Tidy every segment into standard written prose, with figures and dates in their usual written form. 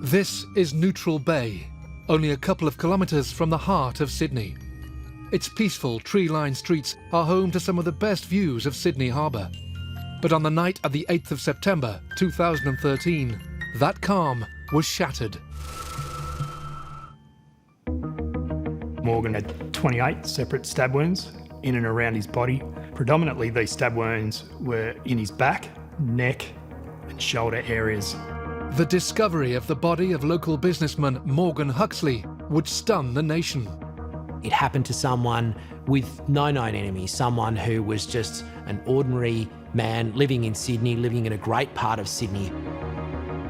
This is Neutral Bay, only a couple of kilometres from the heart of Sydney. Its peaceful, tree-lined streets are home to some of the best views of Sydney Harbour. But on the night of the 8th of September 2013, that calm was shattered. Morgan had 28 separate stab wounds in and around his body. Predominantly, these stab wounds were in his back, neck and shoulder areas. The discovery of the body of local businessman Morgan Huxley would stun the nation. It happened to someone with no known enemy, someone who was just an ordinary man living in Sydney, living in a great part of Sydney.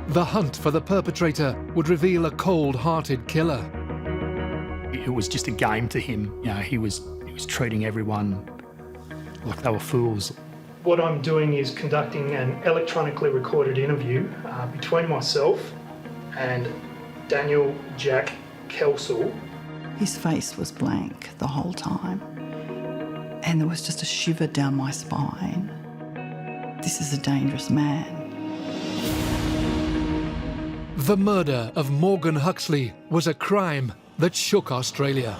The hunt for the perpetrator would reveal a cold-hearted killer. It was just a game to him. You know, he was treating everyone like they were fools. What I'm doing is conducting an electronically recorded interview between myself and Daniel Jack Kel. His face was blank the whole time, and there was just a shiver down my spine. This is a dangerous man. The murder of Morgan Huxley was a crime that shook Australia.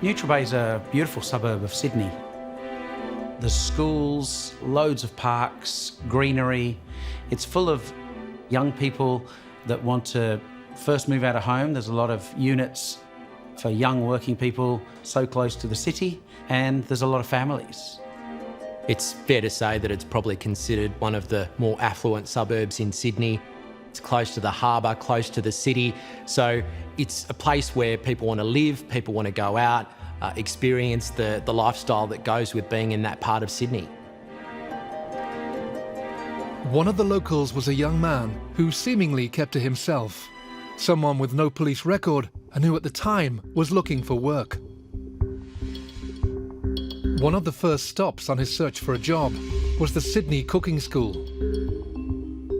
Neutral Bay is a beautiful suburb of Sydney. The schools, loads of parks, greenery. It's full of young people that want to first move out of home. There's a lot of units for young working people so close to the city, and there's a lot of families. It's fair to say that it's probably considered one of the more affluent suburbs in Sydney. It's close to the harbour, close to the city, so it's a place where people want to live, people want to go out, experience the lifestyle that goes with being in that part of Sydney. One of the locals was a young man who seemingly kept to himself, someone with no police record and who at the time was looking for work. One of the first stops on his search for a job was the Sydney Cooking School.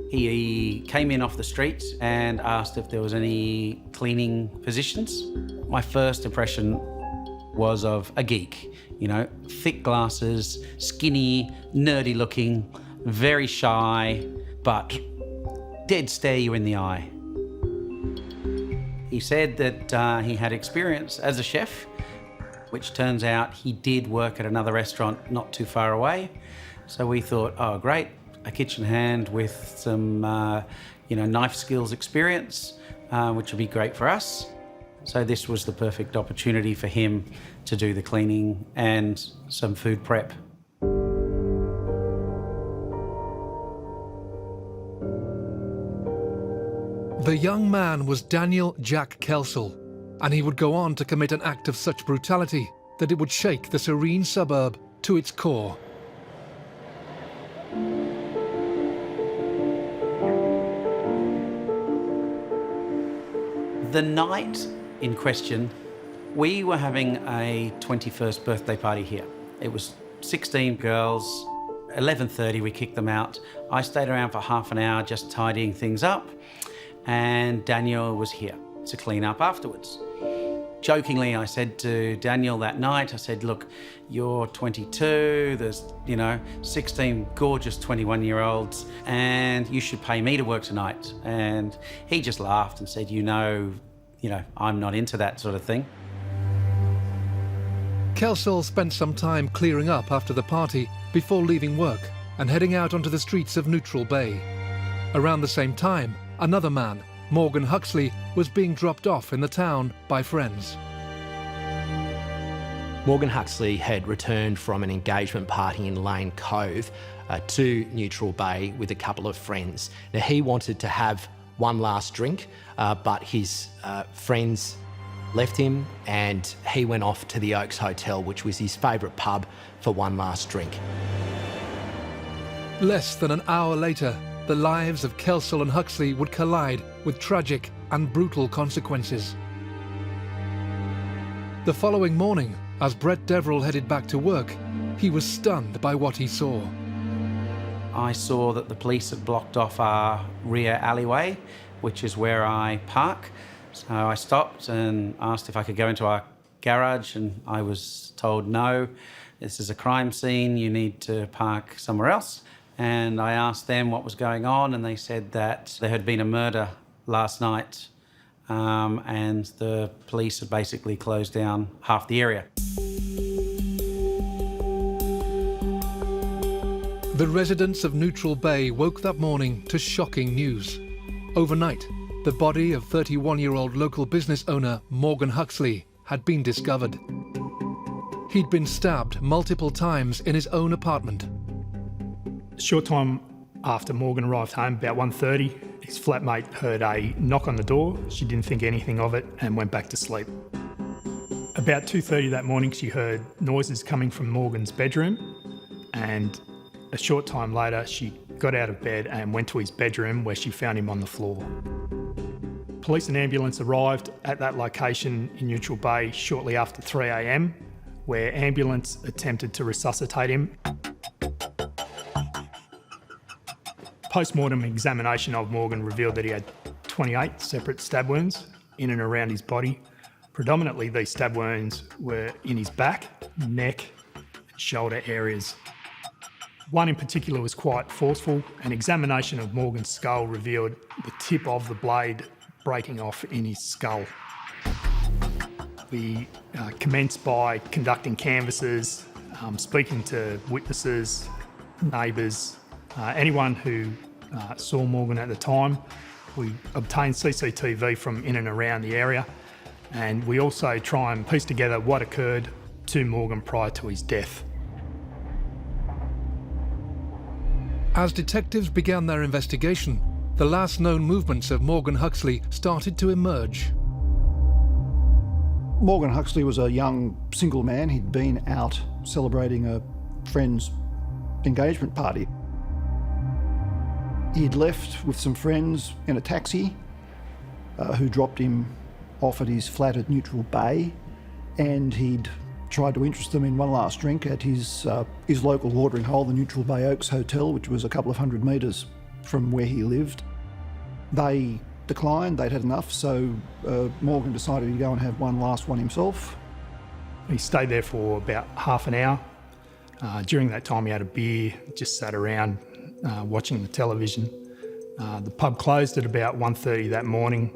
He came in off the street and asked if there was any cleaning positions. My first impression was of a geek, you know, thick glasses, skinny, nerdy looking, very shy, but dead stare you in the eye. He said that he had experience as a chef, which turns out he did work at another restaurant not too far away. So we thought, oh great, a kitchen hand with some knife skills experience, which would be great for us. So this was the perfect opportunity for him to do the cleaning and some food prep. The young man was Daniel Jack Kel, and he would go on to commit an act of such brutality that it would shake the serene suburb to its core. The night in question, we were having a 21st birthday party here. It was 16 girls, 11:30 we kicked them out. I stayed around for half an hour just tidying things up, and Daniel was here to clean up afterwards. Jokingly, I said to Daniel that night, I said, look, you're 22, there's, 16 gorgeous 21-year-olds, and you should pay me to work tonight. And he just laughed and said, I'm not into that sort of thing. Kelsall spent some time clearing up after the party before leaving work and heading out onto the streets of Neutral Bay. Around the same time, another man, Morgan Huxley, was being dropped off in the town by friends. Morgan Huxley had returned from an engagement party in Lane Cove to Neutral Bay with a couple of friends. Now, he wanted to have one last drink, but his friends left him and he went off to the Oaks Hotel, which was his favourite pub, for one last drink. Less than an hour later, the lives of Kelsall and Huxley would collide with tragic and brutal consequences. The following morning, As Brett Deverell headed back to work, he was stunned by what he saw. I saw that the police had blocked off our rear alleyway, which is where I park. So I stopped and asked if I could go into our garage, and I was told no, this is a crime scene, you need to park somewhere else. And I asked them what was going on, and they said that there had been a murder last night, and the police had basically closed down half the area. The residents of Neutral Bay woke that morning to shocking news. Overnight, the body of 31-year-old local business owner Morgan Huxley had been discovered. He'd been stabbed multiple times in his own apartment. A short time after Morgan arrived home, about 1:30, his flatmate heard a knock on the door. She didn't think anything of it and went back to sleep. About 2:30 that morning, she heard noises coming from Morgan's bedroom, and a short time later, she got out of bed and went to his bedroom, where she found him on the floor. Police and ambulance arrived at that location in Neutral Bay shortly after 3 a.m, where ambulance attempted to resuscitate him. Post-mortem examination of Morgan revealed that he had 28 separate stab wounds in and around his body. Predominantly, these stab wounds were in his back, neck, and shoulder areas. One in particular was quite forceful. An examination of Morgan's skull revealed the tip of the blade breaking off in his skull. We commenced by conducting canvasses, speaking to witnesses, neighbours, anyone who saw Morgan at the time. We obtained CCTV from in and around the area, and we also try and piece together what occurred to Morgan prior to his death. As detectives began their investigation, the last known movements of Morgan Huxley started to emerge. Morgan Huxley was a young single man. He'd been out celebrating a friend's engagement party. He'd left with some friends in a taxi who dropped him off at his flat at Neutral Bay, and he'd tried to interest them in one last drink at his local watering hole, the Neutral Bay Oaks Hotel, which was a couple of 100 metres from where he lived. They declined, they'd had enough, so Morgan decided to go and have one last one himself. He stayed there for about half an hour. During that time he had a beer, just sat around watching the television. The pub closed at about 1:30 that morning.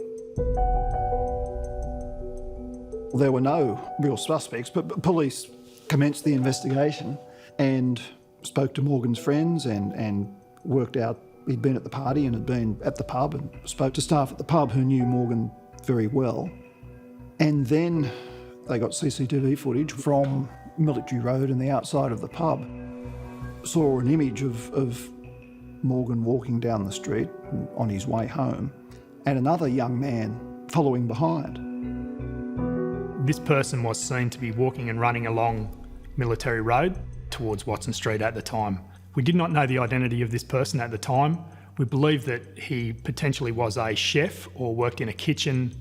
There were no real suspects, but police commenced the investigation and spoke to Morgan's friends and worked out he'd been at the party and had been at the pub, and spoke to staff at the pub who knew Morgan very well. And then they got CCTV footage from Military Road and the outside of the pub. Saw an image of Morgan walking down the street on his way home, and another young man following behind. This person was seen to be walking and running along Military Road towards Watson Street at the time. We did not know the identity of this person at the time. We believe that he potentially was a chef or worked in a kitchen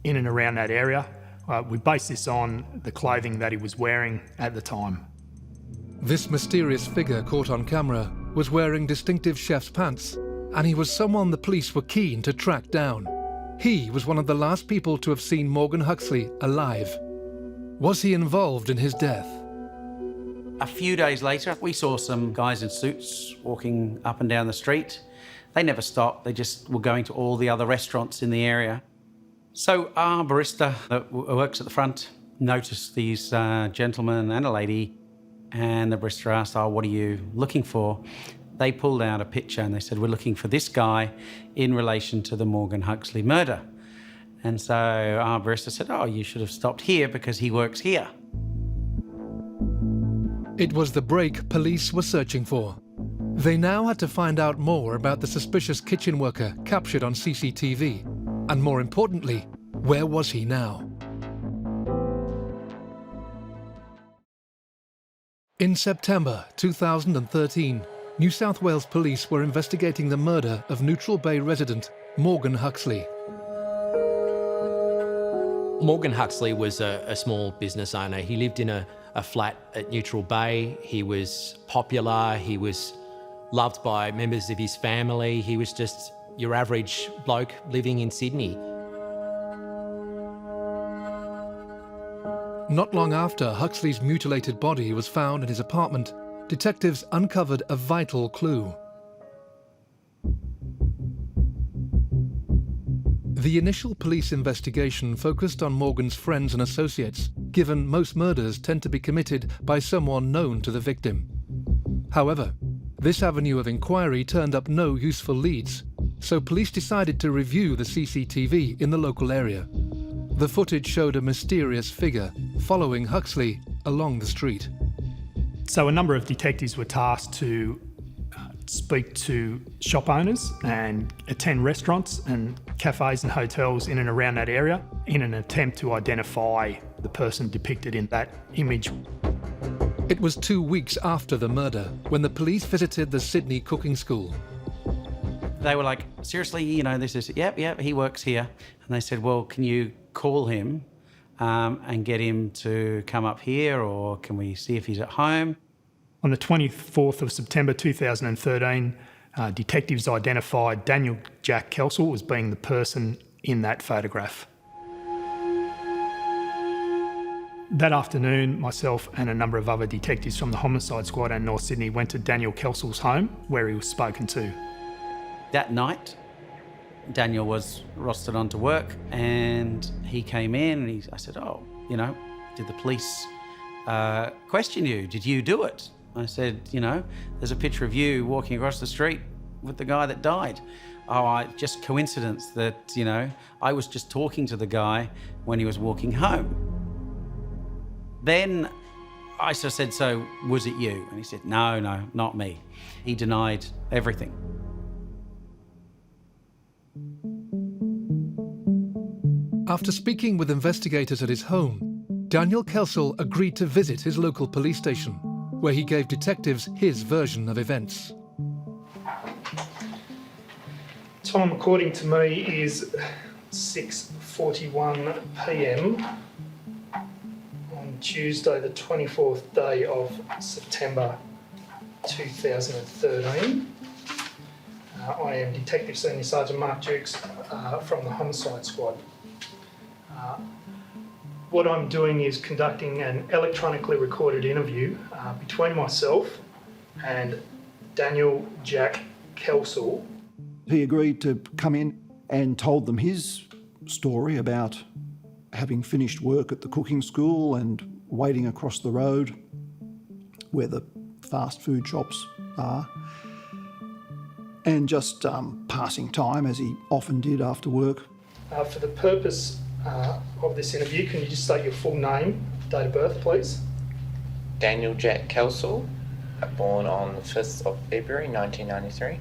in and around that area. We base this on the clothing that he was wearing at the time. This mysterious figure caught on camera was wearing distinctive chef's pants, and he was someone the police were keen to track down. He was one of the last people to have seen Morgan Huxley alive. Was he involved in his death? A few days later, we saw some guys in suits walking up and down the street. They never stopped, they just were going to all the other restaurants in the area. So our barista that works at the front noticed these gentlemen and a lady, and the barista asked, "Oh, what are you looking for?" They pulled out a picture and they said, "We're looking for this guy in relation to the Morgan Huxley murder." And so our barista said, "Oh, you should have stopped here because he works here." It was the break police were searching for. They now had to find out more about the suspicious kitchen worker captured on CCTV. And more importantly, where was he now? In September 2013, New South Wales police were investigating the murder of Neutral Bay resident Morgan Huxley. Morgan Huxley was a small business owner. He lived in a flat at Neutral Bay. He was popular. He was loved by members of his family. He was just your average bloke living in Sydney. Not long after Huxley's mutilated body was found in his apartment, detectives uncovered a vital clue. The initial police investigation focused on Morgan's friends and associates, given most murders tend to be committed by someone known to the victim. However, this avenue of inquiry turned up no useful leads, so police decided to review the CCTV in the local area. The footage showed a mysterious figure following Huxley along the street. So a number of detectives were tasked to speak to shop owners and attend restaurants and cafes and hotels in and around that area in an attempt to identify the person depicted in that image. It was 2 weeks after the murder when the police visited the Sydney cooking school. They were like, seriously, you know, this is, yep, he works here. And they said, well, can you call him and get him to come up here, or can we see if he's at home? On the 24th of September 2013, detectives identified Daniel Jack Kel as being the person in that photograph. That afternoon, myself and a number of other detectives from the Homicide Squad and North Sydney went to Daniel Kelsel's home, where he was spoken to. That night, Daniel was rostered onto work, and he came in and I said, oh, you know, did the police question you? Did you do it? I said, you know, there's a picture of you walking across the street with the guy that died. Oh, just coincidence that, you know, I was just talking to the guy when he was walking home. Then I said, so was it you? And he said, no, not me. He denied everything. After speaking with investigators at his home, Daniel Kelsall agreed to visit his local police station, where he gave detectives his version of events. Time, according to me, is 6:41 p.m. on Tuesday, the 24th day of September 2013. I am Detective Senior Sergeant Mark Dukes from the Homicide Squad. What I'm doing is conducting an electronically recorded interview between myself and Daniel Jack Kel. He agreed to come in and told them his story about having finished work at the cooking school and waiting across the road where the fast food shops are, and just passing time, as he often did after work. For the purpose of this interview, can you just state your full name, date of birth, please? Daniel Jack Kel, born on the 5th of February 1993.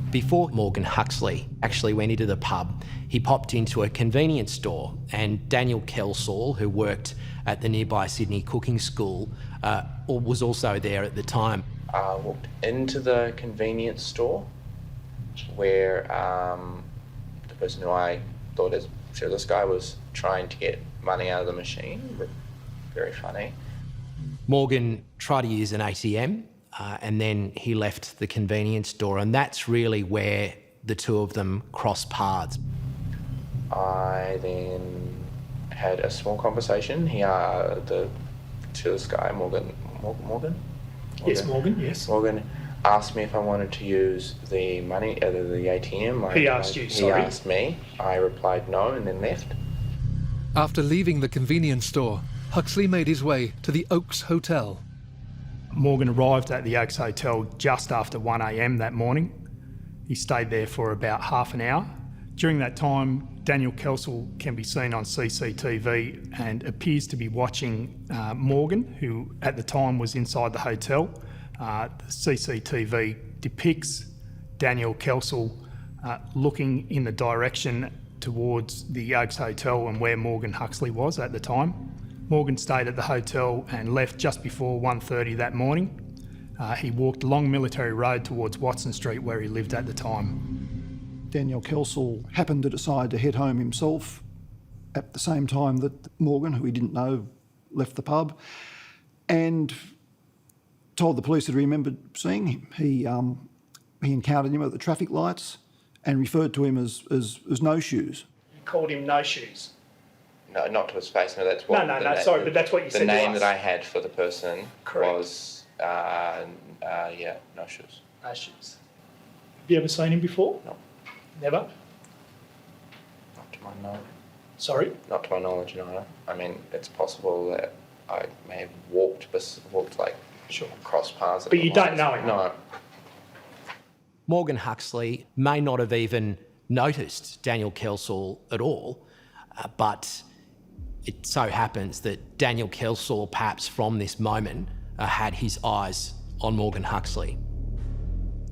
Before Morgan Huxley actually went into the pub, he popped into a convenience store, and Daniel Kelsall, who worked at the nearby Sydney cooking school, was also there at the time. I walked into the convenience store where the person who I thought is, sure, this guy was trying to get money out of the machine. Very funny. Morgan tried to use an ATM, and then he left the convenience store, and that's really where the two of them crossed paths. I then had a small conversation. This guy, Morgan? Yes, Morgan, yes. Morgan asked me if I wanted to use the money, the ATM. He asked you, sorry. He asked me. I replied no and then left. After leaving the convenience store, Huxley made his way to the Oaks Hotel. Morgan arrived at the Oaks Hotel just after 1 a.m. that morning. He stayed there for about half an hour. During that time, Daniel Kelsall can be seen on CCTV and appears to be watching Morgan, who at the time was inside the hotel. The CCTV depicts Daniel Kelsall looking in the direction towards the Oaks Hotel and where Morgan Huxley was at the time. Morgan stayed at the hotel and left just before 1:30 that morning. He walked along Military Road towards Watson Street, where he lived at the time. Daniel Kelsall happened to decide to head home himself at the same time that Morgan, who he didn't know, left the pub, and told the police that he remembered seeing him. He encountered him at the traffic lights and referred to him as no shoes. You called him No Shoes. No, not to his face. No, that's what. No, sorry, but that's what you said to us. The name that I had for the person Correct. was, No Shoes. No Shoes. Have you ever seen him before? No. Never? Not to my knowledge. Sorry? Not to my knowledge, no. I mean, it's possible that I may have walked like Sure. cross paths. But you don't know him? No. Morgan Huxley may not have even noticed Daniel Kelsall at all, but it so happens that Daniel Kelsall, perhaps from this moment, had his eyes on Morgan Huxley.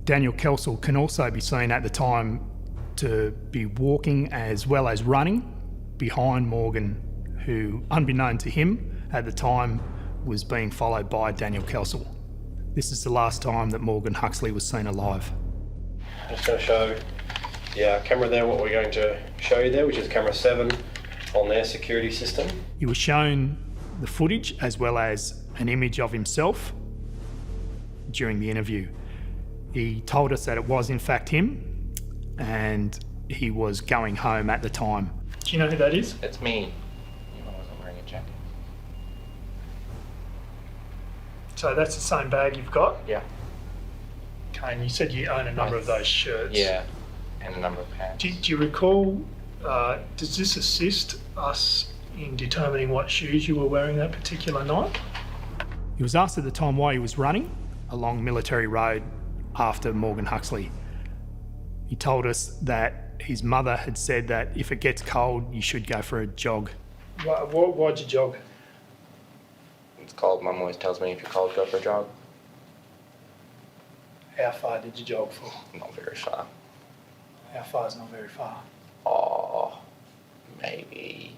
Daniel Kelsall can also be seen at the time to be walking as well as running behind Morgan, who, unbeknown to him at the time, was being followed by Daniel Kelsall. This is the last time that Morgan Huxley was seen alive. I'm just going to show the camera there what we're going to show you there, which is camera 7 on their security system. He was shown the footage as well as an image of himself during the interview. He told us that it was in fact him and he was going home at the time. Do you know who that is? It's me. I wasn't wearing a jacket. So that's the same bag you've got? Yeah. Okay, and you said you own a number of those shirts. Yeah, and a number of pants. Do you recall, does this assist us in determining what shoes you were wearing that particular night? He was asked at the time why he was running along Military Road after Morgan Huxley. He told us that his mother had said that if it gets cold, you should go for a jog. Why'd you jog? It's cold. Mum always tells me if you're cold, go for a jog. How far did you jog for? Not very far. How far is not very far? Oh, maybe.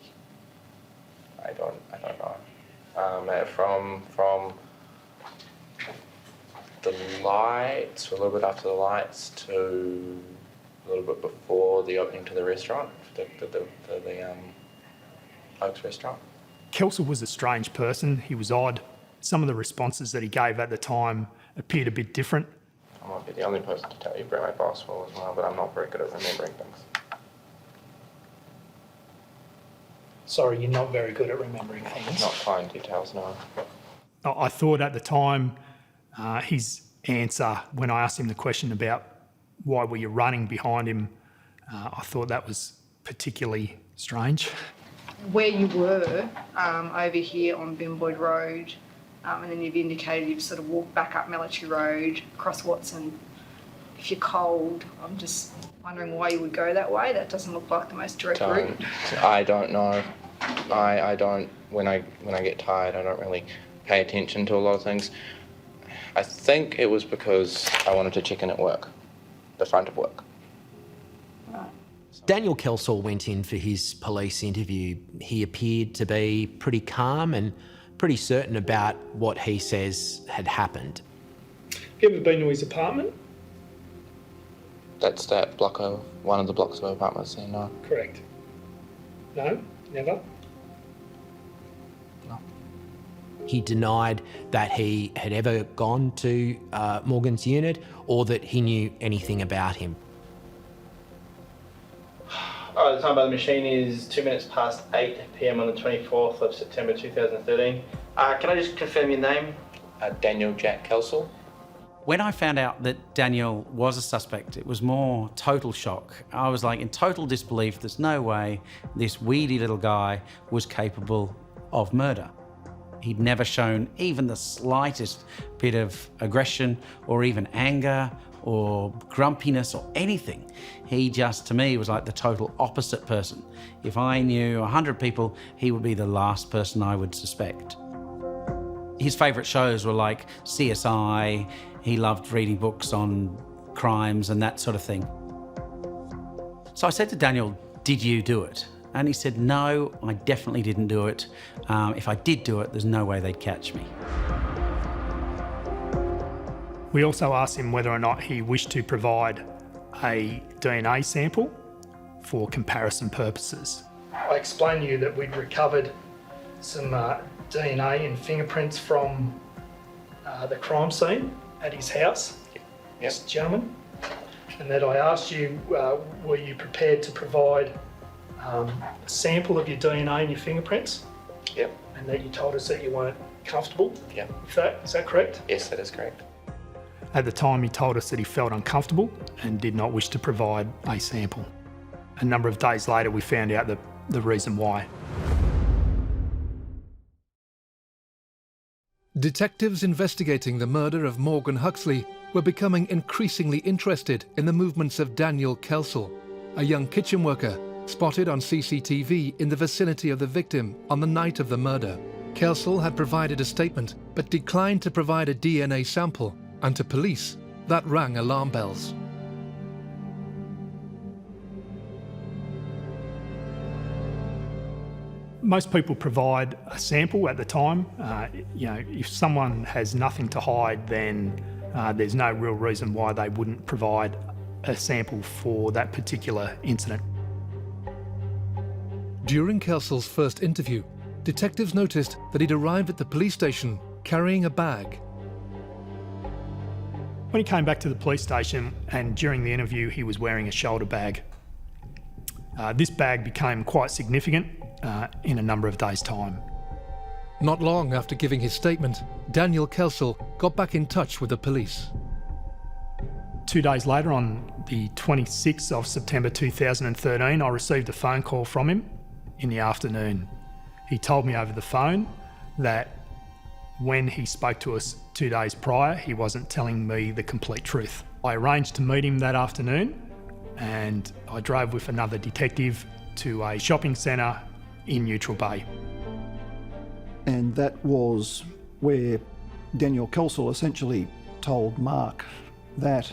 I don't know. From the lights, a little bit after the lights, to a little bit before the opening to the restaurant, the Oaks restaurant. Kelsall was a strange person. He was odd. Some of the responses that he gave at the time appeared a bit different. I might be the only person to tell you where my boss was as well, but I'm not very good at remembering things. Sorry, you're not very good at remembering things. Not fine details, no. I thought at the time his answer, when I asked him the question about why were you running behind him, I thought that was particularly strange. Where you were over here on Bimboyd Road, and then you've indicated you've sort of walked back up Military Road, across Watson. If you're cold, I'm just wondering why you would go that way. That doesn't look like the most direct route. I don't know. I don't. When I get tired, I don't really pay attention to a lot of things. I think it was because I wanted to check in at work, the front of work. Daniel Kelsall went in for his police interview. He appeared to be pretty calm and pretty certain about what he says had happened. Have you ever been to his apartment? That's that block of one of the blocks of apartments there, no. Correct. No? Never? No. He denied that he had ever gone to Morgan's unit or that he knew anything about him. All right, the time by the machine is 2 minutes past 8 p.m. on the 24th of September 2013. Can I just confirm your name? Daniel Jack Kel. When I found out that Daniel was a suspect, it was more total shock. I was like in total disbelief. There's no way this weedy little guy was capable of murder. He'd never shown even the slightest bit of aggression or even anger or grumpiness or anything. He just, to me, was like the total opposite person. If I knew 100 people, he would be the last person I would suspect. His favourite shows were like CSI. He loved reading books on crimes and that sort of thing. So I said to Daniel, "Did you do it?" And he said, "No, I definitely didn't do it. If I did do it, there's no way they'd catch me." We also asked him whether or not he wished to provide a DNA sample for comparison purposes. I explained to you that we'd recovered some DNA and fingerprints from the crime scene at his house, this gentleman, and that I asked you, were you prepared to provide a sample of your DNA and your fingerprints? Yep. And that you told us that you weren't comfortable? Yep. With that, is that correct? Yes, that is correct. At the time, he told us that he felt uncomfortable and did not wish to provide a sample. A number of days later, we found out the reason why. Detectives investigating the murder of Morgan Huxley were becoming increasingly interested in the movements of Daniel Kel, a young kitchen worker spotted on CCTV in the vicinity of the victim on the night of the murder. Kel had provided a statement but declined to provide a DNA sample, and to police, that rang alarm bells. Most people provide a sample at the time. If someone has nothing to hide, then there's no real reason why they wouldn't provide a sample for that particular incident. During Kelsel's first interview, detectives noticed that he'd arrived at the police station carrying a bag. When he came back to the police station and during the interview, he was wearing a shoulder bag. This bag became quite significant in a number of days' time. Not long after giving his statement, Daniel Kel got back in touch with the police. 2 days later, on the 26th of September 2013, I received a phone call from him in the afternoon. He told me over the phone that when he spoke to us 2 days prior, he wasn't telling me the complete truth. I arranged to meet him that afternoon, and I drove with another detective to a shopping centre in Neutral Bay. And that was where Daniel Kel essentially told Mark that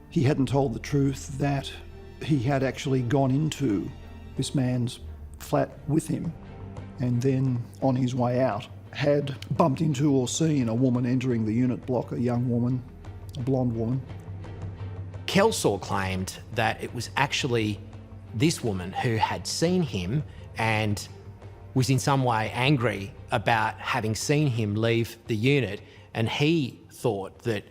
he hadn't told the truth, that he had actually gone into this man's flat with him, and then on his way out had bumped into or seen a woman entering the unit block, a young woman, a blonde woman. Kel claimed that it was actually this woman who had seen him and was in some way angry about having seen him leave the unit, and he thought that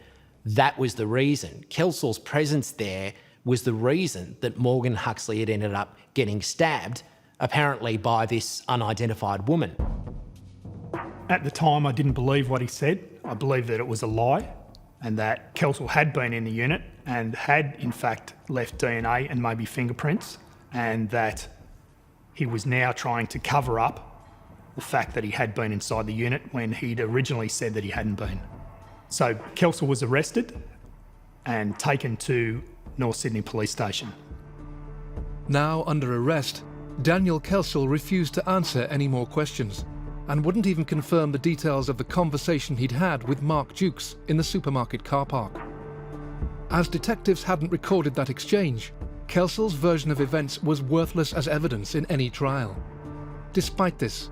that was the reason. Kelsel's presence there was the reason that Morgan Huxley had ended up getting stabbed, apparently by this unidentified woman. At the time, I didn't believe what he said. I believed that it was a lie and that Kel had been in the unit and had, in fact, left DNA and maybe fingerprints, and that he was now trying to cover up the fact that he had been inside the unit when he'd originally said that he hadn't been. So Kel was arrested and taken to North Sydney Police Station. Now under arrest, Daniel Kel refused to answer any more questions and wouldn't even confirm the details of the conversation he'd had with Mark Dukes in the supermarket car park. As detectives hadn't recorded that exchange, Kelsel's version of events was worthless as evidence in any trial. Despite this,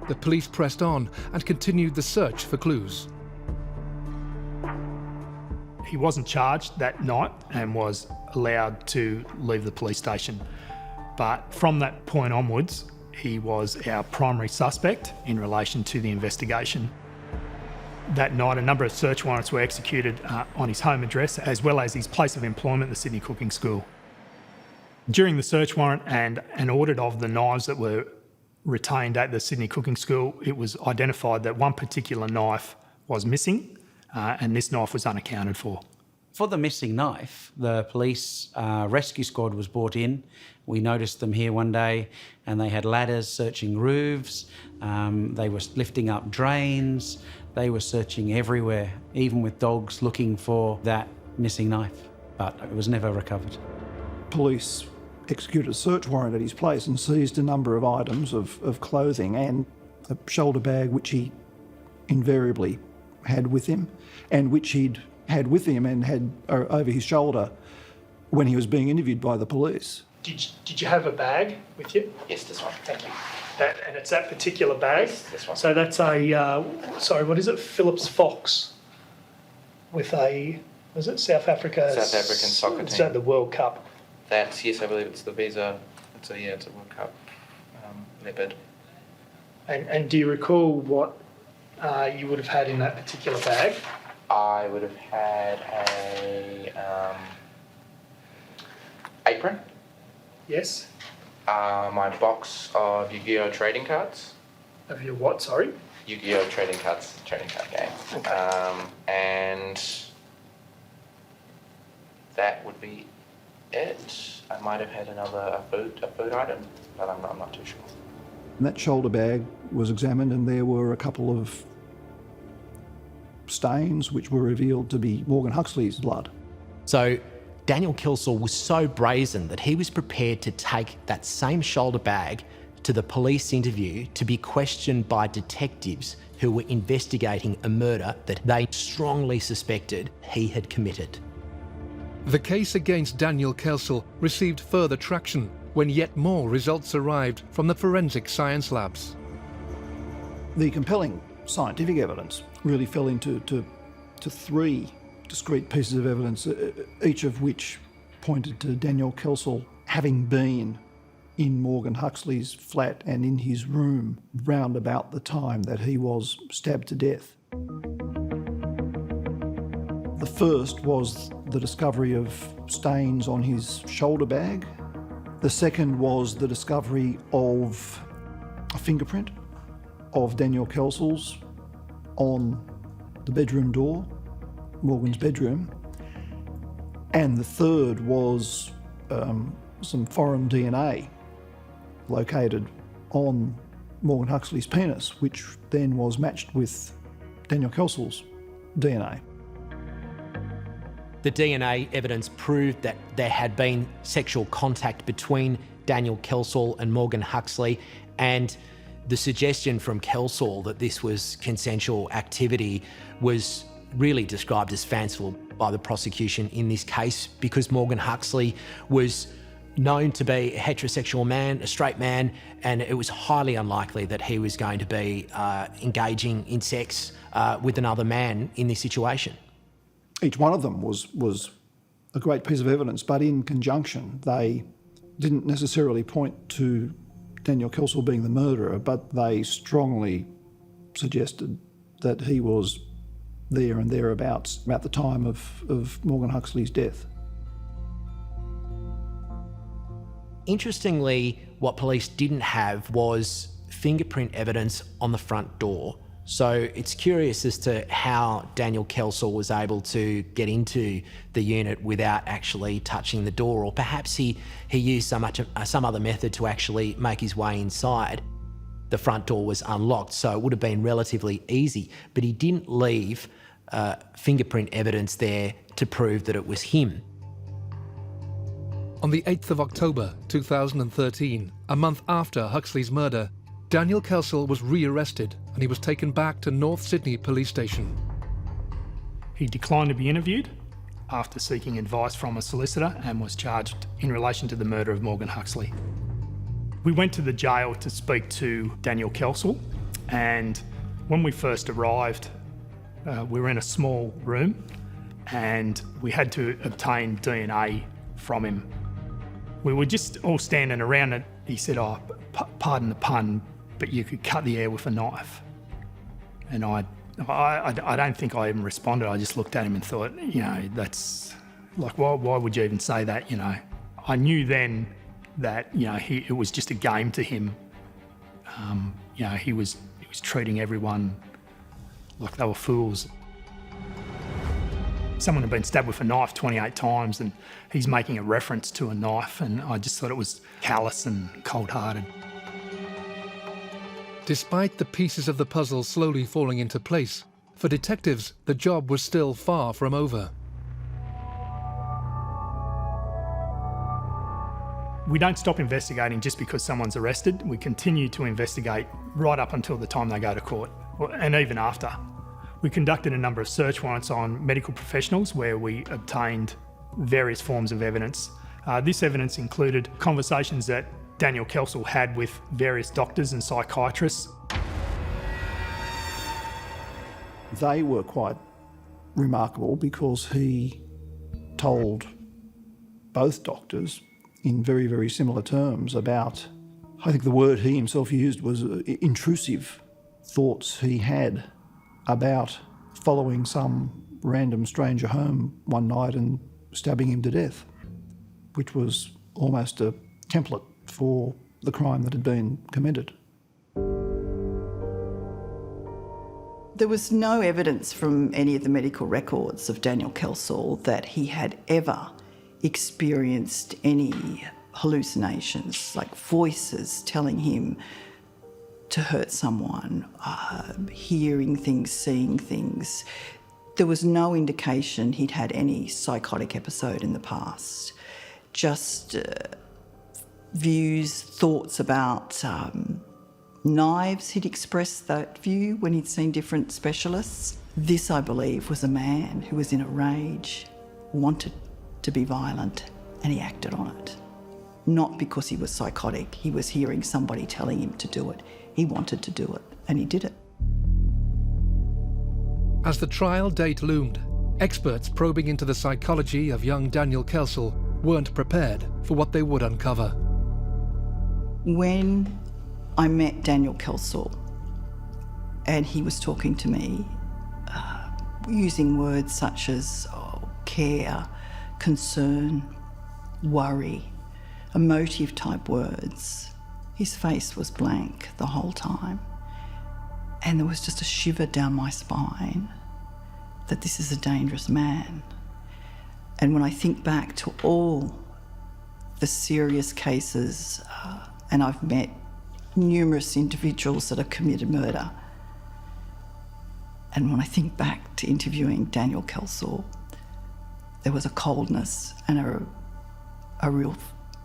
the police pressed on and continued the search for clues. He wasn't charged that night and was allowed to leave the police station. But from that point onwards, he was our primary suspect in relation to the investigation. That night, a number of search warrants were executed on his home address as well as his place of employment, the Sydney Cooking School. During the search warrant and an audit of the knives that were retained at the Sydney Cooking School, it was identified that one particular knife was missing, and this knife was unaccounted for. For the missing knife, the police rescue squad was brought in. We noticed them here one day, and they had ladders searching roofs. They were lifting up drains. They were searching everywhere, even with dogs looking for that missing knife, but it was never recovered. Police executed a search warrant at his place and seized a number of items of clothing and a shoulder bag which he invariably had with him, and which he'd had with him and had over his shoulder when he was being interviewed by the police. Did you have a bag with you? Yes, this one. Thank you. And it's that particular bag? Yes, this one. So that's a, what is it? Phillips Fox with a, was it South Africa? South African soccer team. Is that the World Cup? Yes, I believe it's the Visa. It's a World Cup leopard. And do you recall what you would have had in that particular bag? I would have had a apron. Yes. My box of Yu-Gi-Oh trading cards. Of your what, sorry? Yu-Gi-Oh trading card game. Okay. And that would be it. I might have had a food item, but I'm not too sure. And that shoulder bag was examined and there were a couple of stains which were revealed to be Morgan Huxley's blood. So Daniel Kilsall was so brazen that he was prepared to take that same shoulder bag to the police interview to be questioned by detectives who were investigating a murder that they strongly suspected he had committed. The case against Daniel Kilsall received further traction when yet more results arrived from the forensic science labs. The compelling scientific evidence really fell into three discrete pieces of evidence, each of which pointed to Daniel Kilsall having been in Morgan Huxley's flat and in his room round about the time that he was stabbed to death. The first was the discovery of stains on his shoulder bag. The second was the discovery of a fingerprint of Daniel Kilsall's on the bedroom door, Morgan's bedroom. And the third was some foreign DNA located on Morgan Huxley's penis, which then was matched with Daniel Kilsall's DNA. The DNA evidence proved that there had been sexual contact between Daniel Kilsall and Morgan Huxley, and the suggestion from Kilsall that this was consensual activity was really described as fanciful by the prosecution in this case, because Morgan Huxley was known to be a heterosexual man, a straight man, and it was highly unlikely that he was going to be engaging in sex with another man in this situation. Each one of them was a great piece of evidence, but in conjunction, they didn't necessarily point to Daniel Kilsall being the murderer, but they strongly suggested that he was there and thereabouts about the time of Morgan Huxley's death. Interestingly, what police didn't have was fingerprint evidence on the front door. So it's curious as to how Daniel Kilsall was able to get into the unit without actually touching the door, or perhaps he used some other method to actually make his way inside. The front door was unlocked, so it would have been relatively easy, but he didn't leave fingerprint evidence there to prove that it was him. On the 8th of October 2013, a month after Huxley's murder, Daniel Kilsall was re-arrested and he was taken back to North Sydney Police Station. He declined to be interviewed after seeking advice from a solicitor and was charged in relation to the murder of Morgan Huxley. We went to the jail to speak to Daniel Kilsall, and when we first arrived, we were in a small room and we had to obtain DNA from him. We were just all standing around it. He said, pardon the pun, but you could cut the air with a knife. And I don't think I even responded. I just looked at him and thought, that's like, why would you even say that? I knew then that, it was just a game to him. He was treating everyone like they were fools. Someone had been stabbed with a knife 28 times and he's making a reference to a knife, and I just thought it was callous and cold-hearted. Despite the pieces of the puzzle slowly falling into place, for detectives, the job was still far from over. We don't stop investigating just because someone's arrested. We continue to investigate right up until the time they go to court, and even after. We conducted a number of search warrants on medical professionals where we obtained various forms of evidence. This evidence included conversations that Daniel Kilsall had with various doctors and psychiatrists. They were quite remarkable because he told both doctors in very, very similar terms about I think the word he himself used was intrusive thoughts he had about following some random stranger home one night and stabbing him to death, which was almost a template for the crime that had been committed. There was no evidence from any of the medical records of Daniel Kel that he had ever experienced any hallucinations, like voices telling him to hurt someone, hearing things, seeing things. There was no indication he'd had any psychotic episode in the past. Just views, thoughts about knives. He'd expressed that view when he'd seen different specialists. This, I believe, was a man who was in a rage, wanted to be violent, and he acted on it. Not because he was psychotic. He was hearing somebody telling him to do it. He wanted to do it, and he did it. As the trial date loomed, experts probing into the psychology of young Daniel Kel weren't prepared for what they would uncover. When I met Daniel Kel and he was talking to me, using words such as care, concern, worry, emotive type words, his face was blank the whole time. And there was just a shiver down my spine that this is a dangerous man. And when I think back to all the serious cases, and I've met numerous individuals that have committed murder, and when I think back to interviewing Daniel Kel, there was a coldness and a real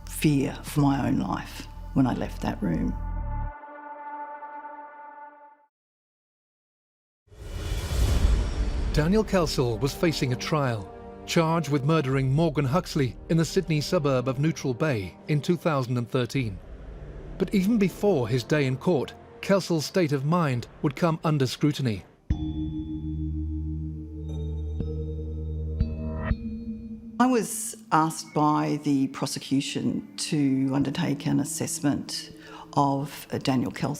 fear for my own life when I left that room. Daniel Kel was facing a trial, charged with murdering Morgan Huxley in the Sydney suburb of Neutral Bay in 2013. But even before his day in court, Kel's state of mind would come under scrutiny. I was asked by the prosecution to undertake an assessment of Daniel Kel.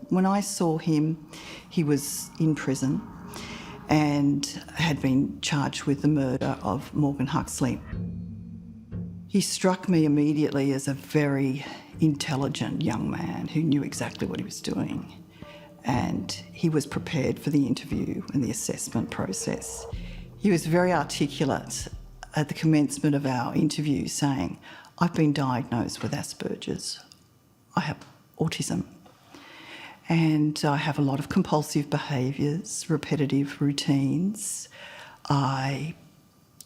When I saw him, he was in prison and had been charged with the murder of Morgan Huxley. He struck me immediately as a very intelligent young man who knew exactly what he was doing, and he was prepared for the interview and the assessment process. He was very articulate at the commencement of our interview, saying, "I've been diagnosed with Asperger's. I have autism. And I have a lot of compulsive behaviours, repetitive routines. I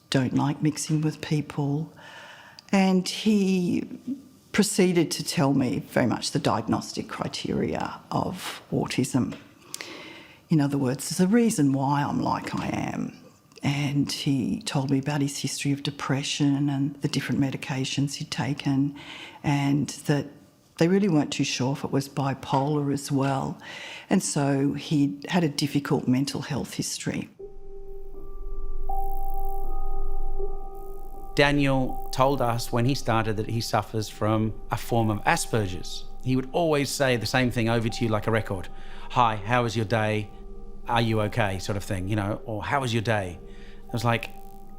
don't like mixing with people." And he proceeded to tell me very much the diagnostic criteria of autism. In other words, there's a reason why I'm like I am. And he told me about his history of depression and the different medications he'd taken, and that they really weren't too sure if it was bipolar as well. And so he had a difficult mental health history. Daniel told us when he started that he suffers from a form of Asperger's. He would always say the same thing over to you like a record. "Hi, how was your day? Are you okay?" sort of thing, or "How was your day?" I was like,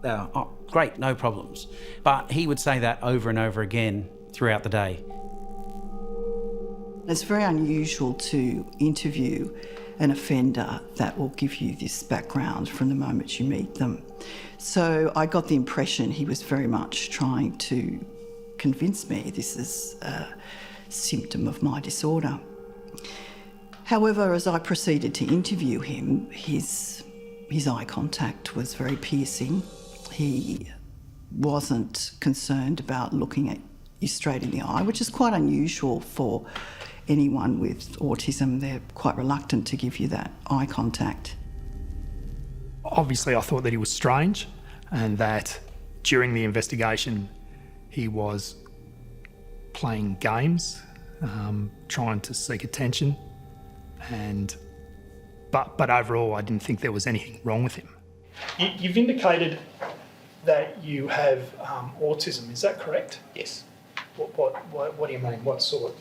"Oh, great, no problems." But he would say that over and over again throughout the day. It's very unusual to interview an offender that will give you this background from the moment you meet them. So I got the impression he was very much trying to convince me this is a symptom of my disorder. However, as I proceeded to interview him, his eye contact was very piercing. He wasn't concerned about looking at you straight in the eye, which is quite unusual for anyone with autism. They're quite reluctant to give you that eye contact. Obviously, I thought that he was strange and that during the investigation he was playing games, trying to seek attention, but overall I didn't think there was anything wrong with him. You've indicated that you have autism, is that correct? Yes. What do you mean? What sort?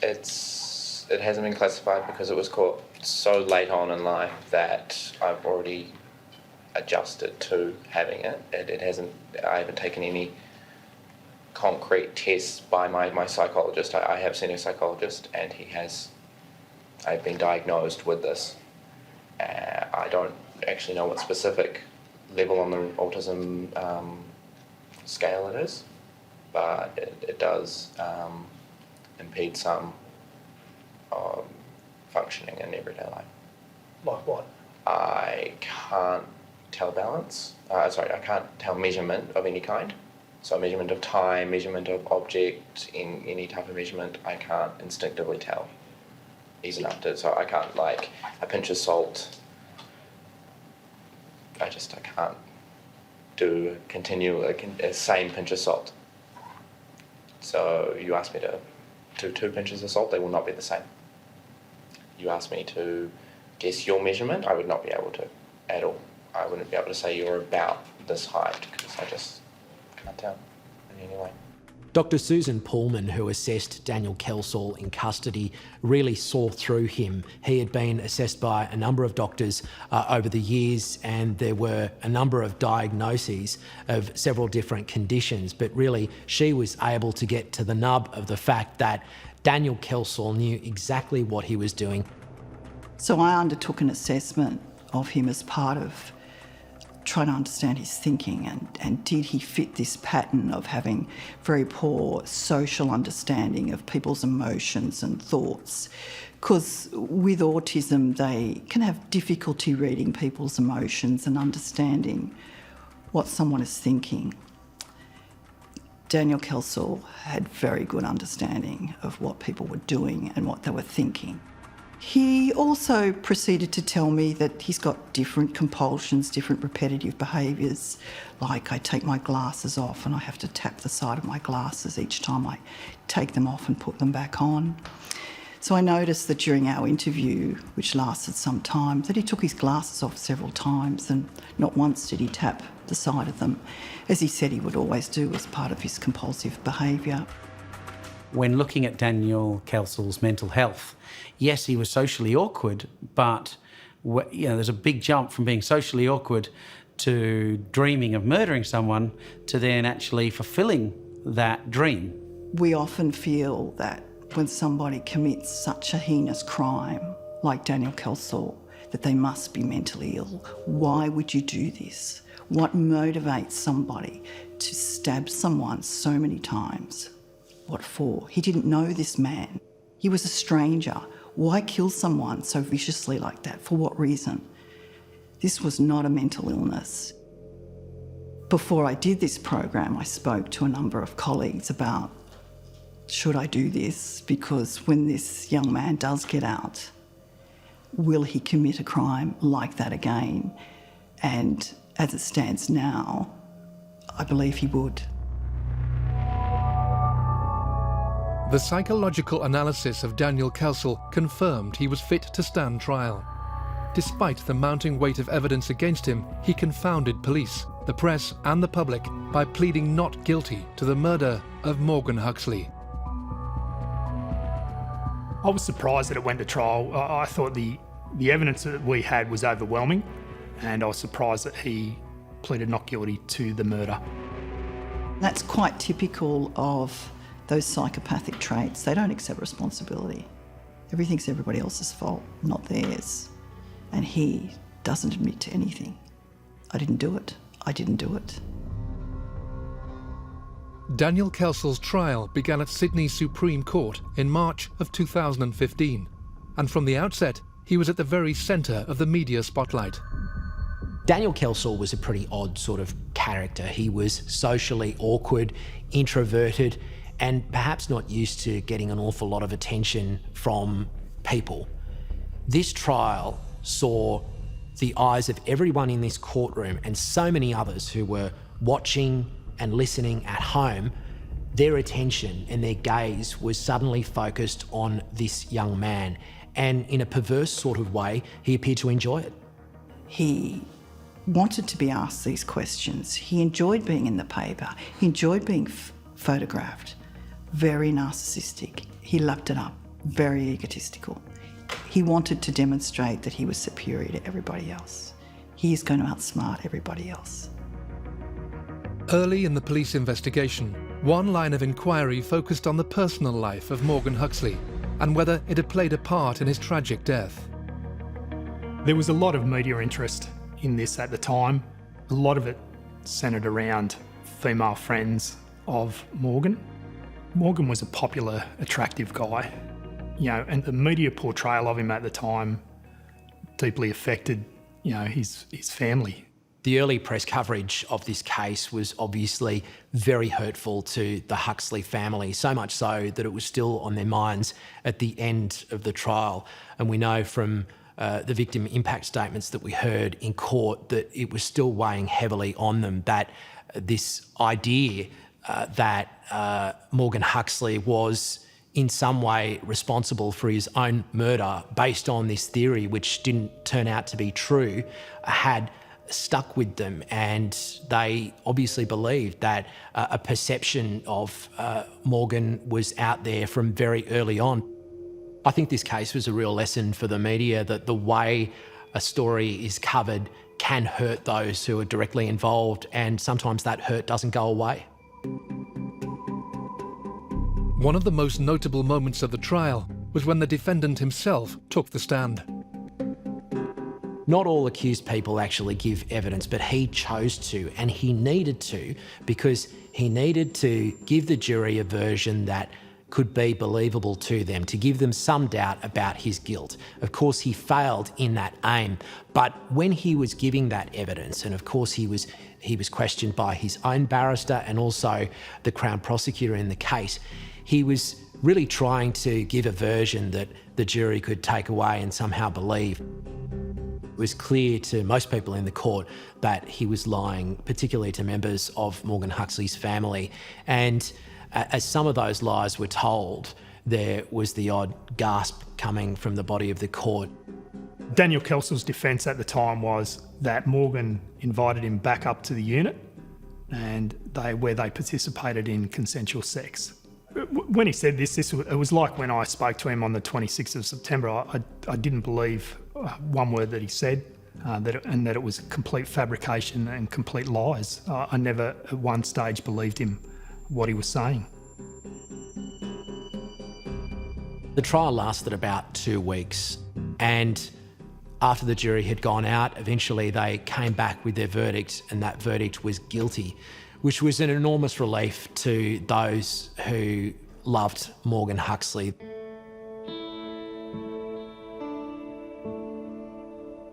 It hasn't been classified because it was caught so late on in life that I've already adjusted to having it. I haven't taken any concrete tests by my psychologist. I have seen a psychologist, and I've been diagnosed with this. I don't actually know what specific level on the autism scale it is, but it does impede some functioning in everyday life. Like what? I can't tell balance. I can't tell measurement of any kind. So measurement of time, measurement of object, in any type of measurement, I can't instinctively tell. Easy enough to, so I can't, like, a pinch of salt, I can't do a same pinch of salt. So you ask me to do 2 pinches of salt, they will not be the same. You ask me to guess your measurement, I would not be able to at all. I wouldn't be able to say you're about this height because I just can't tell in any way. Dr. Susan Pullman, who assessed Daniel Kelsall in custody, really saw through him. He had been assessed by a number of doctors over the years, and there were a number of diagnoses of several different conditions, but really she was able to get to the nub of the fact that Daniel Kelsall knew exactly what he was doing. So I undertook an assessment of him as part of trying to understand his thinking, and did he fit this pattern of having very poor social understanding of people's emotions and thoughts. Because with autism, they can have difficulty reading people's emotions and understanding what someone is thinking. Daniel Kelsall had very good understanding of what people were doing and what they were thinking. He also proceeded to tell me that he's got different compulsions, different repetitive behaviours, like I take my glasses off and I have to tap the side of my glasses each time I take them off and put them back on. So I noticed that during our interview, which lasted some time, that he took his glasses off several times, and not once did he tap the side of them, as he said he would always do as part of his compulsive behaviour. When looking at Daniel Kelsall's mental health, yes, he was socially awkward, but there's a big jump from being socially awkward to dreaming of murdering someone to then actually fulfilling that dream. We often feel that when somebody commits such a heinous crime, like Daniel Kelsall, that they must be mentally ill. Why would you do this? What motivates somebody to stab someone so many times? What for? He didn't know this man. He was a stranger. Why kill someone so viciously like that? For what reason? This was not a mental illness. Before I did this program, I spoke to a number of colleagues about, should I do this? Because when this young man does get out, will he commit a crime like that again? And as it stands now, I believe he would. The psychological analysis of Daniel Kelsall confirmed he was fit to stand trial. Despite the mounting weight of evidence against him, he confounded police, the press and the public by pleading not guilty to the murder of Morgan Huxley. I was surprised that it went to trial. I thought the evidence that we had was overwhelming, and I was surprised that he pleaded not guilty to the murder. That's quite typical of those psychopathic traits. They don't accept responsibility. Everything's everybody else's fault, not theirs. And he doesn't admit to anything. I didn't do it. I didn't do it. Daniel Kelsall's trial began at Sydney Supreme Court in March of 2015, and from the outset, he was at the very centre of the media spotlight. Daniel Kelsall was a pretty odd sort of character. He was socially awkward, introverted, and perhaps not used to getting an awful lot of attention from people. This trial saw the eyes of everyone in this courtroom and so many others who were watching and listening at home. Their attention and their gaze was suddenly focused on this young man, and in a perverse sort of way, he appeared to enjoy it. He wanted to be asked these questions. He enjoyed being in the paper. He enjoyed being photographed. Very narcissistic. He lapped it up. very egotistical. He wanted to demonstrate that he was superior to everybody else. He is going to outsmart everybody else. Early in the police investigation, one line of inquiry focused on the personal life of Morgan Huxley and whether it had played a part in his tragic death. There was a lot of media interest in this at the time. A lot of it centred around female friends of Morgan. Morgan was a popular, attractive guy, and the media portrayal of him at the time deeply affected, his family. The early press coverage of this case was obviously very hurtful to the Huxley family, so much so that it was still on their minds at the end of the trial. And we know from the victim impact statements that we heard in court that it was still weighing heavily on them, that this idea that Morgan Huxley was in some way responsible for his own murder based on this theory, which didn't turn out to be true, had stuck with them, and they obviously believed that a perception of Morgan was out there from very early on. I think this case was a real lesson for the media that the way a story is covered can hurt those who are directly involved, and sometimes that hurt doesn't go away. One of the most notable moments of the trial was when the defendant himself took the stand. Not all accused people actually give evidence, but he chose to, and he needed to, because he needed to give the jury a version that could be believable to them, to give them some doubt about his guilt. Of course, he failed in that aim, but when he was giving that evidence, and of course he was questioned by his own barrister and also the Crown prosecutor in the case, he was really trying to give a version that the jury could take away and somehow believe. It was clear to most people in the court that he was lying, particularly to members of Morgan Huxley's family. And as some of those lies were told, there was the odd gasp coming from the body of the court. Daniel Kelsel's defence at the time was that Morgan invited him back up to the unit and where they participated in consensual sex. When he said this, it was like when I spoke to him on the 26th of September. I didn't believe one word that he said, that it was complete fabrication and complete lies. I never at one stage believed him what he was saying. The trial lasted about 2 weeks, and after the jury had gone out, eventually they came back with their verdict, and that verdict was guilty, which was an enormous relief to those who loved Morgan Huxley.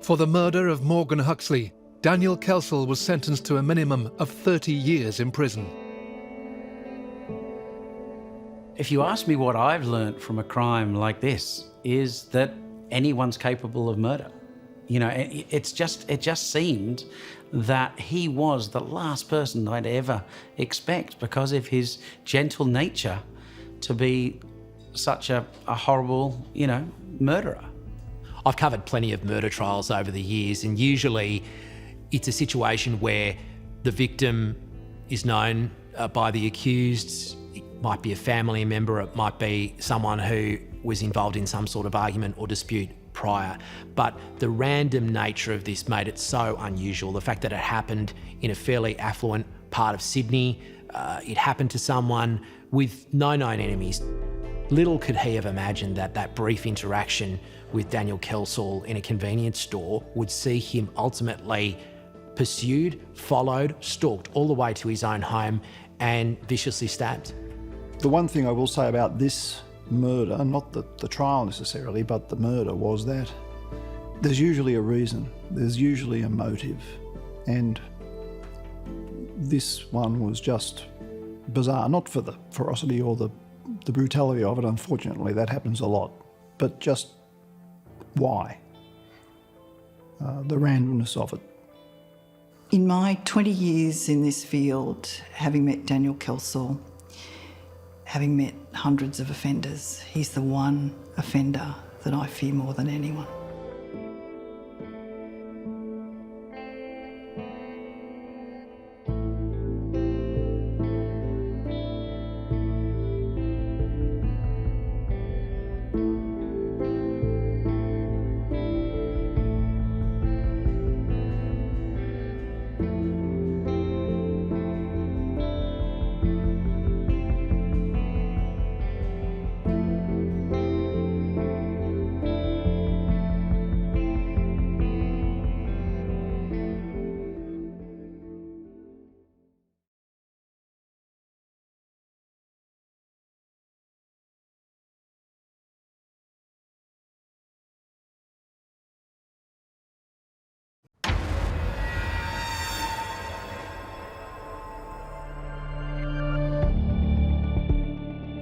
For the murder of Morgan Huxley, Daniel Kel was sentenced to a minimum of 30 years in prison. If you ask me what I've learnt from a crime like this, is that anyone's capable of murder. It just seemed that he was the last person I'd ever expect, because of his gentle nature, to be such a horrible, murderer. I've covered plenty of murder trials over the years, and usually it's a situation where the victim is known by the accused. It might be a family member, it might be someone who was involved in some sort of argument or dispute prior. But the random nature of this made it so unusual. The fact that it happened in a fairly affluent part of Sydney, it happened to someone with no known enemies. Little could he have imagined that brief interaction with Daniel Kel in a convenience store would see him ultimately pursued, followed, stalked all the way to his own home and viciously stabbed. The one thing I will say about this murder, not the trial necessarily, but the murder, was that there's usually a reason, there's usually a motive, and this one was just bizarre, not for the ferocity or the brutality of it, unfortunately, that happens a lot, but just why? The randomness of it. In my 20 years in this field, having met Daniel Kel, having met hundreds of offenders, he's the one offender that I fear more than anyone.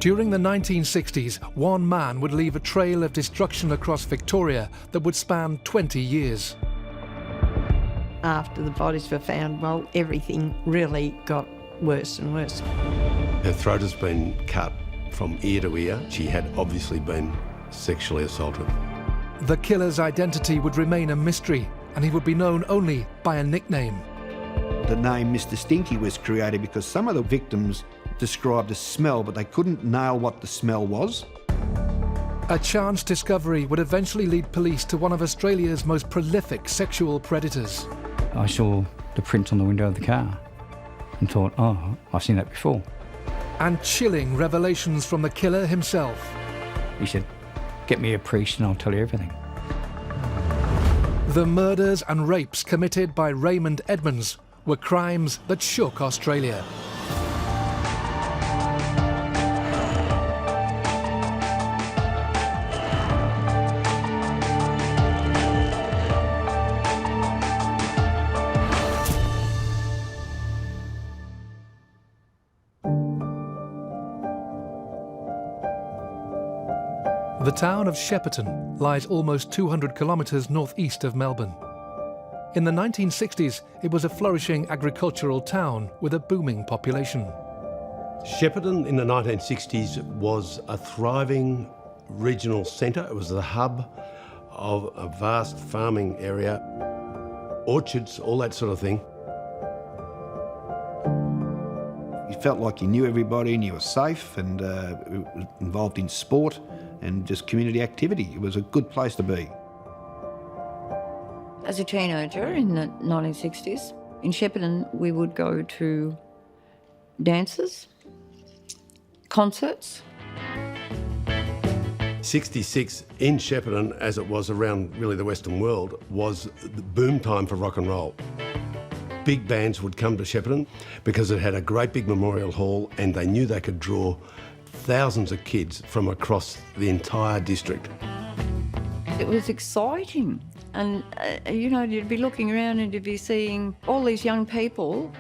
During the 1960s, one man would leave a trail of destruction across Victoria that would span 20 years. After the bodies were found, well, everything really got worse and worse. Her throat has been cut from ear to ear. She had obviously been sexually assaulted. The killer's identity would remain a mystery, and he would be known only by a nickname. The name Mr. Stinky was created because some of the victims described a smell, but they couldn't nail what the smell was. A chance discovery would eventually lead police to one of Australia's most prolific sexual predators. I saw the print on the window of the car and thought, oh, I've seen that before. And chilling revelations from the killer himself. He said, get me a priest and I'll tell you everything. The murders and rapes committed by Raymond Edmonds were crimes that shook Australia. The town of Shepparton lies almost 200 kilometres northeast of Melbourne. In the 1960s, it was a flourishing agricultural town with a booming population. Shepparton in the 1960s was a thriving regional centre. It was the hub of a vast farming area, orchards, all that sort of thing. You felt like you knew everybody and you were safe and involved in sport and just community activity. It was a good place to be. As a teenager in the 1960s, in Shepparton, we would go to dances, concerts. 66 in Shepparton, as it was around really the Western world, was the boom time for rock and roll. Big bands would come to Shepparton because it had a great big memorial hall and they knew they could draw thousands of kids from across the entire district. It was exciting. And, you'd be looking around and you'd be seeing all these young people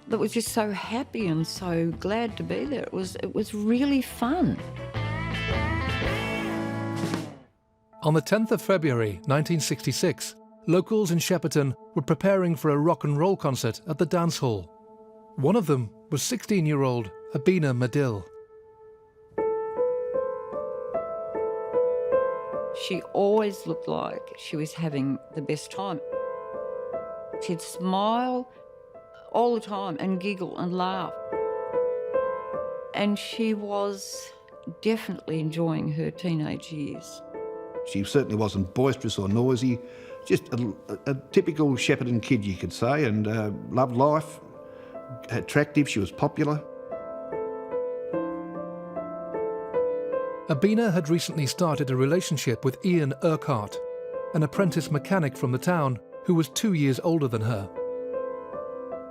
that were just so happy and so glad to be there. It was really fun. On the 10th of February 1966, locals in Shepparton were preparing for a rock and roll concert at the dance hall. One of them was 16-year-old Abina Medill. She always looked like she was having the best time. She'd smile all the time and giggle and laugh. And she was definitely enjoying her teenage years. She certainly wasn't boisterous or noisy, just a typical Shepparton kid, you could say, and loved life, attractive, she was popular. Abina had recently started a relationship with Ian Urquhart, an apprentice mechanic from the town who was 2 years older than her.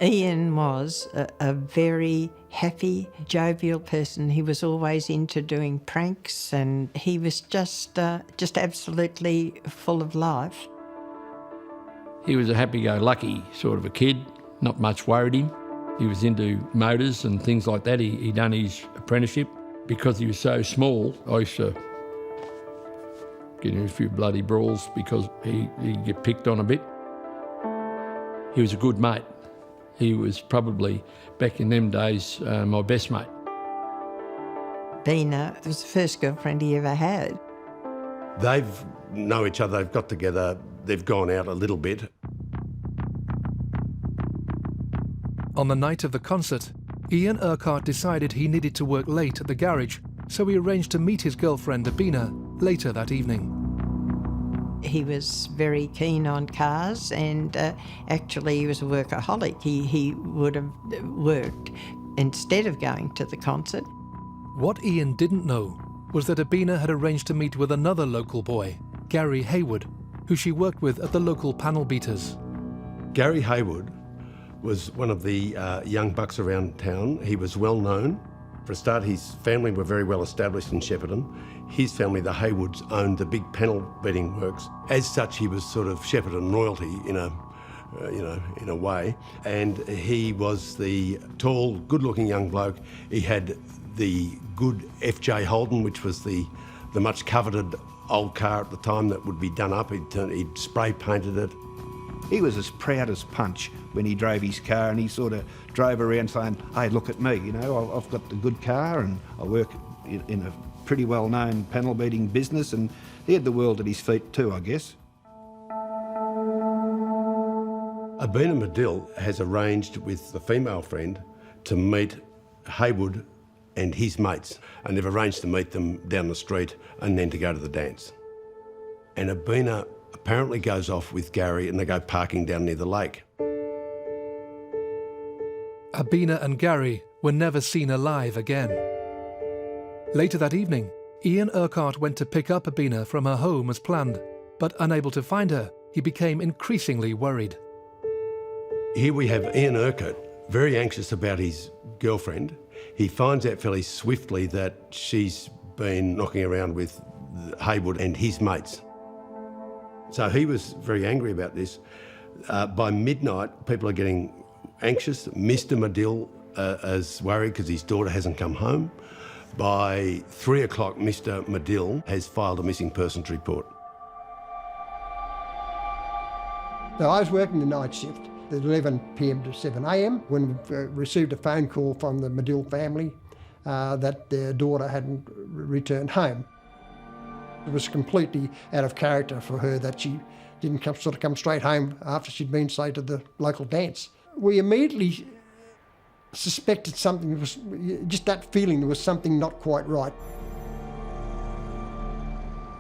Ian was a very happy, jovial person. He was always into doing pranks and he was just absolutely full of life. He was a happy-go-lucky sort of a kid, not much worried him. He was into motors and things like that. He'd done his apprenticeship. Because he was so small, I used to get in a few bloody brawls because he'd get picked on a bit. He was a good mate. He was probably, back in them days, my best mate. Bina was the first girlfriend he ever had. They've know each other, they've got together, they've gone out a little bit. On the night of the concert, Ian Urquhart decided he needed to work late at the garage, so he arranged to meet his girlfriend Abina later that evening. He was very keen on cars and actually he was a workaholic. He would have worked instead of going to the concert. What Ian didn't know was that Abina had arranged to meet with another local boy, Gary Hayward, who she worked with at the local panel beaters. Gary Hayward was one of the young bucks around town. He was well known. For a start, his family were very well established in Shepparton. His family, the Haywoods, owned the big panel beating works. As such, he was sort of Shepparton royalty in a way. And he was the tall, good-looking young bloke. He had the good FJ Holden, which was the much coveted old car at the time that would be done up. He'd spray painted it. He was as proud as Punch when he drove his car, and he sort of drove around saying, hey, look at me, you know, I've got the good car and I work in a pretty well-known panel beating business, and he had the world at his feet too, I guess. Abina Medill has arranged with the female friend to meet Haywood and his mates, and they've arranged to meet them down the street and then to go to the dance. And Abina apparently goes off with Gary and they go parking down near the lake. Abina and Gary were never seen alive again. Later that evening, Ian Urquhart went to pick up Abina from her home as planned, but unable to find her, he became increasingly worried. Here we have Ian Urquhart, very anxious about his girlfriend. He finds out fairly swiftly that she's been knocking around with Haywood and his mates. So he was very angry about this. By midnight, people are getting anxious. Mr. Medill is worried because his daughter hasn't come home. By 3 o'clock, Mr. Medill has filed a missing persons report. So I was working the night shift at 11 p.m. to 7 a.m. when we received a phone call from the Medill family that their daughter hadn't returned home. It was completely out of character for her that she didn't come straight home after she'd been, say, to the local dance. We immediately suspected something, was just that feeling there was something not quite right.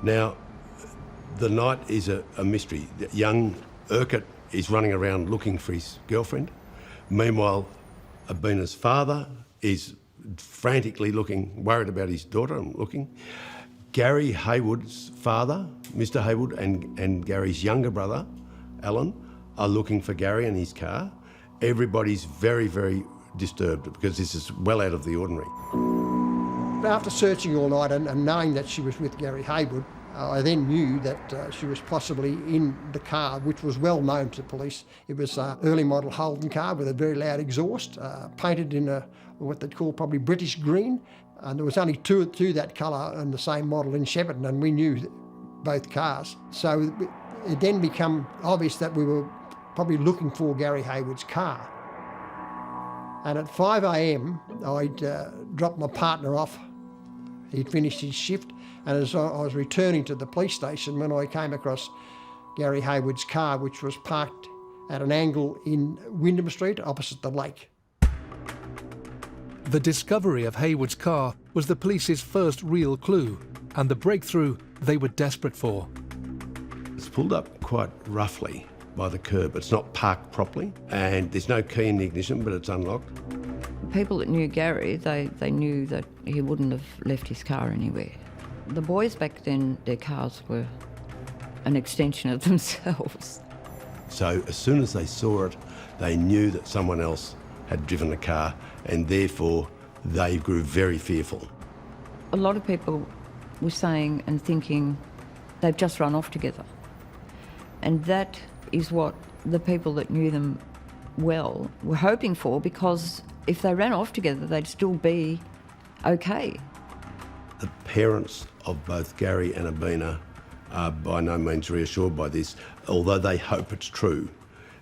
Now, the night is a mystery. Young Urquhart is running around looking for his girlfriend. Meanwhile, Abina's father is frantically looking, worried about his daughter and looking. Gary Haywood's father, Mr. Haywood, and Gary's younger brother, Alan, are looking for Gary and his car. Everybody's very, very disturbed because this is well out of the ordinary. After searching all night and knowing that she was with Gary Haywood, I then knew that she was possibly in the car, which was well known to police. It was an early model Holden car with a very loud exhaust, painted in what they'd call probably British green. And there was only two that colour and the same model in Shepparton, and we knew both cars. So it then became obvious that we were probably looking for Gary Haywood's car. And at 5 a.m, I'd dropped my partner off. He'd finished his shift, and as I was returning to the police station when I came across Gary Haywood's car, which was parked at an angle in Wyndham Street opposite the lake. The discovery of Haywood's car was the police's first real clue, and the breakthrough they were desperate for. It's pulled up quite roughly by the curb. It's not parked properly, and there's no key in the ignition, but it's unlocked. People that knew Gary, they knew that he wouldn't have left his car anywhere. The boys back then, their cars were an extension of themselves. So as soon as they saw it, they knew that someone else had driven the car, and therefore they grew very fearful. A lot of people were saying and thinking they've just run off together. And that is what the people that knew them well were hoping for, because if they ran off together, they'd still be okay. The parents of both Gary and Abina are by no means reassured by this. Although they hope it's true,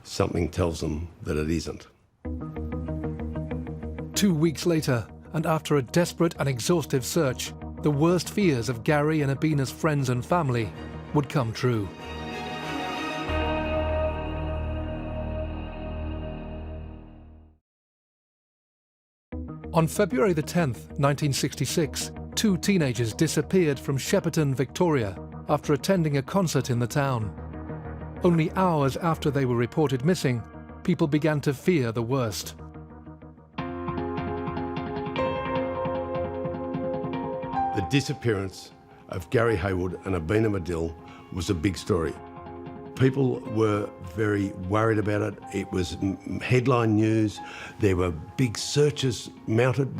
something tells them that it isn't. 2 weeks later, and after a desperate and exhaustive search, the worst fears of Gary and Abina's friends and family would come true. On February the 10th, 1966, 2 teenagers disappeared from Shepparton, Victoria, after attending a concert in the town. Only hours after they were reported missing, people began to fear the worst. The disappearance of Gary Haywood and Abina Medill was a big story. People were very worried about it. It was headline news. There were big searches mounted.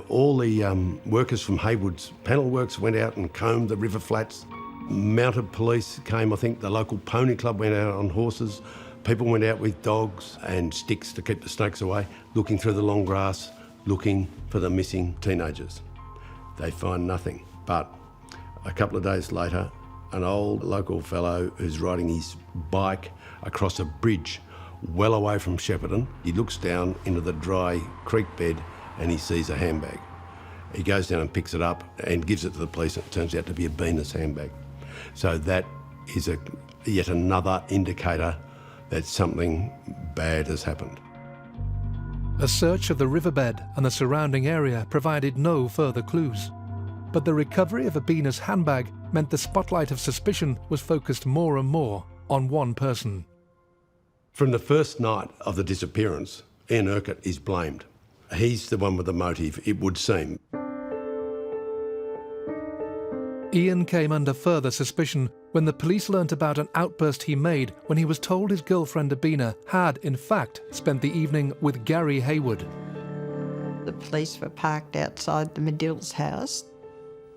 All the workers from Haywood's panel works went out and combed the river flats. Mounted police came. I think the local pony club went out on horses. People went out with dogs and sticks to keep the snakes away, looking through the long grass, looking for the missing teenagers. They find nothing, but a couple of days later, an old local fellow who's riding his bike across a bridge well away from Shepparton, he looks down into the dry creek bed and he sees a handbag. He goes down and picks it up and gives it to the police, and it turns out to be a Venus handbag. So that is yet another indicator that something bad has happened. A search of the riverbed and the surrounding area provided no further clues. But the recovery of Abina's handbag meant the spotlight of suspicion was focused more and more on one person. From the first night of the disappearance, Ian Urquhart is blamed. He's the one with the motive, it would seem. Ian came under further suspicion when the police learnt about an outburst he made when he was told his girlfriend Abina had, in fact, spent the evening with Gary Haywood. The police were parked outside the Medill's house.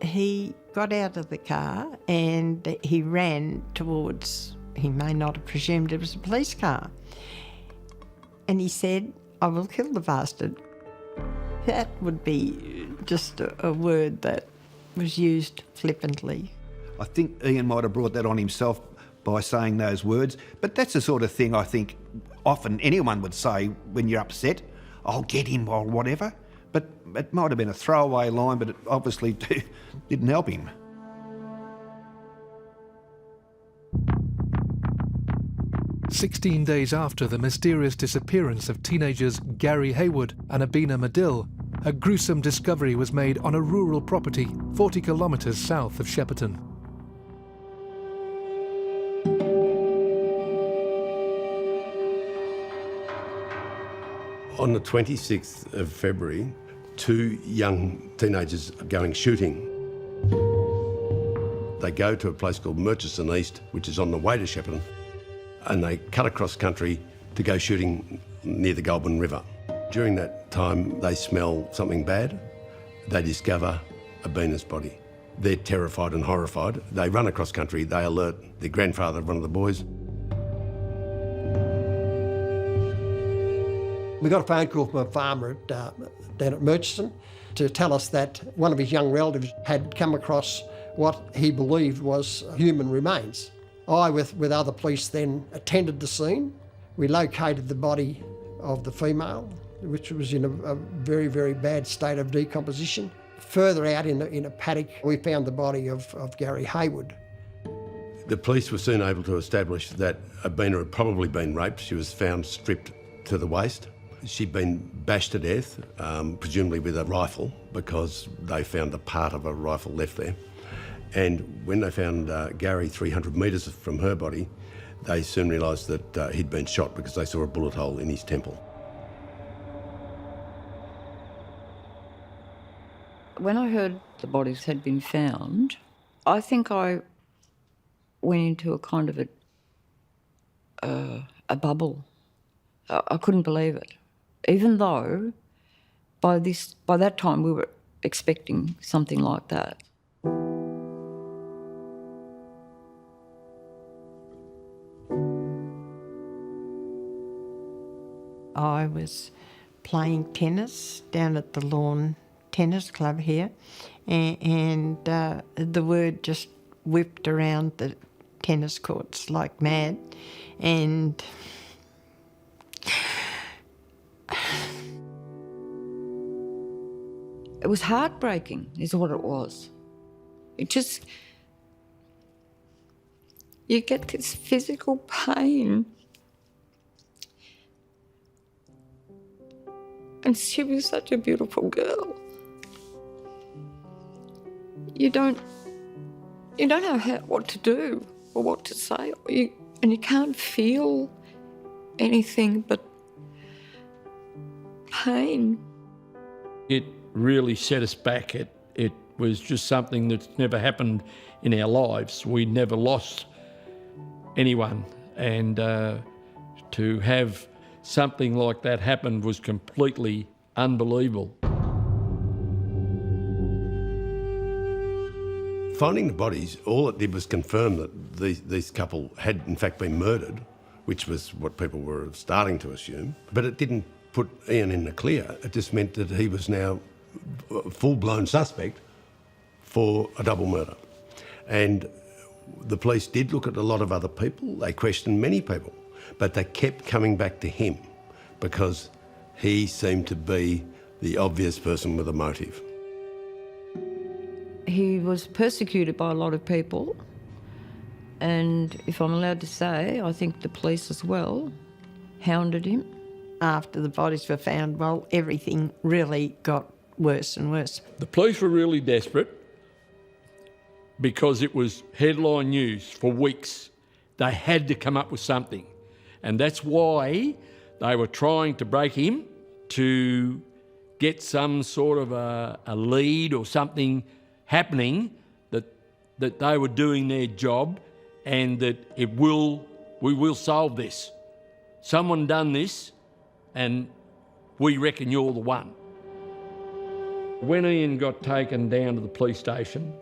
He got out of the car and he ran towards, he may not have presumed it was a police car. And he said, "I will kill the bastard." That would be just a word that was used flippantly. I think Ian might have brought that on himself by saying those words, but that's the sort of thing I think often anyone would say when you're upset. "I'll get him," or whatever. But it might have been a throwaway line, but it obviously didn't help him. "16 days after the mysterious disappearance of teenagers Gary Haywood and Abina Medill, a gruesome discovery was made on a rural property 40 kilometres south of Shepparton. On the 26th of February, 2 young teenagers are going shooting. They go to a place called Murchison East, which is on the way to Shepparton, and they cut across country to go shooting near the Goulburn River. During that time, they smell something bad. They discover Abina's body. They're terrified and horrified. They run across country. They alert the grandfather of one of the boys. We got a phone call from a farmer down at Murchison to tell us that one of his young relatives had come across what he believed was human remains. I, with other police, then attended the scene. We located the body of the female, which was in a very, very bad state of decomposition. Further out in a paddock, we found the body of Gary Haywood. The police were soon able to establish that Abina had probably been raped. She was found stripped to the waist. She'd been bashed to death, presumably with a rifle, because they found a part of a rifle left there. And when they found Gary 300 metres from her body, they soon realised that he'd been shot because they saw a bullet hole in his temple. When I heard the bodies had been found, I think I went into a kind of a bubble. I couldn't believe it, even though by that time we were expecting something like that. I was playing tennis down at the Lawn Tennis Club here, and the word just whipped around the tennis courts like mad, and it was heartbreaking, is what it was. It just, you get this physical pain. And she was such a beautiful girl. You don't know what to do or what to say, and you can't feel anything but pain. It really set us back. It was just something that's never happened in our lives. We never lost anyone, and to have something like that happened was completely unbelievable. Finding the bodies, all it did was confirm that these couple had in fact been murdered, which was what people were starting to assume, but it didn't put Ian in the clear. It just meant that he was now a full-blown suspect for a double murder. And the police did look at a lot of other people. They questioned many people, but they kept coming back to him because he seemed to be the obvious person with a motive. He was persecuted by a lot of people, and if I'm allowed to say, I think the police as well hounded him. After the bodies were found, well, everything really got worse and worse. The police were really desperate because it was headline news for weeks. They had to come up with something. And that's why they were trying to break him to get some sort of a lead or something happening that they were doing their job and that we will solve this. Someone done this and we reckon you're the one. When Ian got taken down to the police station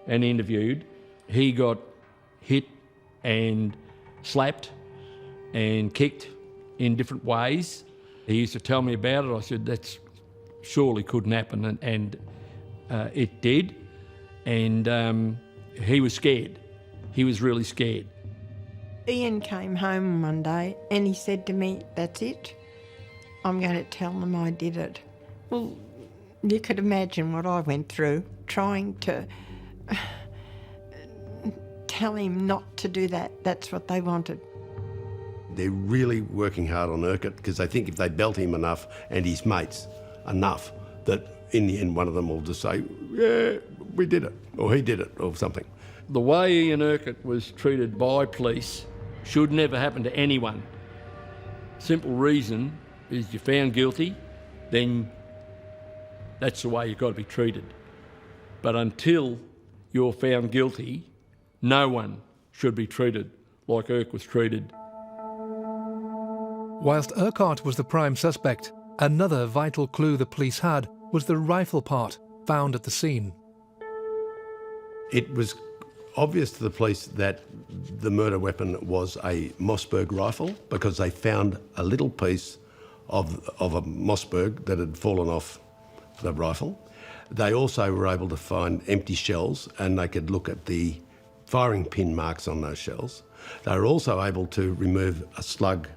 and interviewed, he got hit and slapped and kicked in different ways. He used to tell me about it. I said, that surely couldn't happen, and it did. And he was scared. He was really scared. Ian came home one day and he said to me, that's it. I'm going to tell them I did it. Well, you could imagine what I went through trying to tell him not to do that. That's what they wanted. They're really working hard on Urquhart because they think if they belt him enough and his mates enough that in the end one of them will just say, yeah, we did it, or he did it, or something. The way Ian Urquhart was treated by police should never happen to anyone. Simple reason is you're found guilty, then that's the way you've got to be treated. But until you're found guilty, no one should be treated like Urquhart was treated. Whilst Urquhart was the prime suspect, another vital clue the police had was the rifle part found at the scene. It was obvious to the police that the murder weapon was a Mossberg rifle because they found a little piece of a Mossberg that had fallen off the rifle. They also were able to find empty shells and they could look at the firing pin marks on those shells. They were also able to remove a slug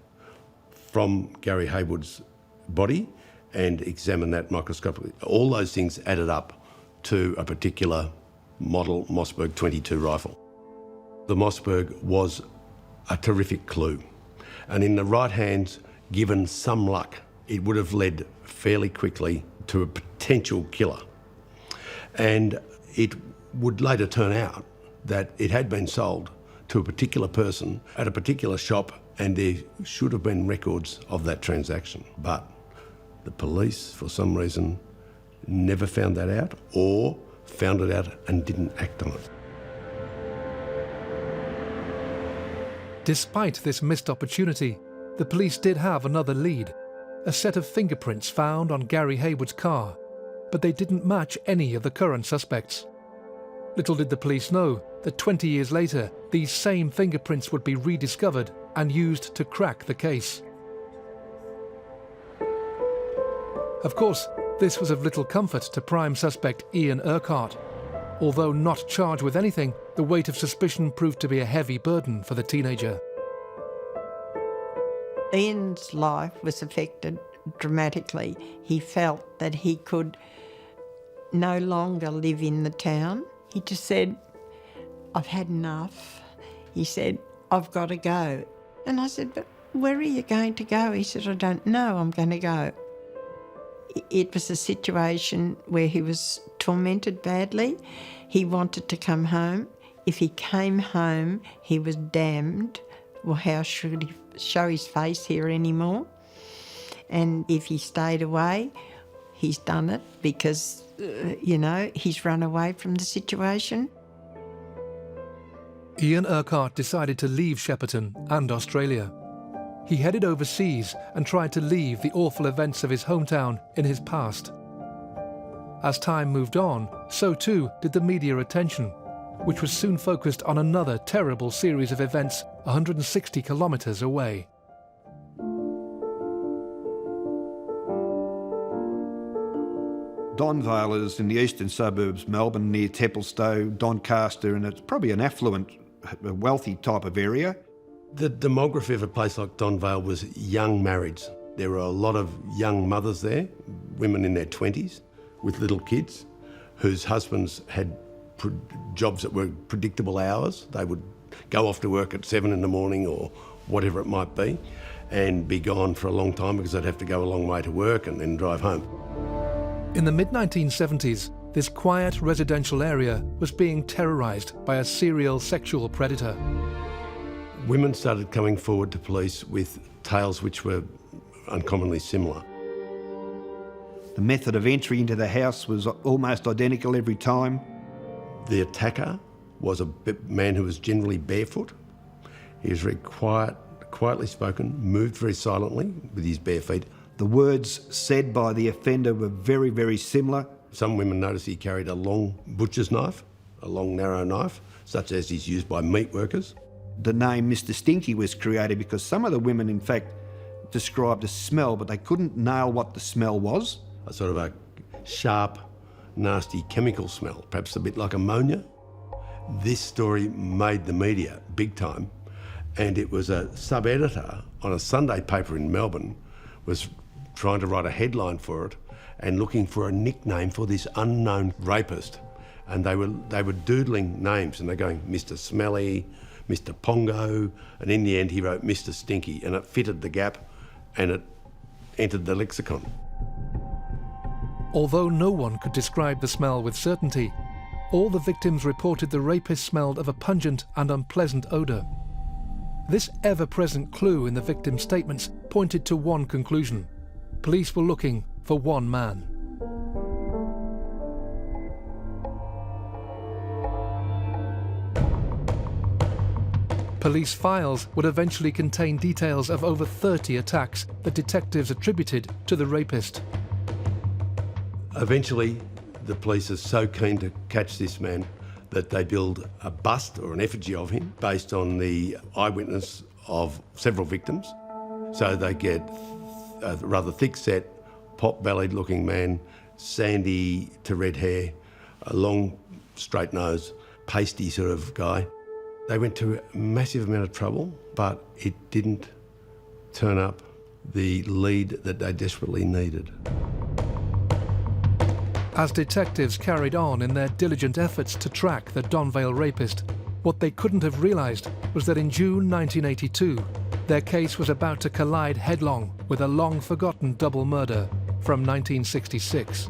from Gary Haywood's body and examine that microscopically. All those things added up to a particular model Mossberg 22 rifle. The Mossberg was a terrific clue, and in the right hands, given some luck, it would have led fairly quickly to a potential killer. And it would later turn out that it had been sold to a particular person at a particular shop, and there should have been records of that transaction. But the police, for some reason, never found that out, or found it out and didn't act on it. Despite this missed opportunity, the police did have another lead, a set of fingerprints found on Gary Haywood's car, but they didn't match any of the current suspects. Little did the police know that 20 years later, these same fingerprints would be rediscovered and used to crack the case. Of course, this was of little comfort to prime suspect Ian Urquhart. Although not charged with anything, the weight of suspicion proved to be a heavy burden for the teenager. Ian's life was affected dramatically. He felt that he could no longer live in the town. He just said, I've had enough. He said, I've got to go. And I said, but where are you going to go? He said, I don't know, I'm going to go. It was a situation where he was tormented badly. He wanted to come home. If he came home, he was damned. Well, how should he show his face here anymore? And if he stayed away, he's done it because, he's run away from the situation. Ian Urquhart decided to leave Shepparton and Australia. He headed overseas and tried to leave the awful events of his hometown in his past. As time moved on, so too did the media attention, which was soon focused on another terrible series of events 160 kilometres away. Donvale is in the eastern suburbs, Melbourne, near Templestowe, Doncaster, and it's probably an affluent, wealthy type of area. The demography of a place like Donvale was young marrieds. There were a lot of young mothers there, women in their 20s with little kids, whose husbands had jobs that were predictable hours. They would go off to work at 7 in the morning or whatever it might be and be gone for a long time because they'd have to go a long way to work and then drive home. In the mid-1970s, this quiet residential area was being terrorised by a serial sexual predator. Women started coming forward to police with tales which were uncommonly similar. The method of entry into the house was almost identical every time. The attacker was a man who was generally barefoot. He was very quietly spoken, moved very silently with his bare feet. The words said by the offender were very, very similar. Some women noticed he carried a long butcher's knife, a long narrow knife, such as is used by meat workers. The name Mr. Stinky was created because some of the women, in fact, described a smell, but they couldn't nail what the smell was. A sort of a sharp, nasty chemical smell, perhaps a bit like ammonia. This story made the media big time, and it was a sub-editor on a Sunday paper in Melbourne was trying to write a headline for it and looking for a nickname for this unknown rapist. And they were doodling names, and they're going Mr. Smelly, Mr. Pongo, and in the end he wrote Mr. Stinky, and it fitted the gap and it entered the lexicon. Although no one could describe the smell with certainty, all the victims reported the rapist smelled of a pungent and unpleasant odour. This ever-present clue in the victims' statements pointed to one conclusion. Police were looking for one man. Police files would eventually contain details of over 30 attacks that detectives attributed to the rapist. Eventually, the police are so keen to catch this man that they build a bust or an effigy of him based on the eyewitness of several victims. So they get a rather thick-set, pot-bellied looking man, sandy to red hair, a long straight nose, pasty sort of guy. They went to a massive amount of trouble, but it didn't turn up the lead that they desperately needed. As detectives carried on in their diligent efforts to track the Donvale rapist, what they couldn't have realised was that in June 1982, their case was about to collide headlong with a long-forgotten double murder from 1966.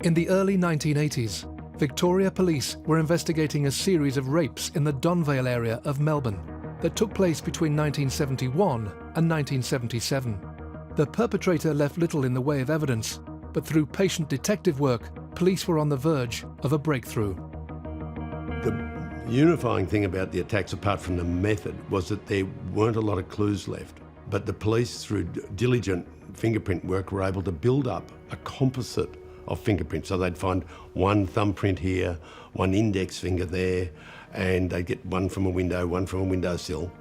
In the early 1980s, Victoria Police were investigating a series of rapes in the Donvale area of Melbourne that took place between 1971 and 1977. The perpetrator left little in the way of evidence, but through patient detective work, police were on the verge of a breakthrough. The unifying thing about the attacks, apart from the method, was that there weren't a lot of clues left. But the police, through diligent fingerprint work, were able to build up a composite of fingerprints. So they'd find one thumbprint here, one index finger there, and they'd get one from a window, one from a windowsill.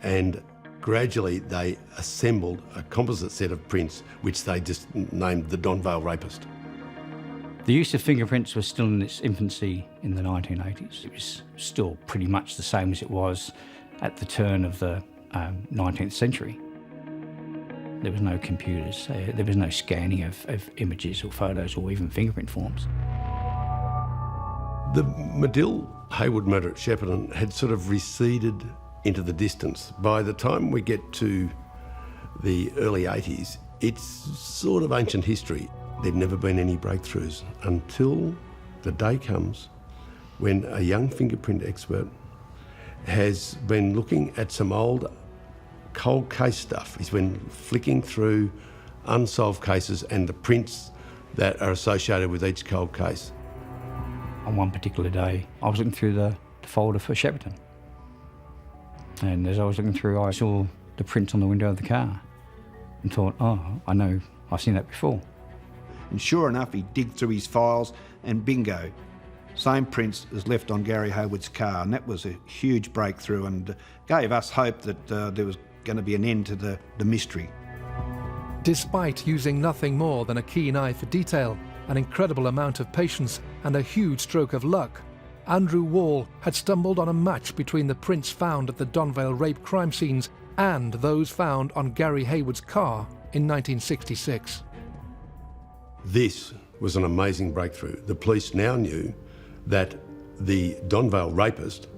And gradually they assembled a composite set of prints, which they just named the Donvale rapist. The use of fingerprints was still in its infancy in the 1980s. It was still pretty much the same as it was at the turn of the 19th century. There was no computers, there was no scanning of images or photos or even fingerprint forms. The Medill-Haywood murder at Shepparton had sort of receded into the distance. By the time we get to the early 80s, it's sort of ancient history. There'd never been any breakthroughs until the day comes when a young fingerprint expert has been looking at some old cold case stuff. He's been flicking through unsolved cases and the prints that are associated with each cold case. On one particular day, I was looking through the folder for Shepparton. And as I was looking through, I saw the print on the window of the car and thought, oh, I know, I've seen that before. And sure enough, he digged through his files and bingo, same prints as left on Gary Haywood's car. And that was a huge breakthrough and gave us hope that there was going to be an end to the mystery. Despite using nothing more than a keen eye for detail, an incredible amount of patience and a huge stroke of luck, Andrew Wall had stumbled on a match between the prints found at the Donvale rape crime scenes and those found on Gary Hayward's car in 1966. This was an amazing breakthrough. The police now knew that the Donvale rapist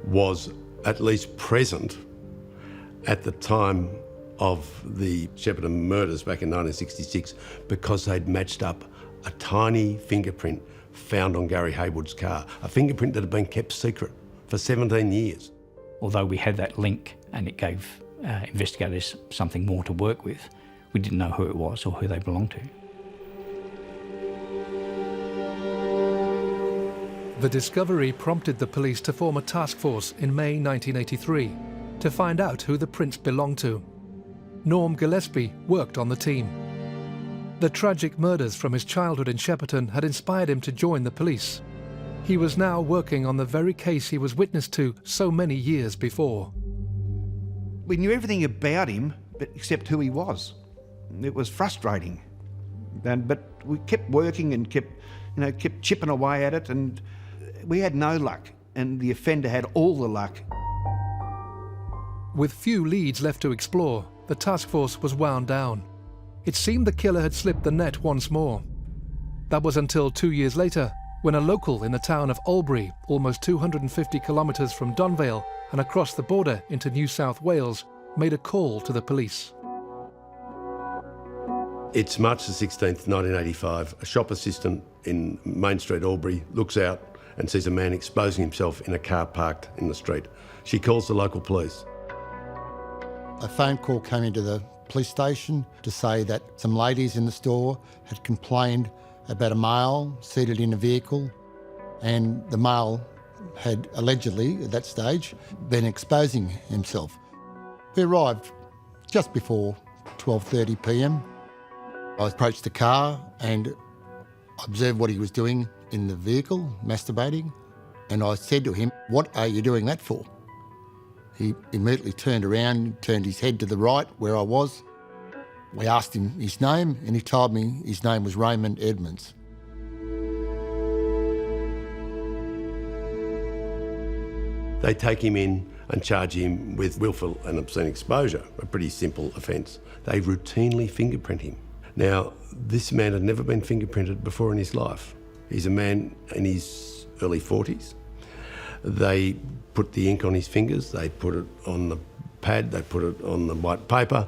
was at least present at the time of the Shepparton murders back in 1966 because they'd matched up a tiny fingerprint found on Gary Hayward's car, a fingerprint that had been kept secret for 17 years. Although we had that link and it gave investigators something more to work with, we didn't know who it was or who they belonged to. The discovery prompted the police to form a task force in May 1983 to find out who the prints belonged to. Norm Gillespie worked on the team. The tragic murders from his childhood in Shepparton had inspired him to join the police. He was now working on the very case he was witness to so many years before. We knew everything about him, except who he was. It was frustrating. But we kept working and kept chipping away at it, and we had no luck, and the offender had all the luck. With few leads left to explore, the task force was wound down. It seemed the killer had slipped the net once more. That was until 2 years later, when a local in the town of Albury, almost 250 kilometres from Donvale and across the border into New South Wales, made a call to the police. It's March the 16th, 1985. A shop assistant in Main Street, Albury, looks out and sees a man exposing himself in a car parked in the street. She calls the local police. A phone call came into the police station to say that some ladies in the store had complained about a male seated in a vehicle, and the male had allegedly, at that stage, been exposing himself. We arrived just before 12:30 p.m. I approached the car and observed what he was doing in the vehicle, masturbating, and I said to him, "What are you doing that for?" He immediately turned around, turned his head to the right where I was. We asked him his name, and he told me his name was Raymond Edmonds. They take him in and charge him with willful and obscene exposure, a pretty simple offence. They routinely fingerprint him. Now, this man had never been fingerprinted before in his life. He's a man in his early 40s. They put the ink on his fingers, they put it on the pad, they put it on the white paper,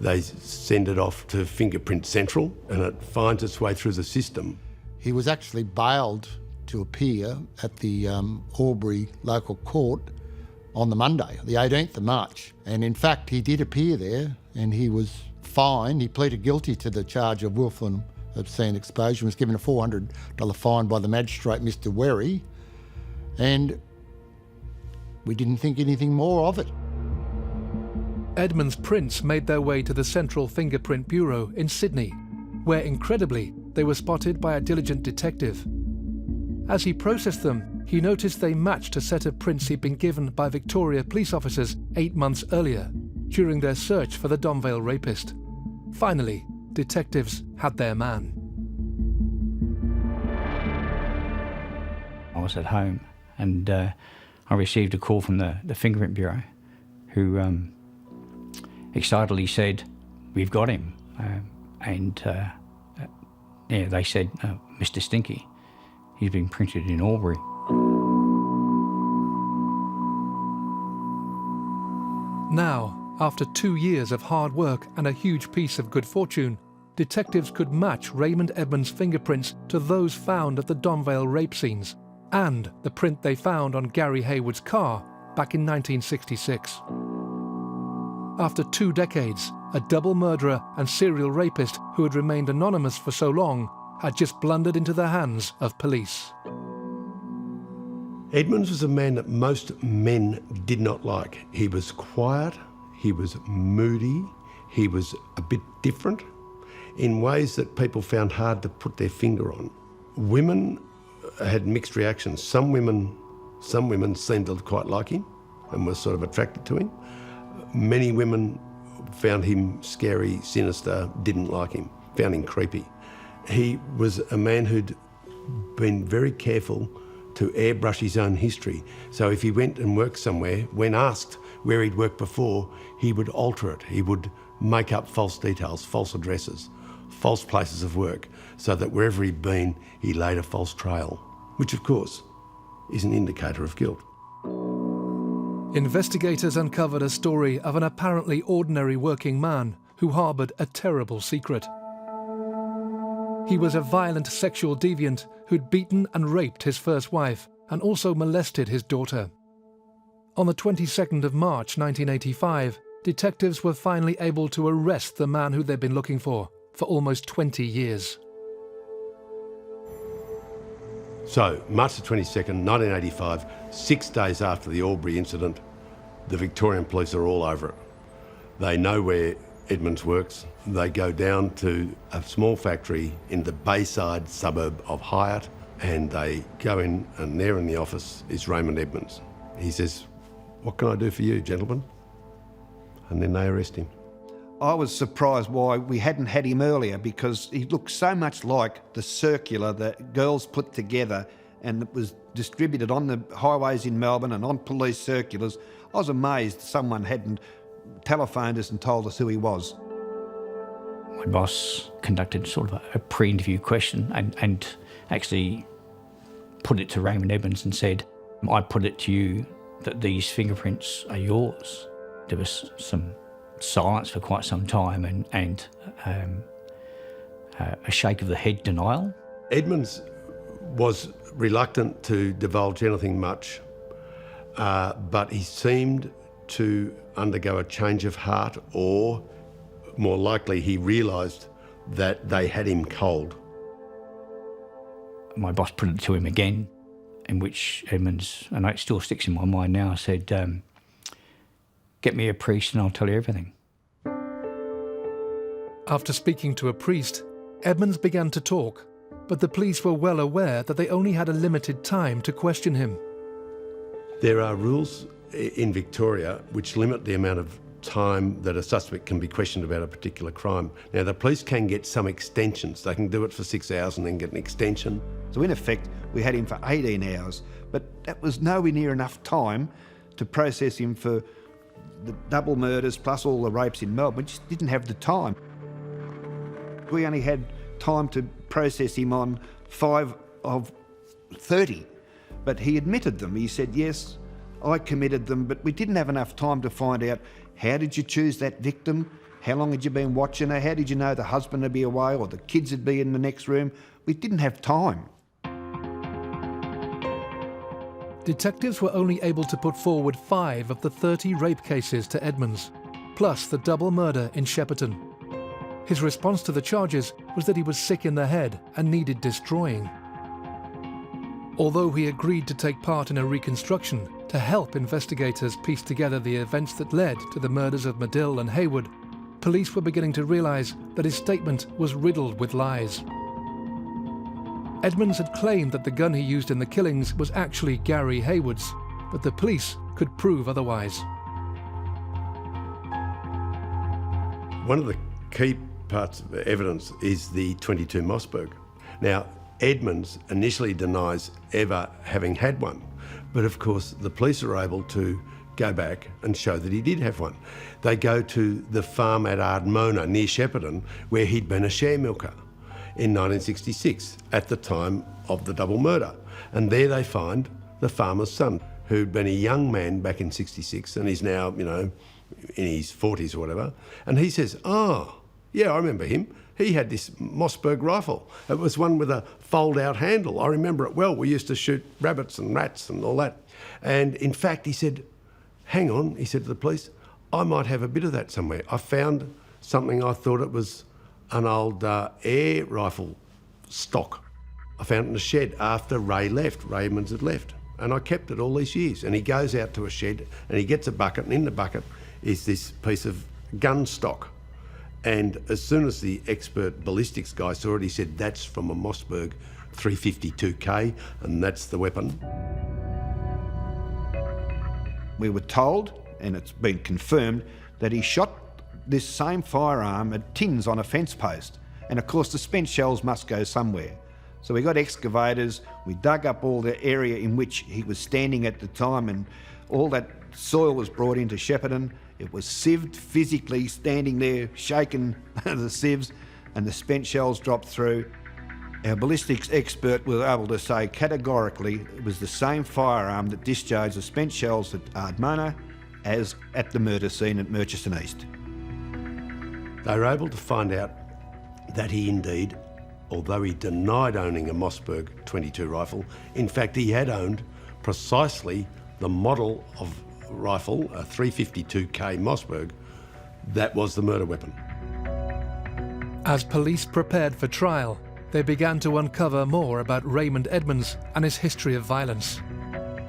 they send it off to Fingerprint Central, and it finds its way through the system. He was actually bailed to appear at the Albury local court on the Monday, the 18th of March. And in fact, he did appear there, and he was fined. He pleaded guilty to the charge of willful and obscene exposure, was given a $400 fine by the magistrate, Mr. Werry, and we didn't think anything more of it. Edmund's prints made their way to the Central Fingerprint Bureau in Sydney, where incredibly they were spotted by a diligent detective. As he processed them, he noticed they matched a set of prints he'd been given by Victoria police officers 8 months earlier, during their search for the Donvale rapist. Finally, detectives had their man. I was at home and I received a call from the Fingerprint Bureau, who excitedly said, "We've got him." They said, "Mr. Stinky, he's been printed in Albury." Now, after 2 years of hard work and a huge piece of good fortune, detectives could match Raymond Edmonds' fingerprints to those found at the Donvale rape scenes and the print they found on Gary Hayward's car back in 1966. After 2 decades, a double murderer and serial rapist who had remained anonymous for so long had just blundered into the hands of police. Edmonds was a man that most men did not like. He was quiet, he was moody, he was a bit different in ways that people found hard to put their finger on. Women had mixed reactions. Some women seemed to quite like him and were sort of attracted to him. Many women found him scary, sinister, didn't like him, found him creepy. He was a man who'd been very careful to airbrush his own history. So if he went and worked somewhere, when asked where he'd worked before, he would alter it. He would make up false details, false addresses, false places of work, so that wherever he'd been, he laid a false trail, which of course is an indicator of guilt. Investigators uncovered a story of an apparently ordinary working man who harboured a terrible secret. He was a violent sexual deviant who'd beaten and raped his first wife and also molested his daughter. On the 22nd of March 1985, detectives were finally able to arrest the man who they'd been looking for almost 20 years. So, March the 22nd, 1985, 6 days after the Albury incident, the Victorian police are all over it. They know where Edmonds works. They go down to a small factory in the Bayside suburb of Hyatt, and they go in, and there in the office is Raymond Edmonds. He says, "What can I do for you, gentlemen?" And then they arrest him. I was surprised why we hadn't had him earlier, because he looked so much like the circular that girls put together and it was distributed on the highways in Melbourne and on police circulars. I was amazed someone hadn't telephoned us and told us who he was. My boss conducted sort of a pre-interview question and actually put it to Raymond Edmonds and said, "I put it to you that these fingerprints are yours." There was some silence for quite some time and a shake of the head denial. Edmonds was reluctant to divulge anything much, but he seemed to undergo a change of heart, or more likely he realised that they had him cold. My boss put it to him again, in which Edmonds, and it still sticks in my mind now, said, "Get me a priest and I'll tell you everything." After speaking to a priest, Edmonds began to talk, but the police were well aware that they only had a limited time to question him. There are rules in Victoria which limit the amount of time that a suspect can be questioned about a particular crime. Now, the police can get some extensions. They can do it for 6 hours and then get an extension. So in effect, we had him for 18 hours, but that was nowhere near enough time to process him for the double murders plus all the rapes in Melbourne. We just didn't have the time. We only had time to process him on 5 of 30, but he admitted them. He said, "Yes, I committed them," but we didn't have enough time to find out, how did you choose that victim? How long had you been watching her? How did you know the husband would be away or the kids would be in the next room? We didn't have time. Detectives were only able to put forward 5 of the 30 rape cases to Edmonds, plus the double murder in Shepparton. His response to the charges was that he was sick in the head and needed destroying. Although he agreed to take part in a reconstruction to help investigators piece together the events that led to the murders of Medill and Haywood, police were beginning to realise that his statement was riddled with lies. Edmonds had claimed that the gun he used in the killings was actually Gary Haywood's, but the police could prove otherwise. One of the key parts of evidence is the 22 Mossberg. Now, Edmonds initially denies ever having had one, but of course the police are able to go back and show that he did have one. They go to the farm at Ardmona near Shepparton, where he'd been a share milker in 1966 at the time of the double murder, and there they find the farmer's son, who'd been a young man back in 66 and is now, in his 40s or whatever, and he says, "Oh, yeah, I remember him. He had this Mossberg rifle. It was one with a fold-out handle. I remember it well. We used to shoot rabbits and rats and all that." And in fact, he said, "Hang on," he said to the police, "I might have a bit of that somewhere. I found something, I thought it was an old air rifle stock. I found it in a shed after Ray Edmonds had left. And I kept it all these years." And he goes out to a shed and he gets a bucket, and in the bucket is this piece of gun stock. And as soon as the expert ballistics guy saw it, he said, "That's from a Mossberg 352K, and that's the weapon." We were told and it's been confirmed that he shot this same firearm at tins on a fence post. And of course the spent shells must go somewhere. So we got excavators, we dug up all the area in which he was standing at the time, and all that soil was brought into Shepparton. It was sieved physically, standing there, shaking the sieves, and the spent shells dropped through. Our ballistics expert was able to say categorically it was the same firearm that discharged the spent shells at Ardmona as at the murder scene at Murchison East. They were able to find out that he indeed, although he denied owning a Mossberg 22 rifle, in fact he had owned precisely the model of rifle, a 352K Mossberg, that was the murder weapon. As police prepared for trial, they began to uncover more about Raymond Edmonds and his history of violence.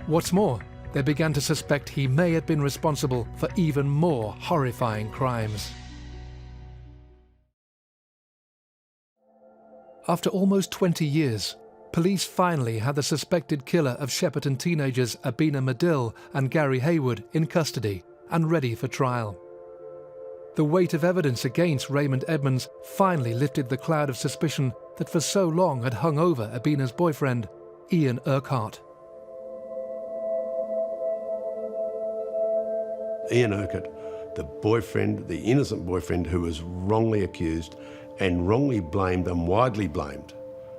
What's more, they began to suspect he may have been responsible for even more horrifying crimes. After almost 20 years, police finally had the suspected killer of Shepparton teenagers Abina Medill and Gary Haywood in custody and ready for trial. The weight of evidence against Raymond Edmonds finally lifted the cloud of suspicion that for so long had hung over Abina's boyfriend, Ian Urquhart. Ian Urquhart, the boyfriend, the innocent boyfriend who was wrongly accused and wrongly blamed and widely blamed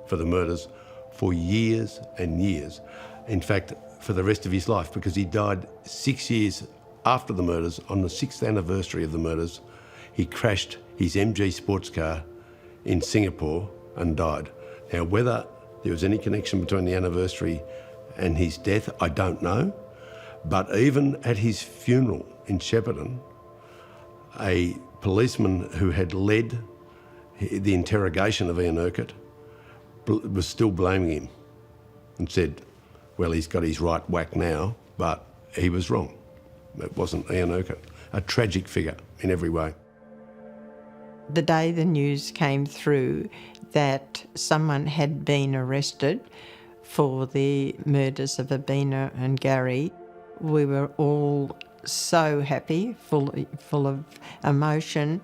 for the murders for years and years. In fact, for the rest of his life, because he died 6 years after the murders. On the 6th anniversary of the murders, he crashed his MG sports car in Singapore and died. Now, whether there was any connection between the anniversary and his death, I don't know. But even at his funeral in Shepparton, a policeman who had led the interrogation of Ian Urquhart was still blaming him and said, well, he's got his right whack now, but he was wrong. It wasn't Ian Urquhart. A tragic figure in every way. The day the news came through that someone had been arrested for the murders of Abina and Gary, we were all so happy, full of emotion,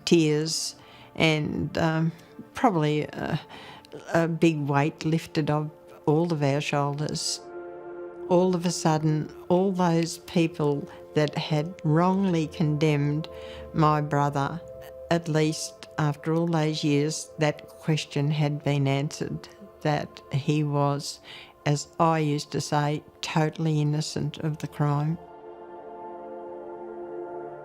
tears, and probably a big weight lifted off all of our shoulders. All of a sudden, all those people that had wrongly condemned my brother, at least after all those years, that question had been answered, that he was, as I used to say, totally innocent of the crime.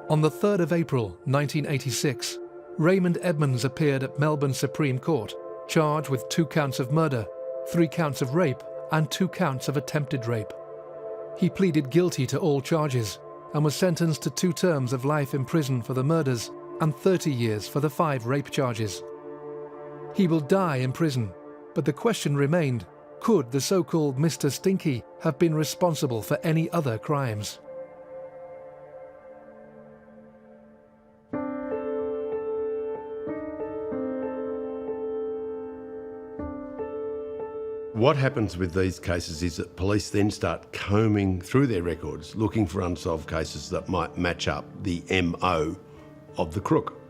On the 3rd of April 1986, Raymond Edmonds appeared at Melbourne Supreme Court, charged with 2 counts of murder, 3 counts of rape and 2 counts of attempted rape. He pleaded guilty to all charges and was sentenced to 2 terms of life in prison for the murders and 30 years for the 5 rape charges. He will die in prison, but the question remained, could the so-called Mr. Stinky have been responsible for any other crimes? What happens with these cases is that police then start combing through their records, looking for unsolved cases that might match up the MO of the crook.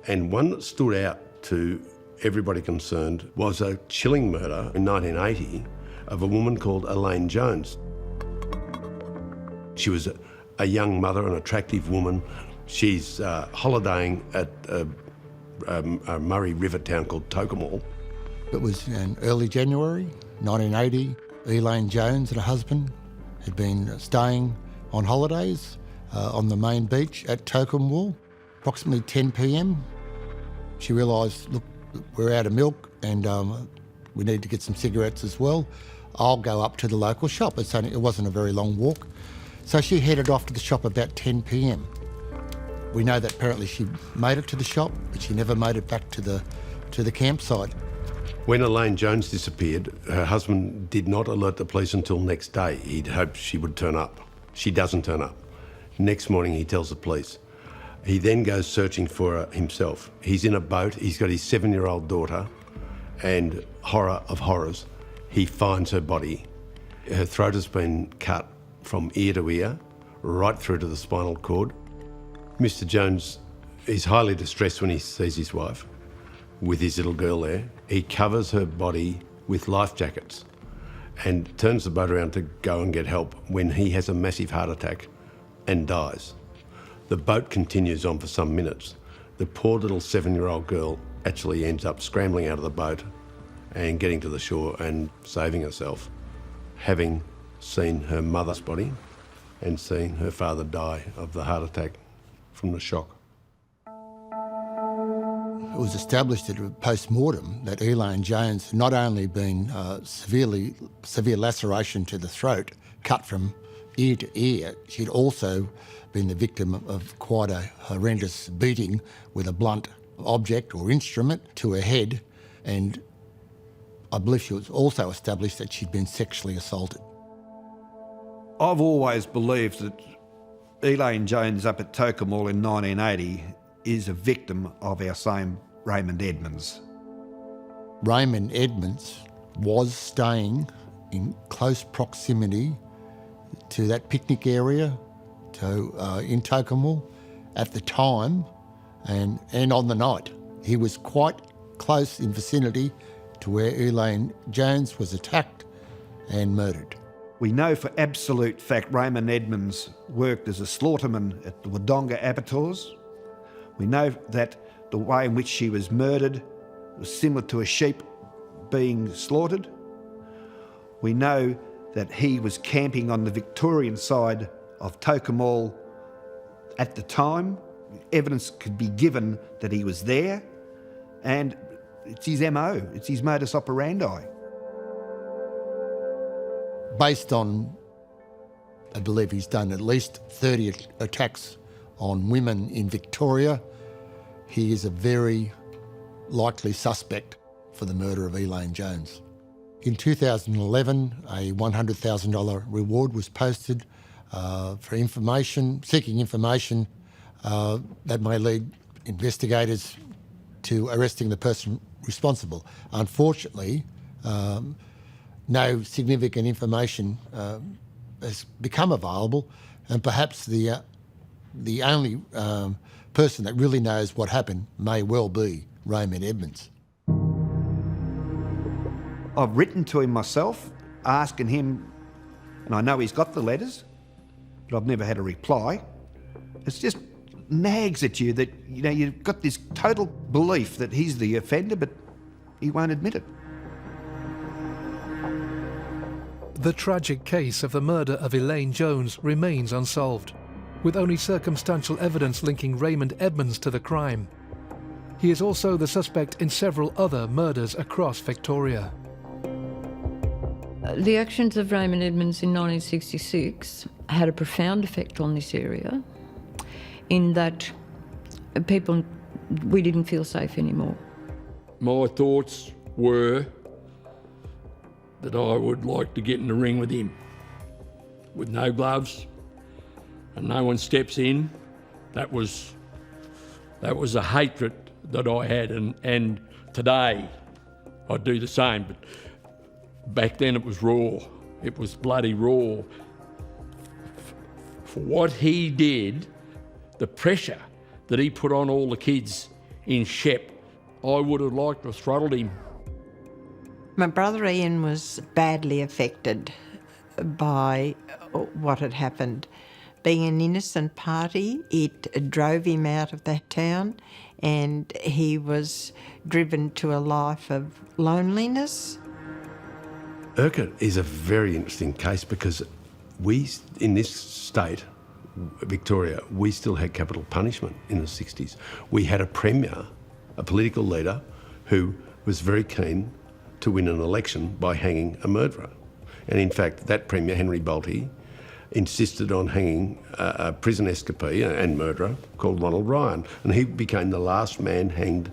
And one that stood out to everybody concerned was a chilling murder in 1980 of a woman called Elaine Jones. She was a young mother, an attractive woman. She's holidaying at a Murray River town called Tocumwal. It was in early January 1980. Elaine Jones and her husband had been staying on holidays on the main beach at Tocumwal. Approximately 10 p.m, she realised, look, we're out of milk and we need to get some cigarettes as well. I'll go up to the local shop. It wasn't a very long walk. So she headed off to the shop about 10 p.m. We know that apparently she made it to the shop, but she never made it back to the campsite. When Elaine Jones disappeared, her husband did not alert the police until next day. He'd hoped she would turn up. She doesn't turn up. Next morning he tells the police. He then goes searching for her himself. He's in a boat, he's got his 7-year-old daughter, and horror of horrors, he finds her body. Her throat has been cut from ear to ear, right through to the spinal cord. Mr. Jones is highly distressed when he sees his wife with his little girl there. He covers her body with life jackets and turns the boat around to go and get help when he has a massive heart attack and dies. The boat continues on for some minutes. The poor little 7-year-old girl actually ends up scrambling out of the boat and getting to the shore and saving herself, having seen her mother's body and seeing her father die of the heart attack from the shock. It was established at a post-mortem that Elaine Jones had not only been severe laceration to the throat, cut from ear to ear, she'd also been the victim of quite a horrendous beating with a blunt object or instrument to her head, and I believe she was also established that she'd been sexually assaulted. I've always believed that Elaine Jones up at Tocumwal in 1980 is a victim of our same Raymond Edmonds. Raymond Edmonds was staying in close proximity to that picnic area in Tocumwal at the time and on the night. He was quite close in vicinity to where Elaine Jones was attacked and murdered. We know for absolute fact Raymond Edmonds worked as a slaughterman at the Wodonga abattoirs. We know that the way in which she was murdered was similar to a sheep being slaughtered. We know that he was camping on the Victorian side of Tocumwal at the time. Evidence could be given that he was there, and it's his MO, it's his modus operandi. Based on, I believe he's done at least 30 attacks on women in Victoria, he is a very likely suspect for the murder of Elaine Jones. In 2011, a $100,000 reward was posted for seeking information that may lead investigators to arresting the person responsible. Unfortunately, no significant information has become available, and perhaps the only person that really knows what happened may well be Raymond Edmonds. I've written to him myself, asking him, and I know he's got the letters, but I've never had a reply. It's just nags at you that, you know, you've got this total belief that he's the offender, but he won't admit it. The tragic case of the murder of Elaine Jones remains unsolved, with only circumstantial evidence linking Raymond Edmonds to the crime. He is also the suspect in several other murders across Victoria. The actions of Raymond Edmonds in 1966 had a profound effect on this area, in that we didn't feel safe anymore. My thoughts were that I would like to get in the ring with him, with no gloves, and no one steps in. That was a hatred that I had, and today I'd do the same, but back then it was raw. It was bloody raw. For what he did, the pressure that he put on all the kids in Shep, I would have liked to have throttled him. My brother Ian was badly affected by what had happened. Being an innocent party, it drove him out of that town, and he was driven to a life of loneliness. Urquhart is a very interesting case because we, in this state, Victoria, we still had capital punishment in the 60s. We had a premier, a political leader, who was very keen to win an election by hanging a murderer. And in fact, that premier, Henry Bolte, insisted on hanging a prison escapee and murderer called Ronald Ryan. And he became the last man hanged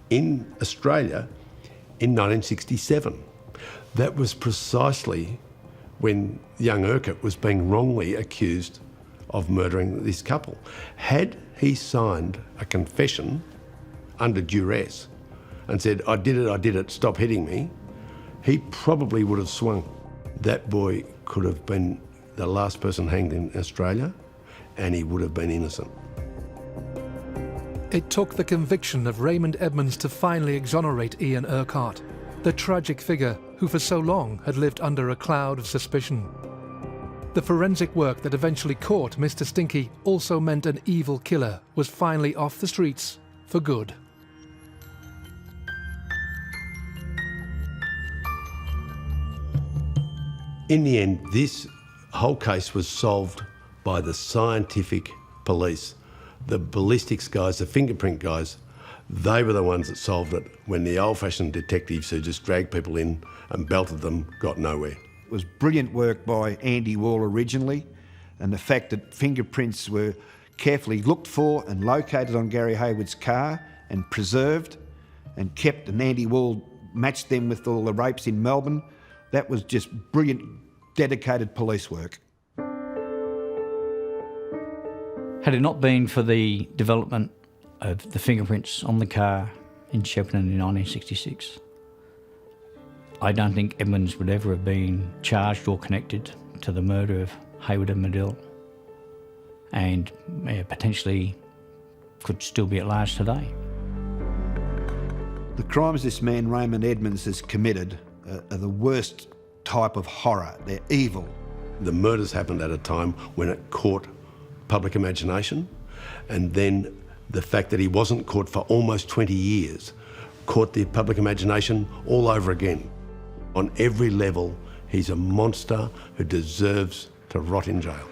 in Australia in 1967. That was precisely when young Urquhart was being wrongly accused of murdering this couple. Had he signed a confession under duress and said, I did it, stop hitting me, he probably would have swung. That boy could have been the last person hanged in Australia, and he would have been innocent. It took the conviction of Raymond Edmonds to finally exonerate Ian Urquhart, the tragic figure who for so long had lived under a cloud of suspicion. The forensic work that eventually caught Mr. Stinky also meant an evil killer was finally off the streets for good. In the end, this whole case was solved by the scientific police. The ballistics guys, the fingerprint guys, they were the ones that solved it when the old-fashioned detectives who just dragged people in and belted them got nowhere. It was brilliant work by Andy Wall originally, and the fact that fingerprints were carefully looked for and located on Gary Hayward's car and preserved and kept, and Andy Wall matched them with all the rapes in Melbourne. That was just brilliant, dedicated police work. Had it not been for the development of the fingerprints on the car in Shepparton in 1966, I don't think Edmonds would ever have been charged or connected to the murder of Hayward and Medill, and potentially could still be at large today. The crimes this man Raymond Edmonds has committed are the worst type of horror. They're evil. The murders happened at a time when it caught public imagination, and then the fact that he wasn't caught for almost 20 years caught the public imagination all over again. On every level, he's a monster who deserves to rot in jail.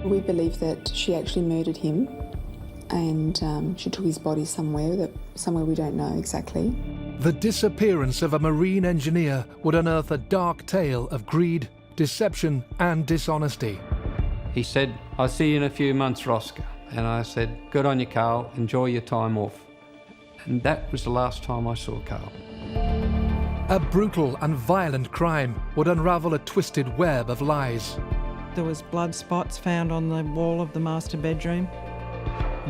We believe that she actually murdered him, and she took his body somewhere we don't know exactly. The disappearance of a marine engineer would unearth a dark tale of greed, deception and dishonesty. He said, "I'll see you in a few months, Roscoe." And I said, "Good on you, Carl. Enjoy your time off." And that was the last time I saw Carl. A brutal and violent crime would unravel a twisted web of lies. There was blood spots found on the wall of the master bedroom.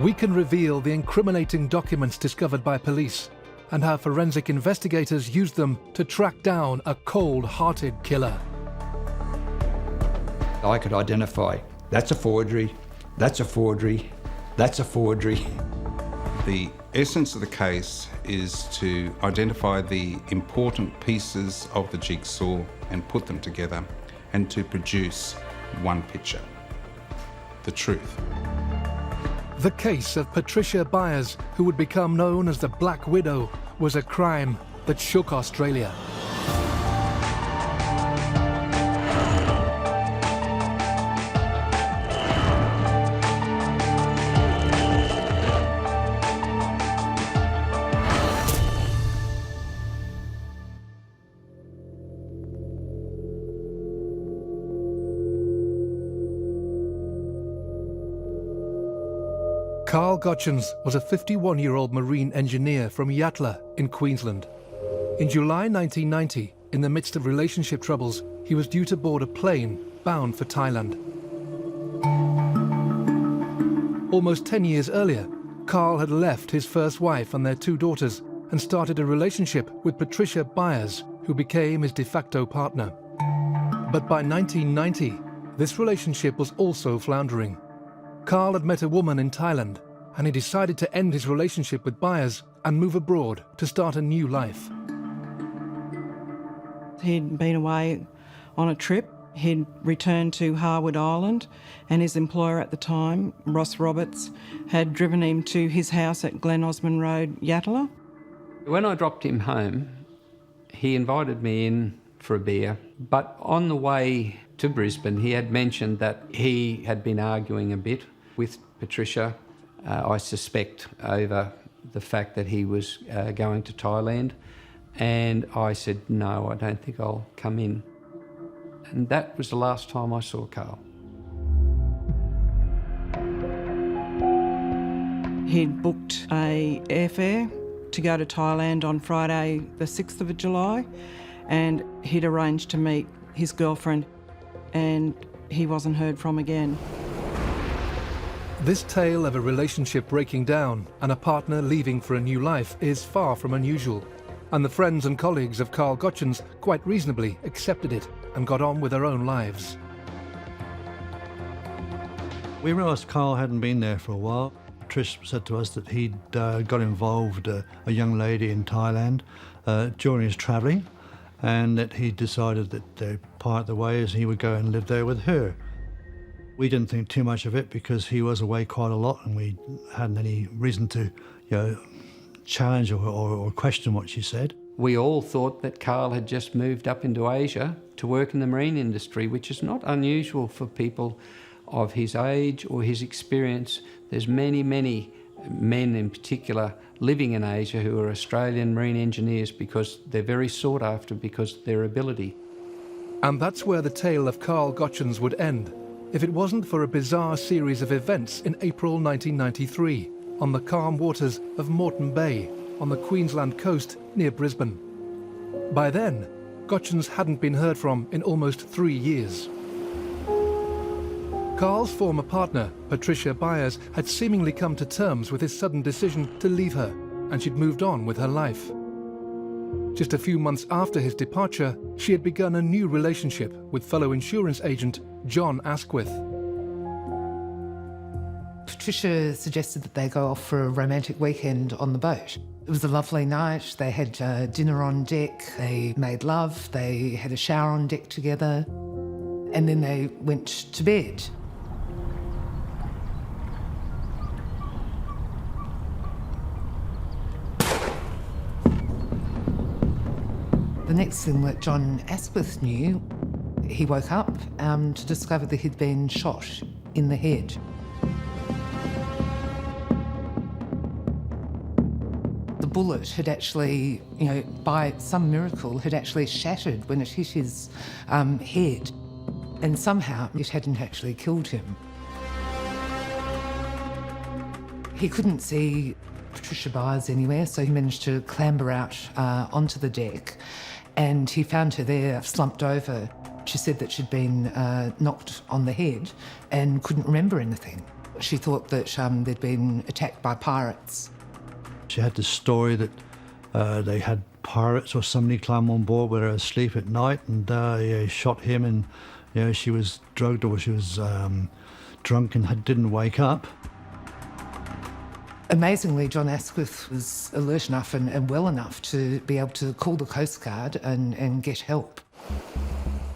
We can reveal the incriminating documents discovered by police and how forensic investigators used them to track down a cold-hearted killer. I could identify, that's a forgery, that's a forgery, that's a forgery. The essence of the case is to identify the important pieces of the jigsaw and put them together and to produce one picture, the truth. The case of Patricia Byers, who would become known as the Black Widow, was a crime that shook Australia. Carl Gotchins was a 51-year-old marine engineer from Yatala in Queensland. In July 1990, in the midst of relationship troubles, he was due to board a plane bound for Thailand. Almost 10 years earlier, Carl had left his first wife and their 2 daughters and started a relationship with Patricia Byers, who became his de facto partner. But by 1990, this relationship was also floundering. Carl had met a woman in Thailand, and he decided to end his relationship with Byers and move abroad to start a new life. He'd been away on a trip. He'd returned to Harwood Island, and his employer at the time, Ross Roberts, had driven him to his house at Glen Osmond Road, Yatala. When I dropped him home, he invited me in for a beer, but on the way to Brisbane, he had mentioned that he had been arguing a bit with Patricia, I suspect over the fact that he was going to Thailand. And I said, no, I don't think I'll come in. And that was the last time I saw Carl. He'd booked a airfare to go to Thailand on Friday the 6th of July, and he'd arranged to meet his girlfriend, and he wasn't heard from again. This tale of a relationship breaking down and a partner leaving for a new life is far from unusual, and the friends and colleagues of Carl Gotchins quite reasonably accepted it and got on with their own lives. We realised Carl hadn't been there for a while. Trish said to us that he'd got involved a young lady in Thailand during his travelling, and that he decided that they'd part the ways and he would go and live there with her. We didn't think too much of it because he was away quite a lot and we hadn't any reason to, challenge or question what she said. We all thought that Carl had just moved up into Asia to work in the marine industry, which is not unusual for people of his age or his experience. There's many, many men in particular living in Asia who are Australian marine engineers because they're very sought after because of their ability. And that's where the tale of Carl Gotchins would end, if it wasn't for a bizarre series of events in April 1993 on the calm waters of Moreton Bay on the Queensland coast near Brisbane. By then, Gotchins hadn't been heard from in almost 3 years. Carl's former partner, Patricia Byers, had seemingly come to terms with his sudden decision to leave her, and she'd moved on with her life. Just a few months after his departure, she had begun a new relationship with fellow insurance agent John Asquith. Patricia suggested that they go off for a romantic weekend on the boat. It was a lovely night. They had dinner on deck, they made love, they had a shower on deck together, and then they went to bed. The next thing that John Asquith knew, he woke up to discover that he'd been shot in the head. The bullet had actually, by some miracle, had actually shattered when it hit his head, and somehow it hadn't actually killed him. He couldn't see Patricia Byers anywhere, so he managed to clamber out onto the deck, and he found her there, slumped over. She said that she'd been knocked on the head and couldn't remember anything. She thought that they'd been attacked by pirates. She had this story that they had pirates or somebody climb on board with her asleep at night and shot him, and she was drugged or she was drunk and didn't wake up. Amazingly, John Asquith was alert enough and well enough to be able to call the Coast Guard and get help.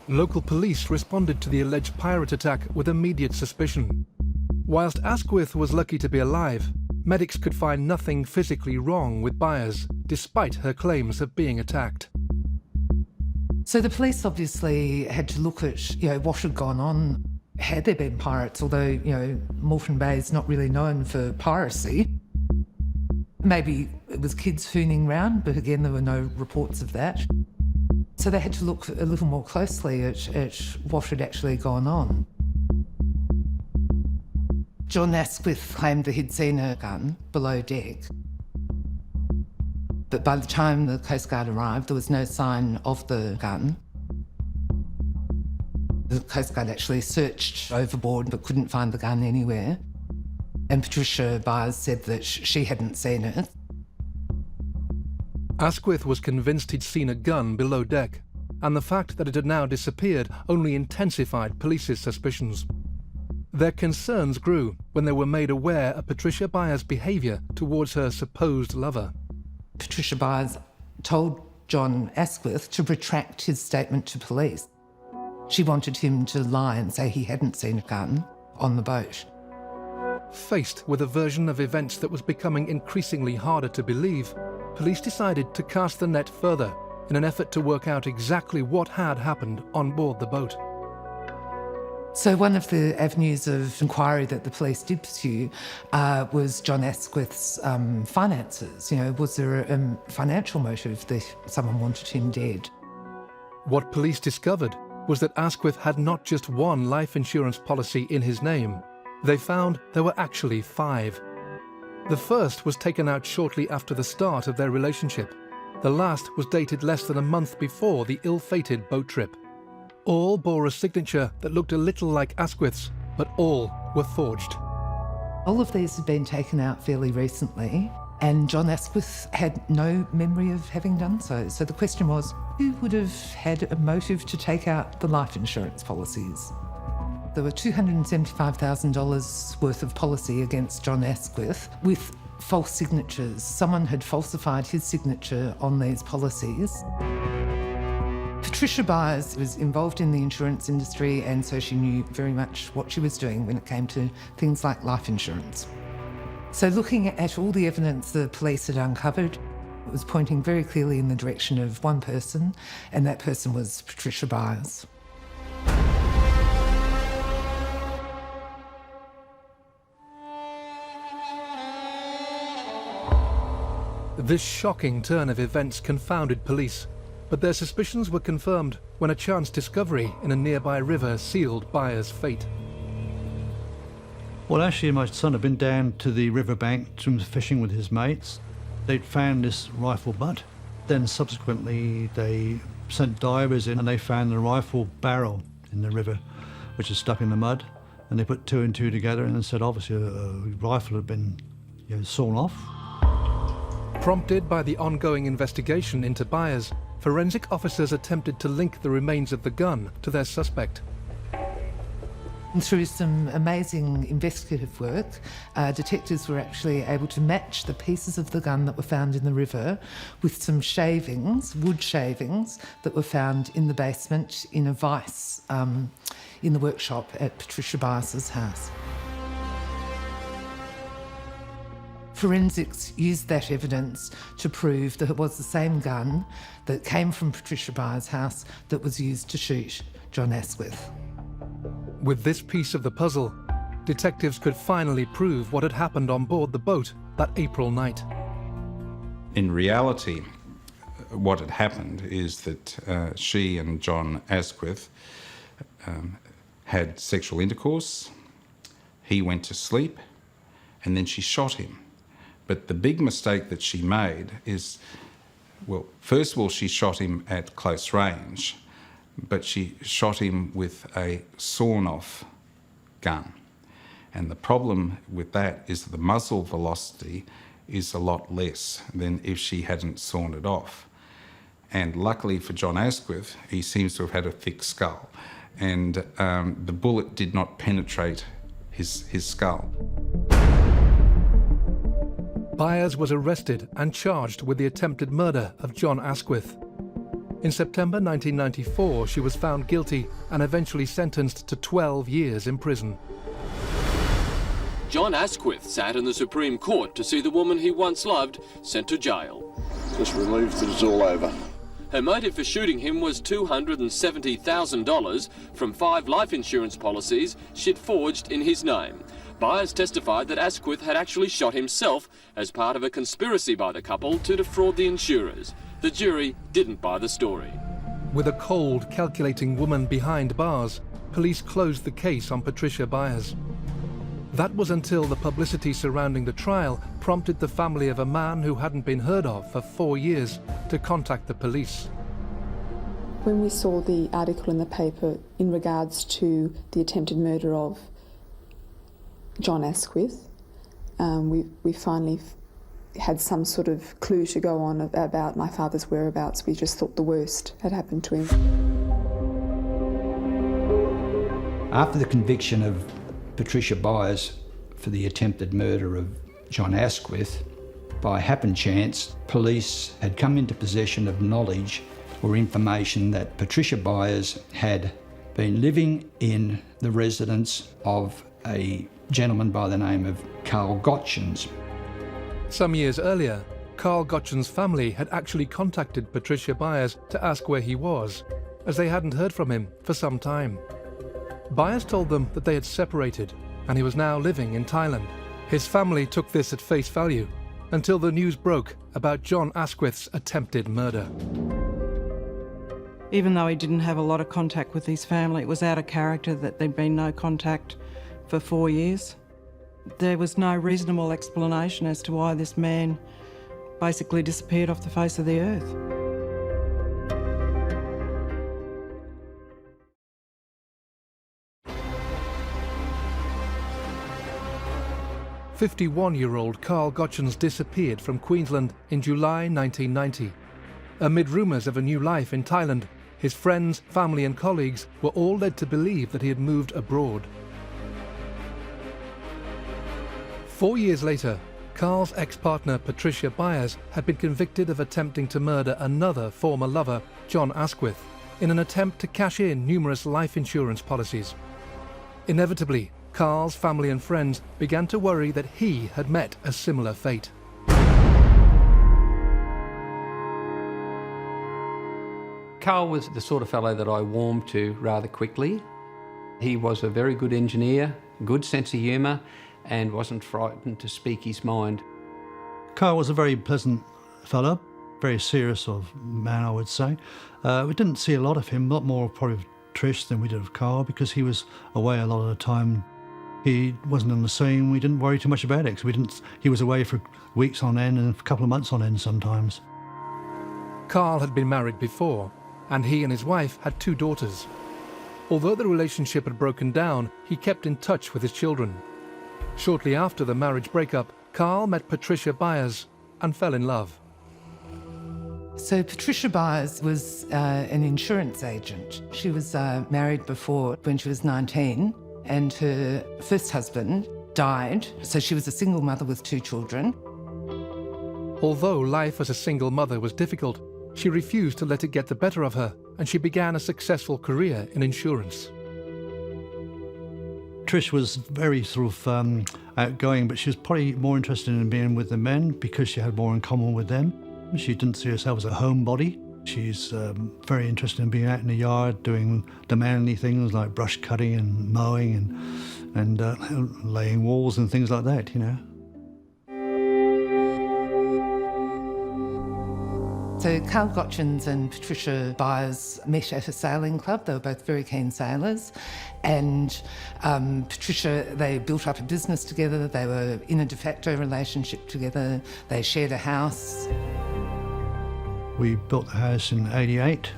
Local police responded to the alleged pirate attack with immediate suspicion. Whilst Asquith was lucky to be alive, medics could find nothing physically wrong with Byers, despite her claims of being attacked. So the police obviously had to look at, what had gone on. Had there been pirates, although, Moreton Bay is not really known for piracy. Maybe it was kids hooning round, but again, there were no reports of that. So they had to look a little more closely at what had actually gone on. John Asquith claimed that he'd seen a gun below deck. But by the time the Coast Guard arrived, there was no sign of the gun. The Coast Guard actually searched overboard but couldn't find the gun anywhere. And Patricia Byers said that she hadn't seen it. Asquith was convinced he'd seen a gun below deck, and the fact that it had now disappeared only intensified police's suspicions. Their concerns grew when they were made aware of Patricia Byers' behaviour towards her supposed lover. Patricia Byers told John Asquith to retract his statement to police. She wanted him to lie and say he hadn't seen a gun on the boat. Faced with a version of events that was becoming increasingly harder to believe, police decided to cast the net further in an effort to work out exactly what had happened on board the boat. So one of the avenues of inquiry that the police did pursue was John Asquith's finances. You know, was there a financial motive that someone wanted him dead? What police discovered was that Asquith had not just one life insurance policy in his name. They found there were actually 5. The first was taken out shortly after the start of their relationship. The last was dated less than a month before the ill-fated boat trip. All bore a signature that looked a little like Asquith's, but all were forged. All of these had been taken out fairly recently, and John Asquith had no memory of having done so. So the question was, who would have had a motive to take out the life insurance policies? There were $275,000 worth of policy against John Asquith with false signatures. Someone had falsified his signature on these policies. Patricia Byers was involved in the insurance industry, and so she knew very much what she was doing when it came to things like life insurance. So looking at all the evidence the police had uncovered, it was pointing very clearly in the direction of one person, and that person was Patricia Byers. This shocking turn of events confounded police, but their suspicions were confirmed when a chance discovery in a nearby river sealed Byers' fate. Well, actually, my son had been down to the riverbank swim fishing with his mates. They'd found this rifle butt. Then subsequently, they sent divers in and they found the rifle barrel in the river, which is stuck in the mud. And they put 2 and 2 together and said, obviously, a rifle had been sawn off. Prompted by the ongoing investigation into Byers, forensic officers attempted to link the remains of the gun to their suspect. And through some amazing investigative work, detectives were actually able to match the pieces of the gun that were found in the river with some shavings, wood shavings, that were found in the basement in a vice in the workshop at Patricia Byers' house. Forensics used that evidence to prove that it was the same gun that came from Patricia Byers' house that was used to shoot John Asquith. With this piece of the puzzle, detectives could finally prove what had happened on board the boat that April night. In reality, what had happened is that she and John Asquith had sexual intercourse, he went to sleep, and then she shot him. But the big mistake that she made is, well, first of all, she shot him at close range, but she shot him with a sawn-off gun. And the problem with that is that the muzzle velocity is a lot less than if she hadn't sawn it off. And luckily for John Asquith, he seems to have had a thick skull, and the bullet did not penetrate his skull. Byers was arrested and charged with the attempted murder of John Asquith. In September 1994, she was found guilty and eventually sentenced to 12 years in prison. John Asquith sat in the Supreme Court to see the woman he once loved sent to jail. Just relieved that it's all over. Her motive for shooting him was $270,000 from 5 life insurance policies she'd forged in his name. Byers testified that Asquith had actually shot himself as part of a conspiracy by the couple to defraud the insurers. The jury didn't buy the story. With a cold, calculating woman behind bars, police closed the case on Patricia Byers. That was until the publicity surrounding the trial prompted the family of a man who hadn't been heard of for 4 years to contact the police. When we saw the article in the paper in regards to the attempted murder of John Asquith, we finally had some sort of clue to go on about my father's whereabouts. We just thought the worst had happened to him. After the conviction of Patricia Byers for the attempted murder of John Asquith, by happen chance, police had come into possession of knowledge or information that Patricia Byers had been living in the residence of a gentleman by the name of Carl Gotchins. Some years earlier, Carl Gotchins' family had actually contacted Patricia Byers to ask where he was, as they hadn't heard from him for some time. Byers told them that they had separated and he was now living in Thailand. His family took this at face value until the news broke about John Asquith's attempted murder. Even though he didn't have a lot of contact with his family, it was out of character that there'd been no contact for 4 years. There was no reasonable explanation as to why this man basically disappeared off the face of the earth. "51-year-old Carl Gotchins disappeared from Queensland in July 1990. Amid rumours of a new life in Thailand, his friends, family and colleagues were all led to believe that he had moved abroad. 4 years later, Carl's ex-partner Patricia Byers had been convicted of attempting to murder another former lover, John Asquith, in an attempt to cash in numerous life insurance policies. Inevitably, Carl's family and friends began to worry that he had met a similar fate. Carl was the sort of fellow that I warmed to rather quickly. He was a very good engineer, good sense of humour, and wasn't frightened to speak his mind. Carl was a very pleasant fella, very serious sort of man, I would say. We didn't see a lot of him, a lot more probably of Trish than we did of Carl, because he was away a lot of the time. He wasn't on the scene. We didn't worry too much about it, because he was away for weeks on end and a couple of months on end sometimes. Carl had been married before, and he and his wife had 2 daughters. Although the relationship had broken down, he kept in touch with his children. Shortly after the marriage breakup, Carl met Patricia Byers and fell in love. So Patricia Byers was an insurance agent. She was married before when she was 19, and her first husband died, so she was a single mother with 2 children. Although life as a single mother was difficult, she refused to let it get the better of her, and she began a successful career in insurance. Trish was very sort of outgoing, but she was probably more interested in being with the men because she had more in common with them. She didn't see herself as a homebody. She's very interested in being out in the yard, doing the manly things like brush cutting and mowing and laying walls and things like that, you know. So Carl Gotchins and Patricia Byers met at a sailing club. They were both very keen sailors. And Patricia, they built up a business together. They were in a de facto relationship together. They shared a house. We built the house in '88,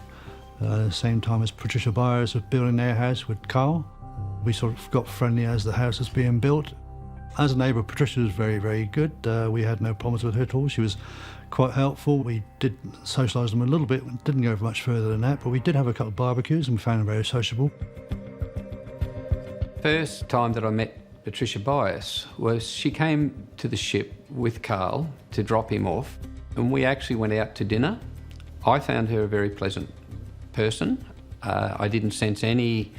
the same time as Patricia Byers was building their house with Carl. We sort of got friendly as the house was being built. As a neighbour, Patricia was very, very good. We had no problems with her at all. She was quite helpful. We did socialise them a little bit, didn't go much further than that, but we did have a couple of barbecues and we found them very sociable. First time that I met Patricia Byers was she came to the ship with Carl to drop him off, and we actually went out to dinner. I found her a very pleasant person. I didn't sense any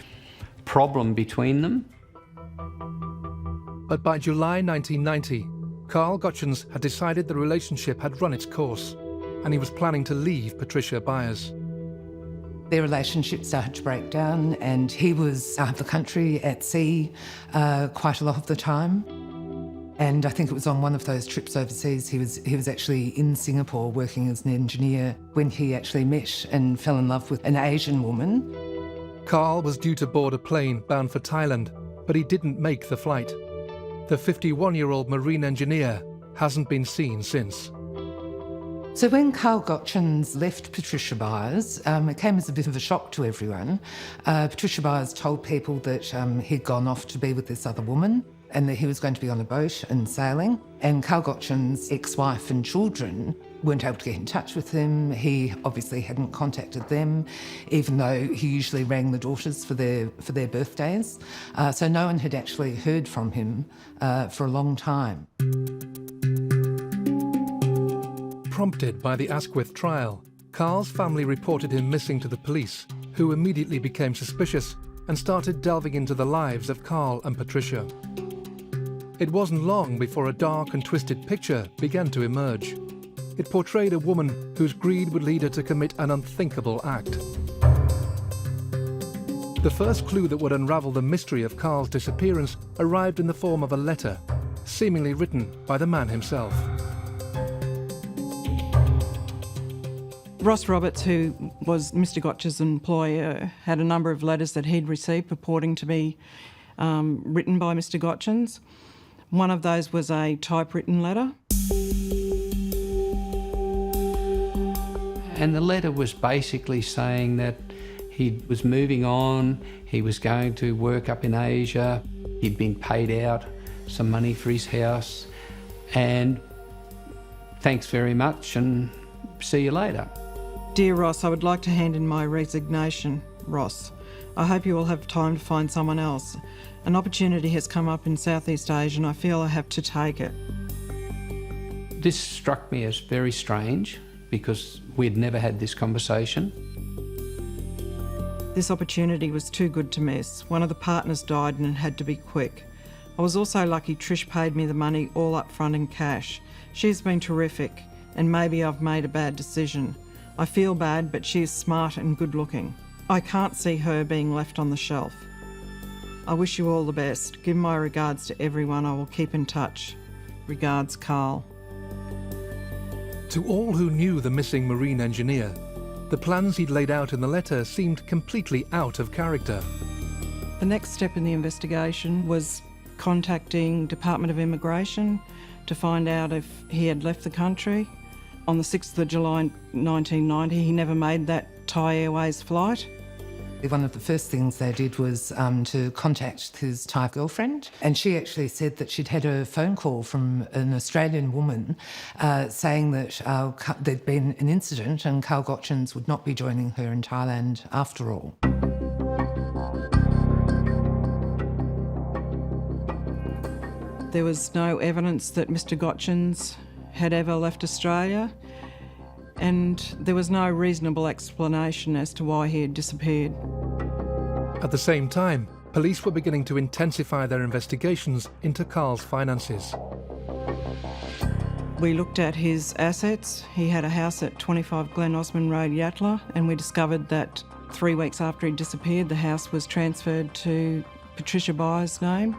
problem between them. But by July 1990, Carl Gotchins had decided the relationship had run its course, and he was planning to leave Patricia Byers. Their relationship started to break down, and he was out of the country at sea quite a lot of the time. And I think it was on one of those trips overseas, he was actually in Singapore working as an engineer when he actually met and fell in love with an Asian woman. Carl was due to board a plane bound for Thailand, but he didn't make the flight. The 51-year-old marine engineer hasn't been seen since. So when Carl Gotchins left Patricia Byers, it came as a bit of a shock to everyone. Patricia Byers told people that he'd gone off to be with this other woman and that he was going to be on a boat and sailing. And Carl Gotchins' ex-wife and children weren't able to get in touch with him. He obviously hadn't contacted them, even though he usually rang the daughters for their birthdays. So no one had actually heard from him for a long time. Prompted by the Asquith trial, Carl's family reported him missing to the police, who immediately became suspicious and started delving into the lives of Carl and Patricia. It wasn't long before a dark and twisted picture began to emerge. It portrayed a woman whose greed would lead her to commit an unthinkable act. The first clue that would unravel the mystery of Carl's disappearance arrived in the form of a letter, seemingly written by the man himself. Ross Roberts, who was Mr Gotch's employer, had a number of letters that he'd received purporting to be written by Mr Gotchins. One of those was a typewritten letter. And the letter was basically saying that he was moving on, he was going to work up in Asia, he'd been paid out some money for his house, and thanks very much and see you later. Dear Ross, I would like to hand in my resignation, Ross. I hope you will have time to find someone else. An opportunity has come up in Southeast Asia and I feel I have to take it. This struck me as very strange because we'd never had this conversation. This opportunity was too good to miss. One of the partners died and it had to be quick. I was also lucky Trish paid me the money all up front in cash. She's been terrific and maybe I've made a bad decision. I feel bad, but she is smart and good looking. I can't see her being left on the shelf. I wish you all the best. Give my regards to everyone. I will keep in touch. Regards, Carl. To all who knew the missing marine engineer, the plans he'd laid out in the letter seemed completely out of character. The next step in the investigation was contacting Department of Immigration to find out if he had left the country. On the 6th of July 1990, he never made that Thai Airways flight. One of the first things they did was to contact his Thai girlfriend, and she actually said that she'd had a phone call from an Australian woman saying that there'd been an incident and Carl Gotchins would not be joining her in Thailand after all. There was no evidence that Mr Gotchins had ever left Australia, and there was no reasonable explanation as to why he had disappeared. At the same time, police were beginning to intensify their investigations into Carl's finances. We looked at his assets. He had a house at 25 Glen Osmond Road, Yatala, and we discovered that 3 weeks after he disappeared, the house was transferred to Patricia Byers' name.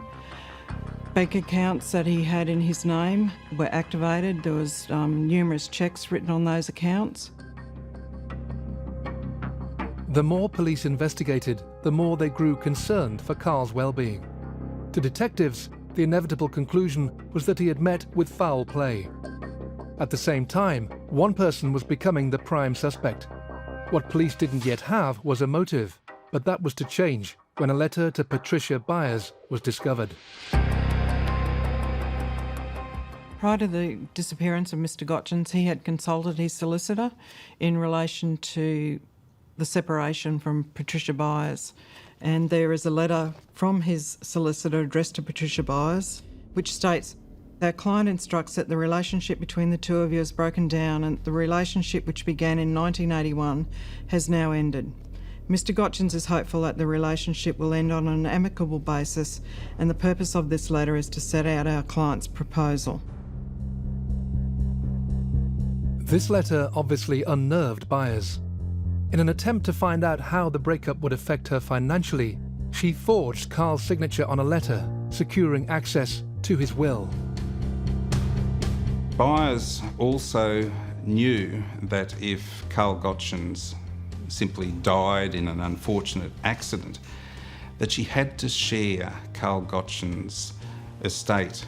Bank accounts that he had in his name were activated. There was numerous cheques written on those accounts. The more police investigated, the more they grew concerned for Carl's well-being. To detectives, the inevitable conclusion was that he had met with foul play. At the same time, one person was becoming the prime suspect. What police didn't yet have was a motive, but that was to change when a letter to Patricia Byers was discovered. Prior to the disappearance of Mr Gotchins, he had consulted his solicitor in relation to the separation from Patricia Byers. And there is a letter from his solicitor addressed to Patricia Byers, which states, "Our client instructs that the relationship between the two of you has broken down and the relationship which began in 1981 has now ended. Mr Gotchins is hopeful that the relationship will end on an amicable basis, and the purpose of this letter is to set out our client's proposal." This letter obviously unnerved Byers. In an attempt to find out how the breakup would affect her financially, she forged Carl's signature on a letter, securing access to his will. Byers also knew that if Carl Gotchins simply died in an unfortunate accident, that she had to share Carl Gotchins' estate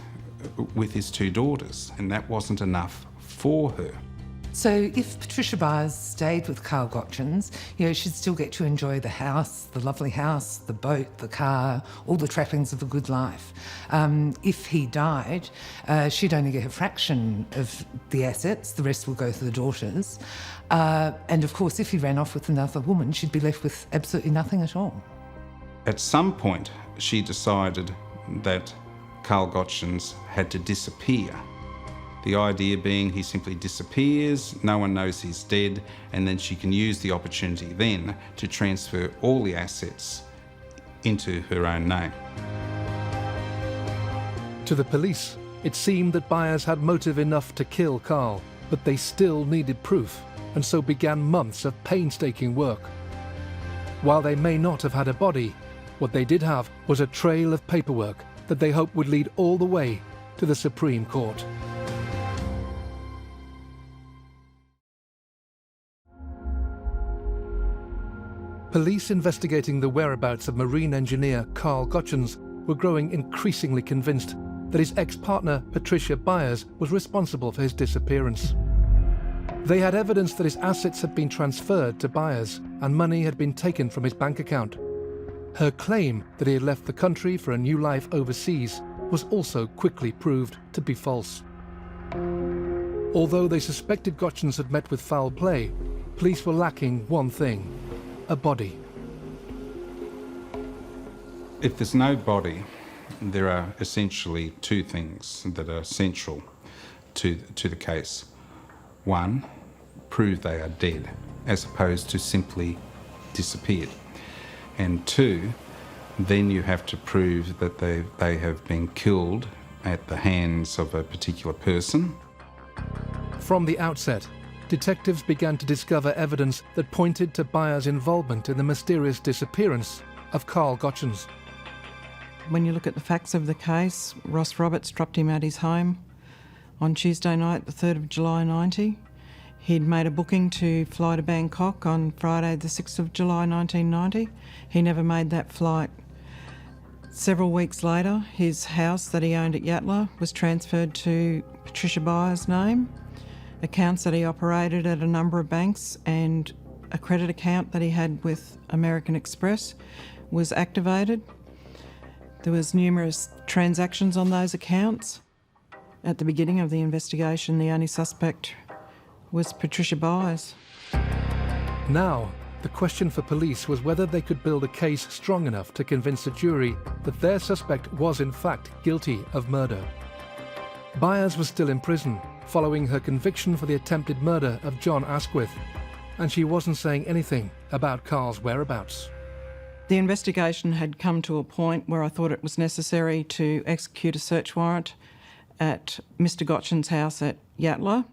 with his two daughters, and that wasn't enough for her. So if Patricia Byers stayed with Carl Gotchins, she'd still get to enjoy the house, the lovely house, the boat, the car, all the trappings of a good life. If he died, she'd only get a fraction of the assets, the rest will go to the daughters. And of course, if he ran off with another woman, she'd be left with absolutely nothing at all. At some point, she decided that Carl Gotchins had to disappear. The idea being he simply disappears, no one knows he's dead, and then she can use the opportunity then to transfer all the assets into her own name. To the police, it seemed that Byers had motive enough to kill Carl, but they still needed proof, and so began months of painstaking work. While they may not have had a body, what they did have was a trail of paperwork that they hoped would lead all the way to the Supreme Court. Police investigating the whereabouts of marine engineer Carl Gotchins were growing increasingly convinced that his ex-partner Patricia Byers was responsible for his disappearance. They had evidence that his assets had been transferred to Byers and money had been taken from his bank account. Her claim that he had left the country for a new life overseas was also quickly proved to be false. Although they suspected Gotchins had met with foul play, police were lacking one thing: a body. If there's no body, there are essentially two things that are central to the case. One, prove they are dead, as opposed to simply disappeared. And two, then you have to prove that they have been killed at the hands of a particular person. From the outset, detectives began to discover evidence that pointed to Byers' involvement in the mysterious disappearance of Carl Gotchins. When you look at the facts of the case, Ross Roberts dropped him at his home on Tuesday night, the 3rd of July 90. He'd made a booking to fly to Bangkok on Friday, the 6th of July 1990. He never made that flight. Several weeks later, his house that he owned at Yatala was transferred to Patricia Byers' name. Accounts that he operated at a number of banks and a credit account that he had with American Express was activated. There was numerous transactions on those accounts. At the beginning of the investigation, the only suspect was Patricia Byers. Now, the question for police was whether they could build a case strong enough to convince a jury that their suspect was in fact guilty of murder. Byers was still in prison, following her conviction for the attempted murder of John Asquith, and she wasn't saying anything about Carl's whereabouts. The investigation had come to a point where I thought it was necessary to execute a search warrant at Mr. Gotchins' house at Yatala.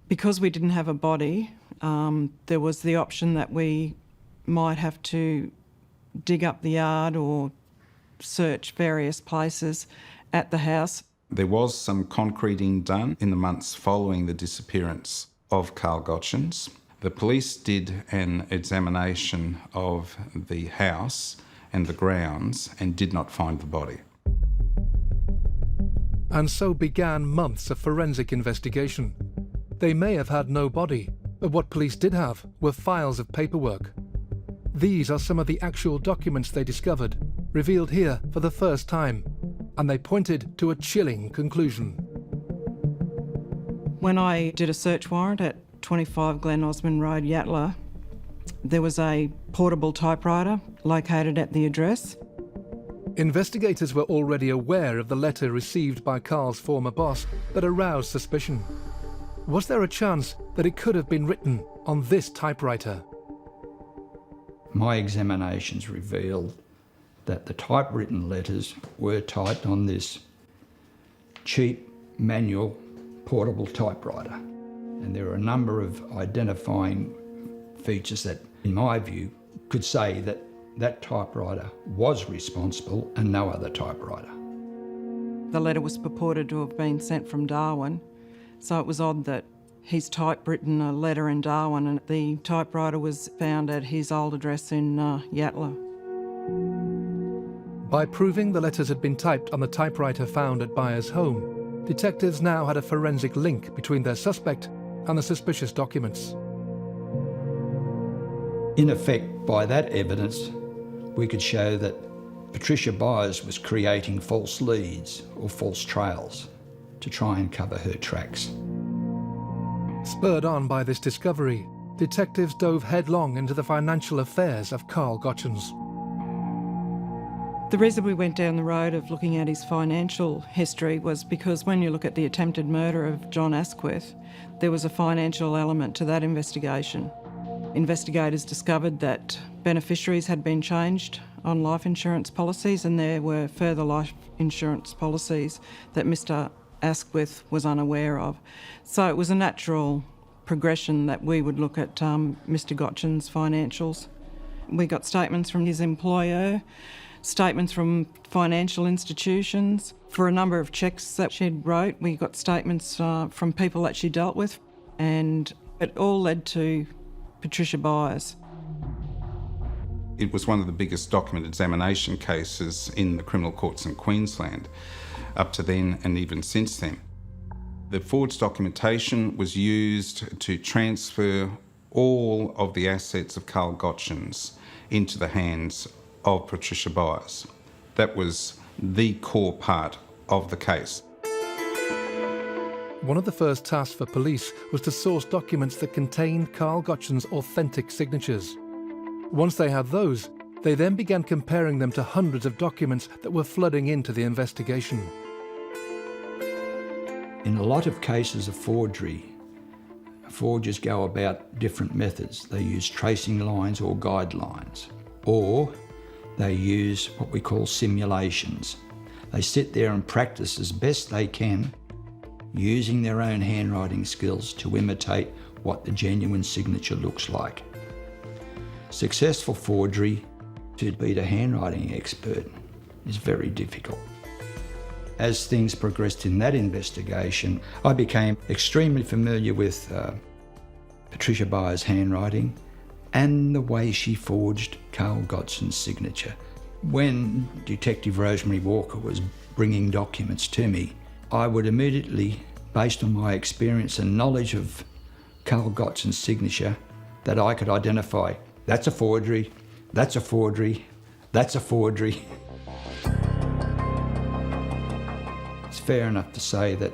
Because we didn't have a body, there was the option that we might have to dig up the yard or search various places at the house. There was some concreting done in the months following the disappearance of Carl Gotchins. The police did an examination of the house and the grounds and did not find the body. And so began months of forensic investigation. They may have had no body, but what police did have were files of paperwork. These are some of the actual documents they discovered, revealed here for the first time, and they pointed to a chilling conclusion. When I did a search warrant at 25 Glen Osmond Road, Yatala, there was a portable typewriter located at the address. Investigators were already aware of the letter received by Carl's former boss that aroused suspicion. Was there a chance that it could have been written on this typewriter? My examinations revealed that the typewritten letters were typed on this cheap manual portable typewriter. And there are a number of identifying features that, in my view, could say that that typewriter was responsible and no other typewriter. The letter was purported to have been sent from Darwin, so it was odd that he's typewritten a letter in Darwin and the typewriter was found at his old address in Yatala. By proving the letters had been typed on the typewriter found at Byers' home, detectives now had a forensic link between their suspect and the suspicious documents. In effect, by that evidence, we could show that Patricia Byers was creating false leads or false trails to try and cover her tracks. Spurred on by this discovery, detectives dove headlong into the financial affairs of Carl Gotchins. The reason we went down the road of looking at his financial history was because when you look at the attempted murder of John Asquith, there was a financial element to that investigation. Investigators discovered that beneficiaries had been changed on life insurance policies and there were further life insurance policies that Mr. Asquith was unaware of. So it was a natural progression that we would look at Mr. Gotchins' financials. We got statements from his employer, statements from financial institutions. For a number of cheques that she'd wrote, we got statements from people that she dealt with, and it all led to Patricia Byers. It was one of the biggest document examination cases in the criminal courts in Queensland, up to then and even since then. The forged documentation was used to transfer all of the assets of Carl Gotchins into the hands of Patricia Byers. That was the core part of the case. One of the first tasks for police was to source documents that contained Carl Gotchins' authentic signatures. Once they had those, they then began comparing them to hundreds of documents that were flooding into the investigation. In a lot of cases of forgery, forgers go about different methods. They use tracing lines or guidelines, or they use what we call simulations. They sit there and practice as best they can, using their own handwriting skills to imitate what the genuine signature looks like. Successful forgery, to beat a handwriting expert, is very difficult. As things progressed in that investigation, I became extremely familiar with Patricia Byers' handwriting and the way she forged Carl Gotchins' signature. When Detective Rosemary Walker was bringing documents to me, I would immediately, based on my experience and knowledge of Carl Gotchins' signature, that I could identify, that's a forgery, that's a forgery, that's a forgery. It's fair enough to say that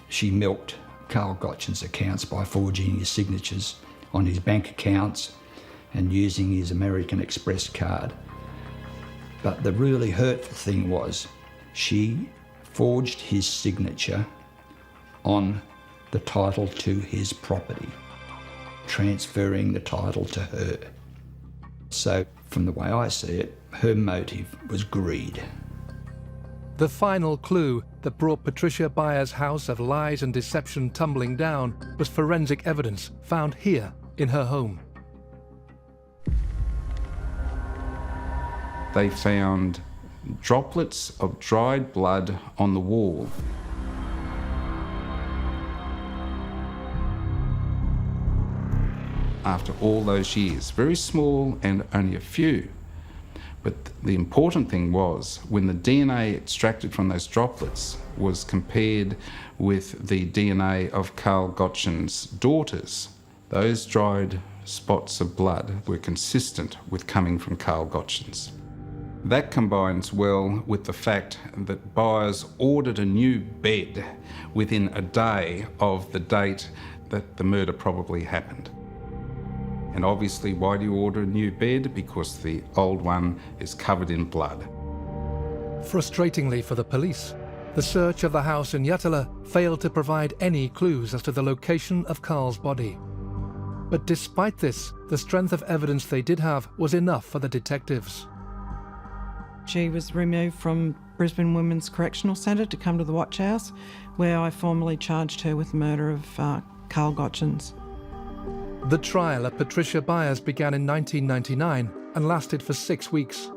she milked Carl Gotchins' accounts by forging his signatures on his bank accounts and using his American Express card. But the really hurtful thing was she forged his signature on the title to his property, transferring the title to her. So, from the way I see it, her motive was greed. The final clue that brought Patricia Byers' house of lies and deception tumbling down was forensic evidence found here in her home. They found droplets of dried blood on the wall. After all those years, very small and only a few. But the important thing was when the DNA extracted from those droplets was compared with the DNA of Carl Gotchins' daughters, those dried spots of blood were consistent with coming from Carl Gotchins. That combines well with the fact that Byers ordered a new bed within a day of the date that the murder probably happened. And obviously, why do you order a new bed? Because the old one is covered in blood. Frustratingly for the police, the search of the house in Yatala failed to provide any clues as to the location of Carl's body. But despite this, the strength of evidence they did have was enough for the detectives. She was removed from Brisbane Women's Correctional Centre to come to the Watch House, where I formally charged her with the murder of Carl Gotchins. The trial of Patricia Byers began in 1999 and lasted for 6 weeks.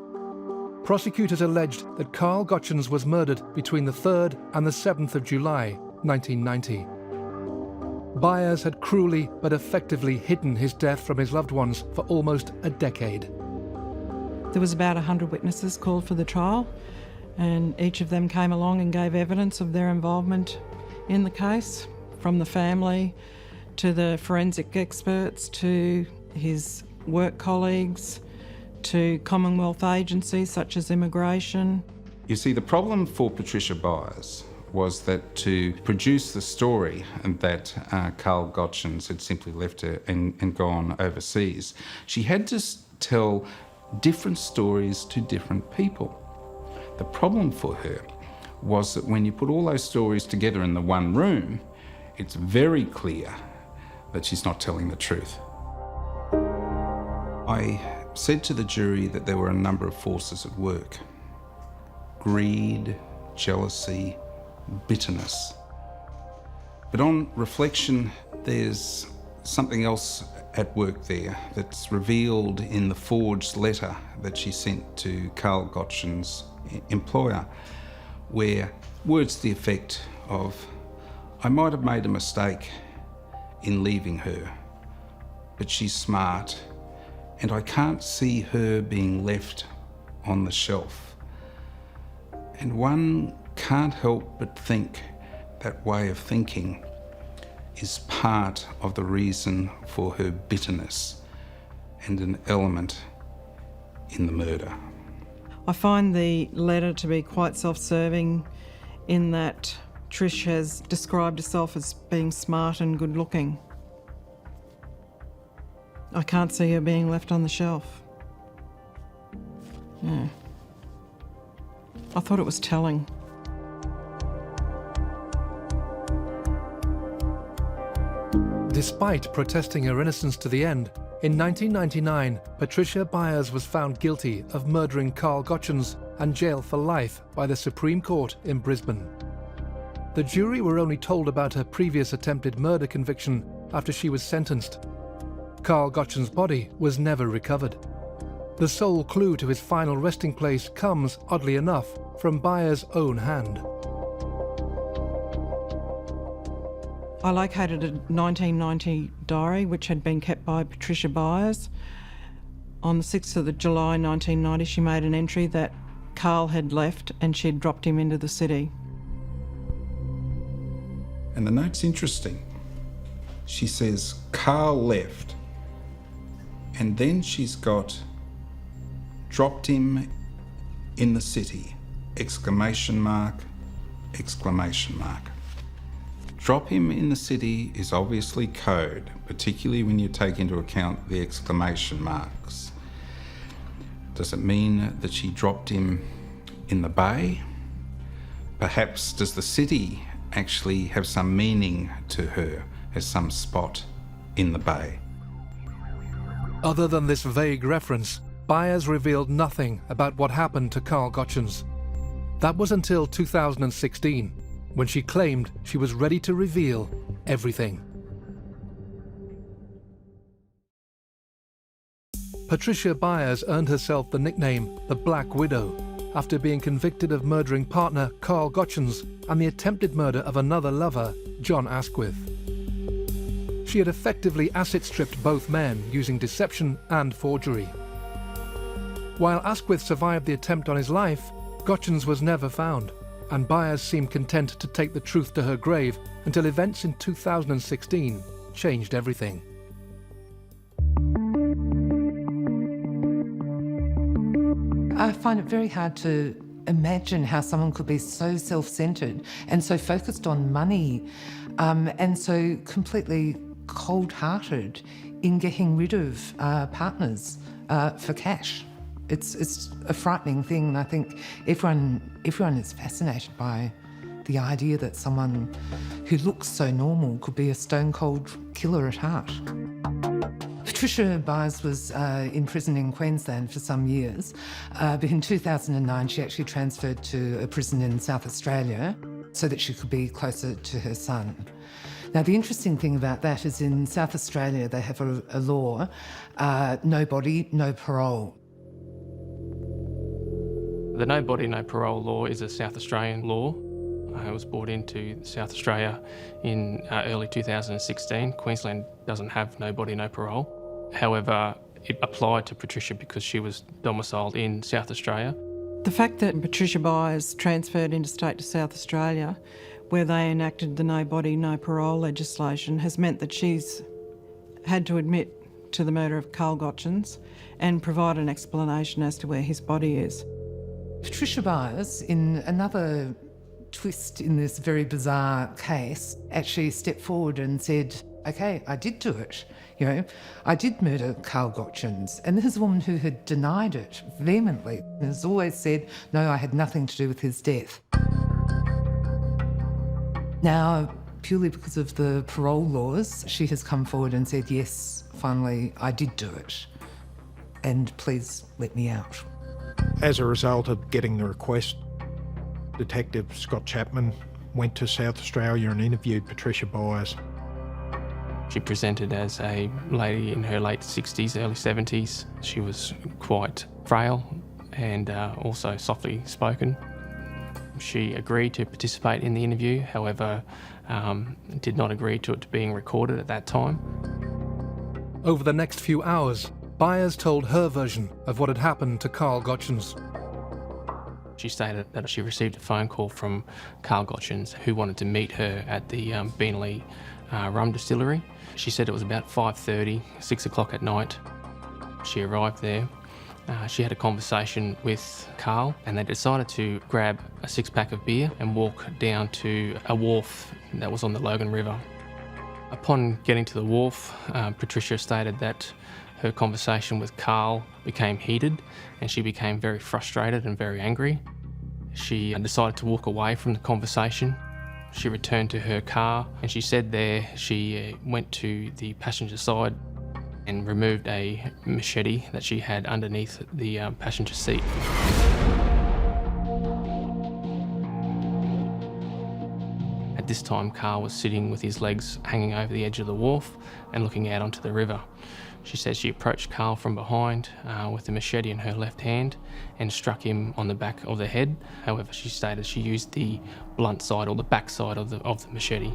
Prosecutors alleged that Carl Gotchins was murdered between the 3rd and the 7th of July, 1990. Byers had cruelly but effectively hidden his death from his loved ones for almost a decade. There was about 100 witnesses called for the trial, and each of them came along and gave evidence of their involvement in the case, from the family to the forensic experts, to his work colleagues, to Commonwealth agencies such as immigration. You see, the problem for Patricia Byers was that to produce the story that Carl Gotchins had simply left her and gone overseas, she had to tell different stories to different people. The problem for her was that when you put all those stories together in the one room, it's very clear that she's not telling the truth. I said to the jury that there were a number of forces at work. Greed, jealousy, bitterness. But on reflection, there's something else at work there that's revealed in the forged letter that she sent to Carl Gotchins' employer, where words to the effect of, "I might have made a mistake in leaving her, but she's smart, and I can't see her being left on the shelf." And one can't help but think that way of thinking is part of the reason for her bitterness and an element in the murder. I find the letter to be quite self-serving in that Trish has described herself as being smart and good-looking. I can't see her being left on the shelf. Yeah. I thought it was telling. Despite protesting her innocence to the end, in 1999, Patricia Byers was found guilty of murdering Carl Gotchins and jailed for life by the Supreme Court in Brisbane. The jury were only told about her previous attempted murder conviction after she was sentenced. Carl Gotchins' body was never recovered. The sole clue to his final resting place comes, oddly enough, from Byers' own hand. I located a 1990 diary which had been kept by Patricia Byers. On the 6th of July 1990, she made an entry that Carl had left and she'd dropped him into the city. And the note's interesting. She says, Carl left, and then she's got, dropped him in the city, exclamation mark, exclamation mark. Drop him in the city is obviously code, particularly when you take into account the exclamation marks. Does it mean that she dropped him in the bay? Perhaps does the city actually have some meaning to her as some spot in the bay? Other than this vague reference, Byers revealed nothing about what happened to Carl Gotchins. That was until 2016, when she claimed she was ready to reveal everything. Patricia Byers earned herself the nickname the Black Widow after being convicted of murdering partner Carl Gotchins and the attempted murder of another lover, John Asquith. She had effectively asset-stripped both men using deception and forgery. While Asquith survived the attempt on his life, Gotchins was never found, and Byers seemed content to take the truth to her grave until events in 2016 changed everything. I find it very hard to imagine how someone could be so self-centred and so focused on money and so completely cold-hearted in getting rid of partners for cash. It's a frightening thing, and I think everyone is fascinated by the idea that someone who looks so normal could be a stone-cold killer at heart. Patricia Byers was in prison in Queensland for some years, but in 2009 she actually transferred to a prison in South Australia so that she could be closer to her son. Now, the interesting thing about that is in South Australia they have a law, no body, no parole. The no body, no parole law is a South Australian law. It was brought into South Australia in early 2016. Queensland doesn't have no body, no parole. However, it applied to Patricia because she was domiciled in South Australia. The fact that Patricia Byers transferred interstate to South Australia, where they enacted the no body, no parole legislation, has meant that she's had to admit to the murder of Carl Gotchins and provide an explanation as to where his body is. Patricia Byers, in another twist in this very bizarre case, actually stepped forward and said, OK, I did do it. You know, I did murder Carl Gotchins. And this is a woman who had denied it vehemently and has always said, no, I had nothing to do with his death. Now, purely because of the parole laws, she has come forward and said, yes, finally, I did do it. And please let me out. As a result of getting the request, Detective Scott Chapman went to South Australia and interviewed Patricia Byers. She presented as a lady in her late 60s, early 70s. She was quite frail and also softly spoken. She agreed to participate in the interview, however, did not agree to it being recorded at that time. Over the next few hours, Byers told her version of what had happened to Carl Gotchins. She stated that she received a phone call from Carl Gotchins, who wanted to meet her at the Beanley rum distillery. She said it was about 5:30, 6 o'clock at night. She arrived there. She had a conversation with Carl, and they decided to grab a 6-pack of beer and walk down to a wharf that was on the Logan River. Upon getting to the wharf, Patricia stated that her conversation with Carl became heated and she became very frustrated and very angry. She decided to walk away from the conversation. She returned to her car and she said there she went to the passenger side and removed a machete that she had underneath the passenger seat. At this time, Carl was sitting with his legs hanging over the edge of the wharf and looking out onto the river. She said she approached Carl from behind with the machete in her left hand and struck him on the back of the head. However, she stated she used the blunt side or the back side of the machete.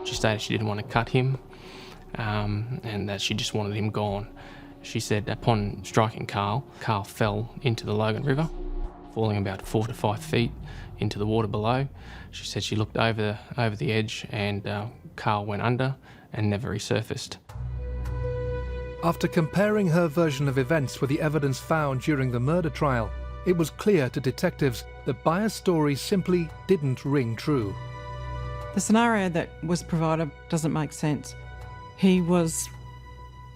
She stated she didn't want to cut him and that she just wanted him gone. She said upon striking Carl, Carl fell into the Logan River, falling about 4 to 5 feet into the water below. She said she looked over the edge and Carl went under and never resurfaced. After comparing her version of events with the evidence found during the murder trial, it was clear to detectives that Byers' story simply didn't ring true. The scenario that was provided doesn't make sense. He was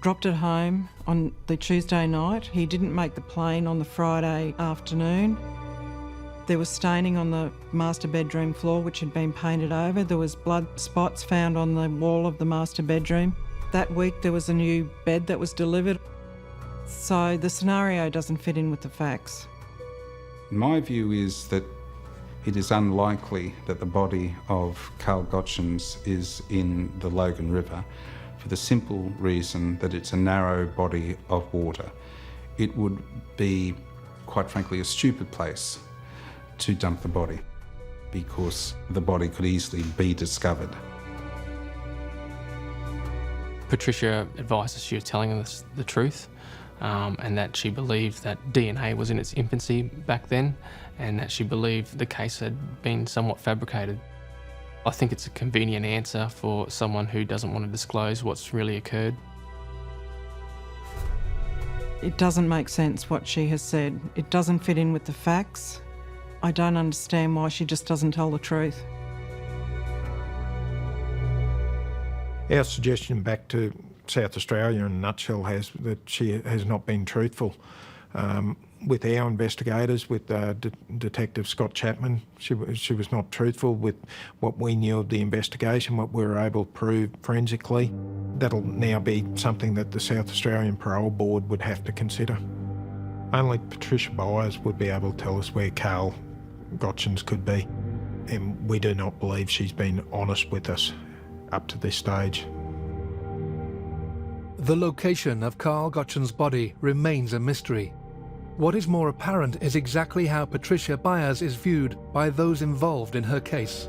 dropped at home on the Tuesday night. He didn't make the plane on the Friday afternoon. There was staining on the master bedroom floor which had been painted over. There was blood spots found on the wall of the master bedroom. That week there was a new bed that was delivered. So the scenario doesn't fit in with the facts. My view is that it is unlikely that the body of Carl Gotchins is in the Logan River for the simple reason that it's a narrow body of water. It would be, quite frankly, a stupid place to dump the body because the body could easily be discovered. Patricia advised us she was telling us the truth and that she believed that DNA was in its infancy back then and that she believed the case had been somewhat fabricated. I think it's a convenient answer for someone who doesn't want to disclose what's really occurred. It doesn't make sense what she has said. It doesn't fit in with the facts. I don't understand why she just doesn't tell the truth. Our suggestion back to South Australia in a nutshell has that she has not been truthful. With our investigators, with Detective Scott Chapman, she was not truthful with what we knew of the investigation, what we were able to prove forensically. That'll now be something that the South Australian Parole Board would have to consider. Only Patricia Byers would be able to tell us where Carl Gotchins could be, and we do not believe she's been honest with us up to this stage. The location of Carl Gotchins' body remains a mystery. What is more apparent is exactly how Patricia Byers is viewed by those involved in her case.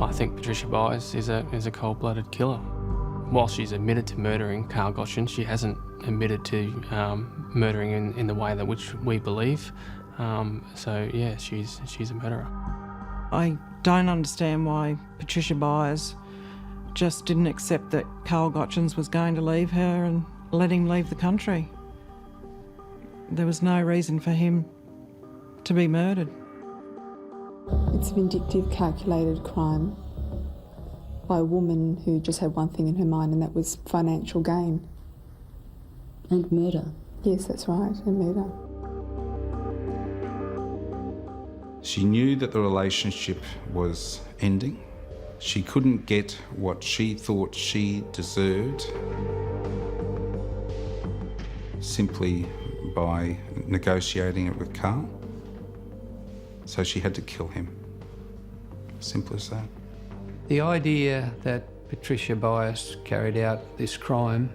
I think Patricia Byers is a cold-blooded killer. While she's admitted to murdering Carl Gotchins, she hasn't admitted to murdering in the way that which we believe. So yeah, she's a murderer. I don't understand why Patricia Byers just didn't accept that Carl Gotchins was going to leave her and let him leave the country. There was no reason for him to be murdered. It's a vindictive, calculated crime by a woman who just had one thing in her mind, and that was financial gain. And murder. Yes, that's right, and murder. She knew that the relationship was ending. She couldn't get what she thought she deserved simply by negotiating it with Carl. So she had to kill him. Simple as that. The idea that Patricia Bias carried out this crime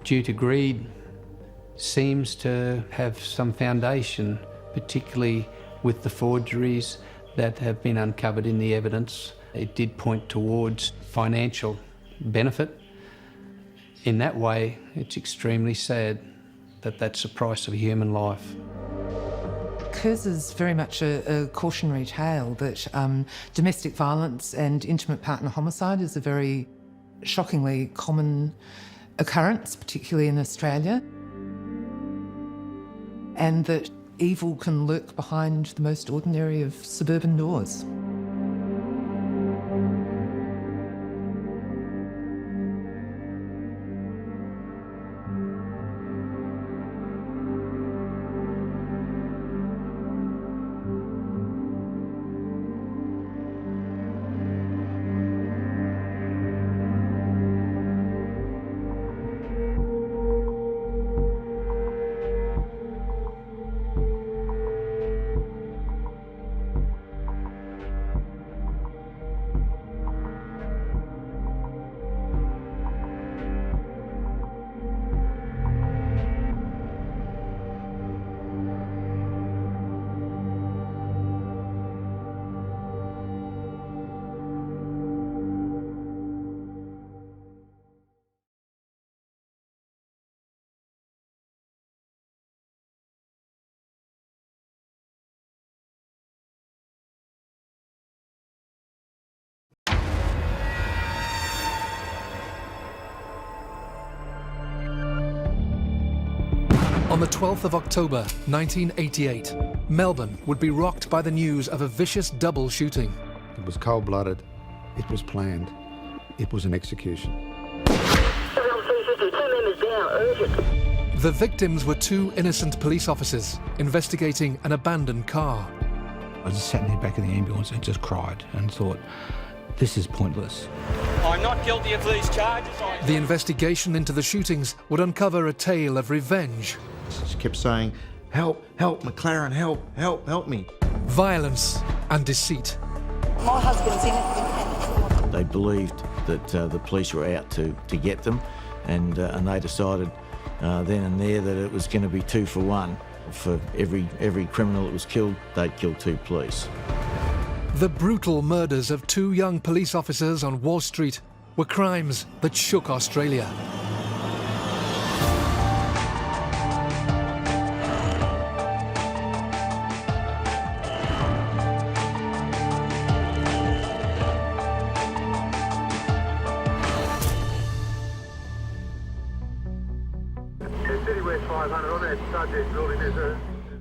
due to greed seems to have some foundation, particularly with the forgeries that have been uncovered in the evidence. It did point towards financial benefit. In that way, it's extremely sad that that's the price of a human life. Hers is very much a cautionary tale that domestic violence and intimate partner homicide is a very shockingly common occurrence, particularly in Australia, and that evil can lurk behind the most ordinary of suburban doors. On the 12th of October, 1988, Melbourne would be rocked by the news of a vicious double shooting. It was cold-blooded. It was planned. It was an execution. The victims were two innocent police officers investigating an abandoned car. I just sat in the back of the ambulance and just cried and thought, this is pointless. I'm not guilty of these charges. The investigation into the shootings would uncover a tale of revenge. She kept saying, help, help, McLaren, help, help, help me. Violence and deceit. My husband's in it. They believed that the police were out to get them, and they decided then and there that it was going to be 2 for 1. For every criminal that was killed, they'd kill 2 police. The brutal murders of 2 young police officers on Wall Street were crimes that shook Australia.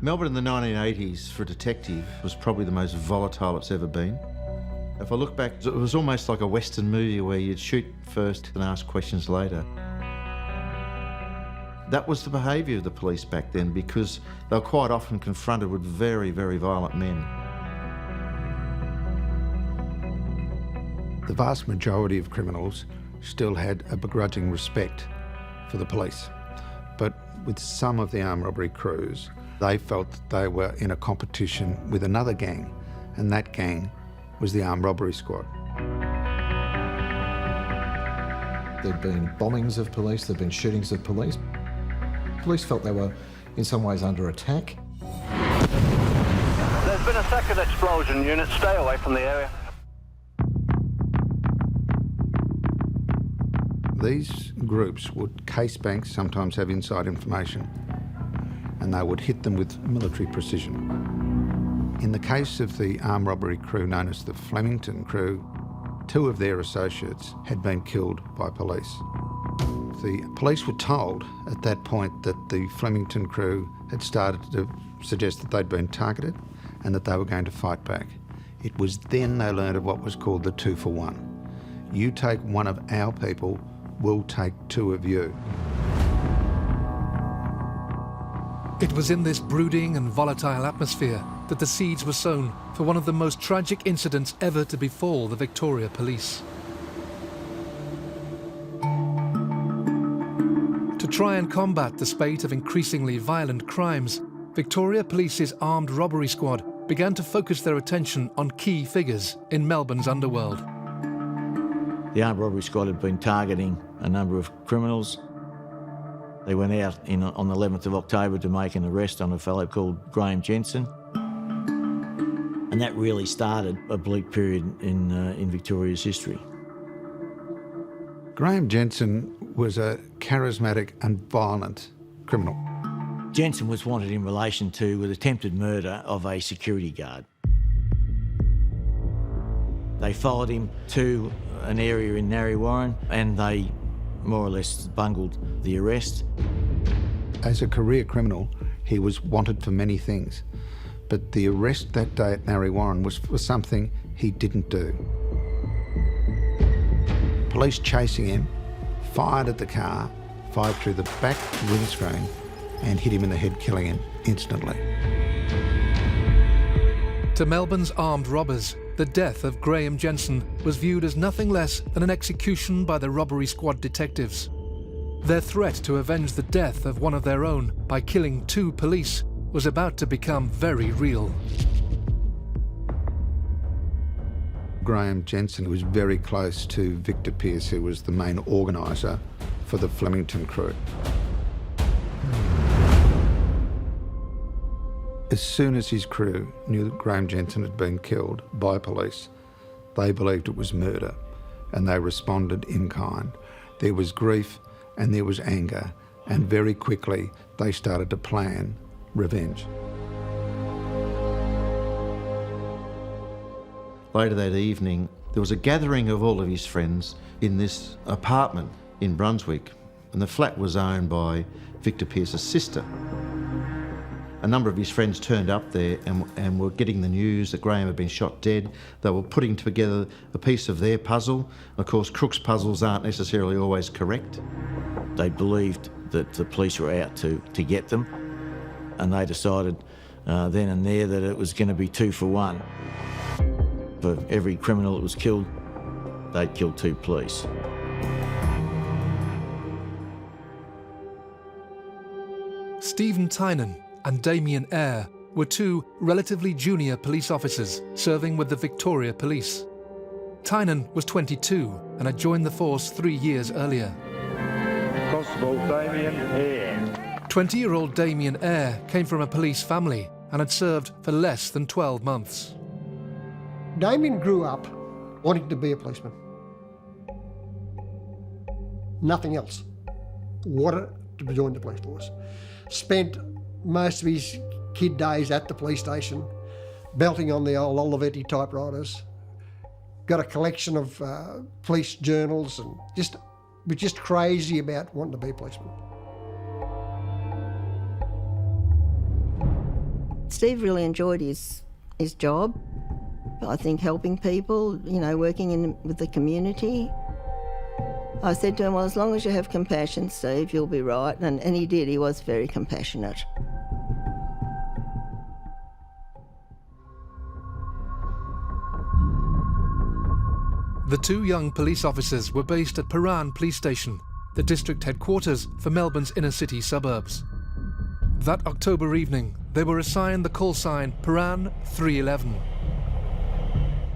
Melbourne in the 1980s for a detective was probably the most volatile it's ever been. If I look back, it was almost like a Western movie where you'd shoot first and ask questions later. That was the behaviour of the police back then, because they were quite often confronted with very, very violent men. The vast majority of criminals still had a begrudging respect for the police. But with some of the armed robbery crews, they felt that they were in a competition with another gang, and that gang was the armed robbery squad. There'd been bombings of police, there'd been shootings of police. Police felt they were in some ways under attack. There's been a second explosion. Units, stay away from the area. These groups would case banks, sometimes have inside information, and they would hit them with military precision. In the case of the armed robbery crew known as the Flemington crew, 2 of their associates had been killed by police. The police were told at that point that the Flemington crew had started to suggest that they'd been targeted and that they were going to fight back. It was then they learned of what was called the 2 for 1. You take 1 of our people, we'll take 2 of you. It was in this brooding and volatile atmosphere that the seeds were sown for one of the most tragic incidents ever to befall the Victoria Police. To try and combat the spate of increasingly violent crimes, Victoria Police's armed robbery squad began to focus their attention on key figures in Melbourne's underworld. The armed robbery squad had been targeting a number of criminals. They went out on the 11th of October to make an arrest on a fellow called Graham Jensen. And that really started a bleak period in Victoria's history. Graham Jensen was a charismatic and violent criminal. Jensen was wanted in relation to the attempted murder of a security guard. They followed him to an area in Narre Warren and they more or less bungled the arrest. As a career criminal, he was wanted for many things, but the arrest that day at Narre Warren was for something he didn't do. Police chasing him, fired at the car, fired through the back windscreen and hit him in the head, killing him instantly. To Melbourne's armed robbers, the death of Graham Jensen was viewed as nothing less than an execution by the robbery squad detectives. Their threat to avenge the death of one of their own by killing 2 police was about to become very real. Graham Jensen was very close to Victor Pearce, who was the main organiser for the Flemington crew. As soon as his crew knew that Graham Jensen had been killed by police, they believed it was murder and they responded in kind. There was grief and there was anger, and very quickly they started to plan revenge. Later that evening, there was a gathering of all of his friends in this apartment in Brunswick, and the flat was owned by Victor Pearce's sister. A number of his friends turned up there and were getting the news that Graham had been shot dead. They were putting together a piece of their puzzle. Of course, crooks' puzzles aren't necessarily always correct. They believed that the police were out to get them, and they decided then and there that it was going to be 2 for 1. For every criminal that was killed, they'd kill 2 police. Stephen Tynan and Damien Eyre were 2 relatively junior police officers serving with the Victoria Police. Tynan was 22 and had joined the force 3 years earlier. Constable Damien Eyre. 20-year-old Damien Eyre came from a police family and had served for less than 12 months. Damien grew up wanting to be a policeman. Nothing else. Wanted to join the police force. Spent most of his kid days at the police station, belting on the old Olivetti typewriters. Got a collection of police journals and was just crazy about wanting to be a policeman. Steve really enjoyed his job. I think helping people, working with the community. I said to him, well, as long as you have compassion, Steve, you'll be right. And he did. He was very compassionate. The 2 young police officers were based at Paran Police Station, the district headquarters for Melbourne's inner-city suburbs. That October evening, they were assigned the call sign Paran 311.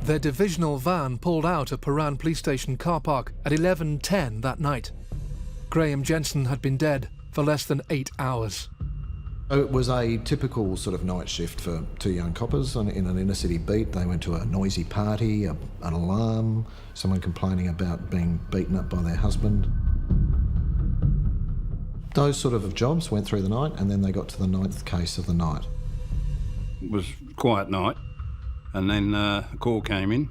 Their divisional van pulled out of Paran Police Station car park at 11:10 that night. Graham Jensen had been dead for less than 8 hours. It was a typical sort of night shift for 2 young coppers in an inner city beat. They went to a noisy party, an alarm, someone complaining about being beaten up by their husband. Those sort of jobs went through the night, and then they got to the 9th case of the night. It was a quiet night, and then a call came in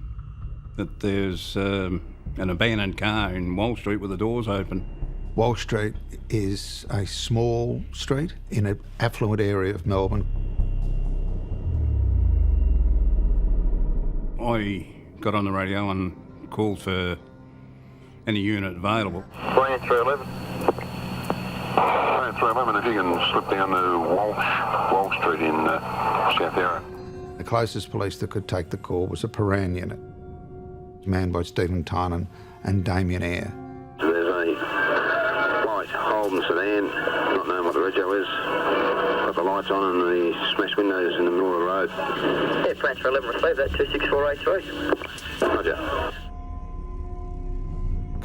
that there's an abandoned car in Wall Street with the doors open. Wall Street is a small street in an affluent area of Melbourne. I got on the radio and called for any unit available. 2311. 2311, if you can slip down to Wall Street in South Yarra. The closest police that could take the call was a Paran unit, manned by Stephen Tynan and Damien Eyre. There's a white Holden sedan, not knowing what the rego is. Got the lights on and the smashed windows in the middle of the road. Yeah, transfer 11 received that, 26483. Roger.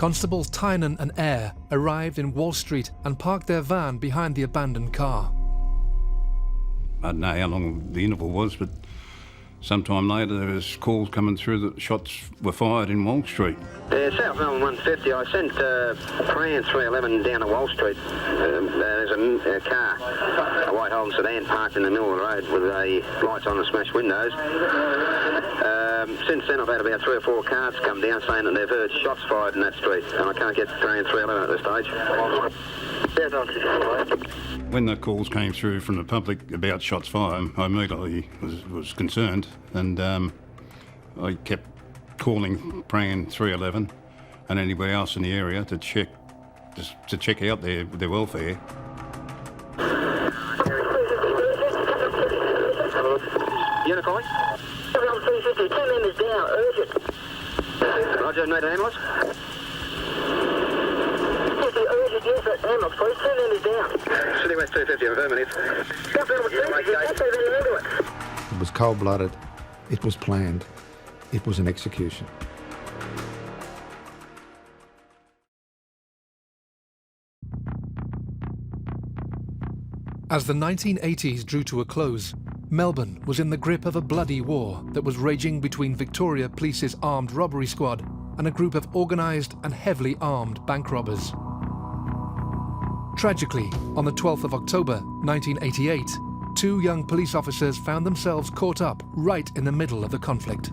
Constables Tynan and Eyre arrived in Wall Street and parked their van behind the abandoned car. I don't know how long the interval was, but sometime later there was calls coming through that shots were fired in Wall Street. South Melbourne 150, I sent Pran 311 down to Wall Street. There's a car, a white Holden sedan, parked in the middle of the road with lights on and smashed windows. Since then I've had about 3 or 4 cars come down saying that they've heard shots fired in that street, and I can't get Pran 311 at this stage. When the calls came through from the public about shots fired, I immediately was concerned, and I kept calling Pran 311 and anybody else in the area to check out their welfare. Unit calling? 350, 2 members down, urgent. Roger, need an ambulance? Urgent, use that ambulance, please. 2 members down. City West 250, affirmative. It was cold-blooded, it was planned, it was an execution. As the 1980s drew to a close, Melbourne was in the grip of a bloody war that was raging between Victoria Police's armed robbery squad and a group of organised and heavily armed bank robbers. Tragically, on the 12th of October 1988, 2 young police officers found themselves caught up right in the middle of the conflict.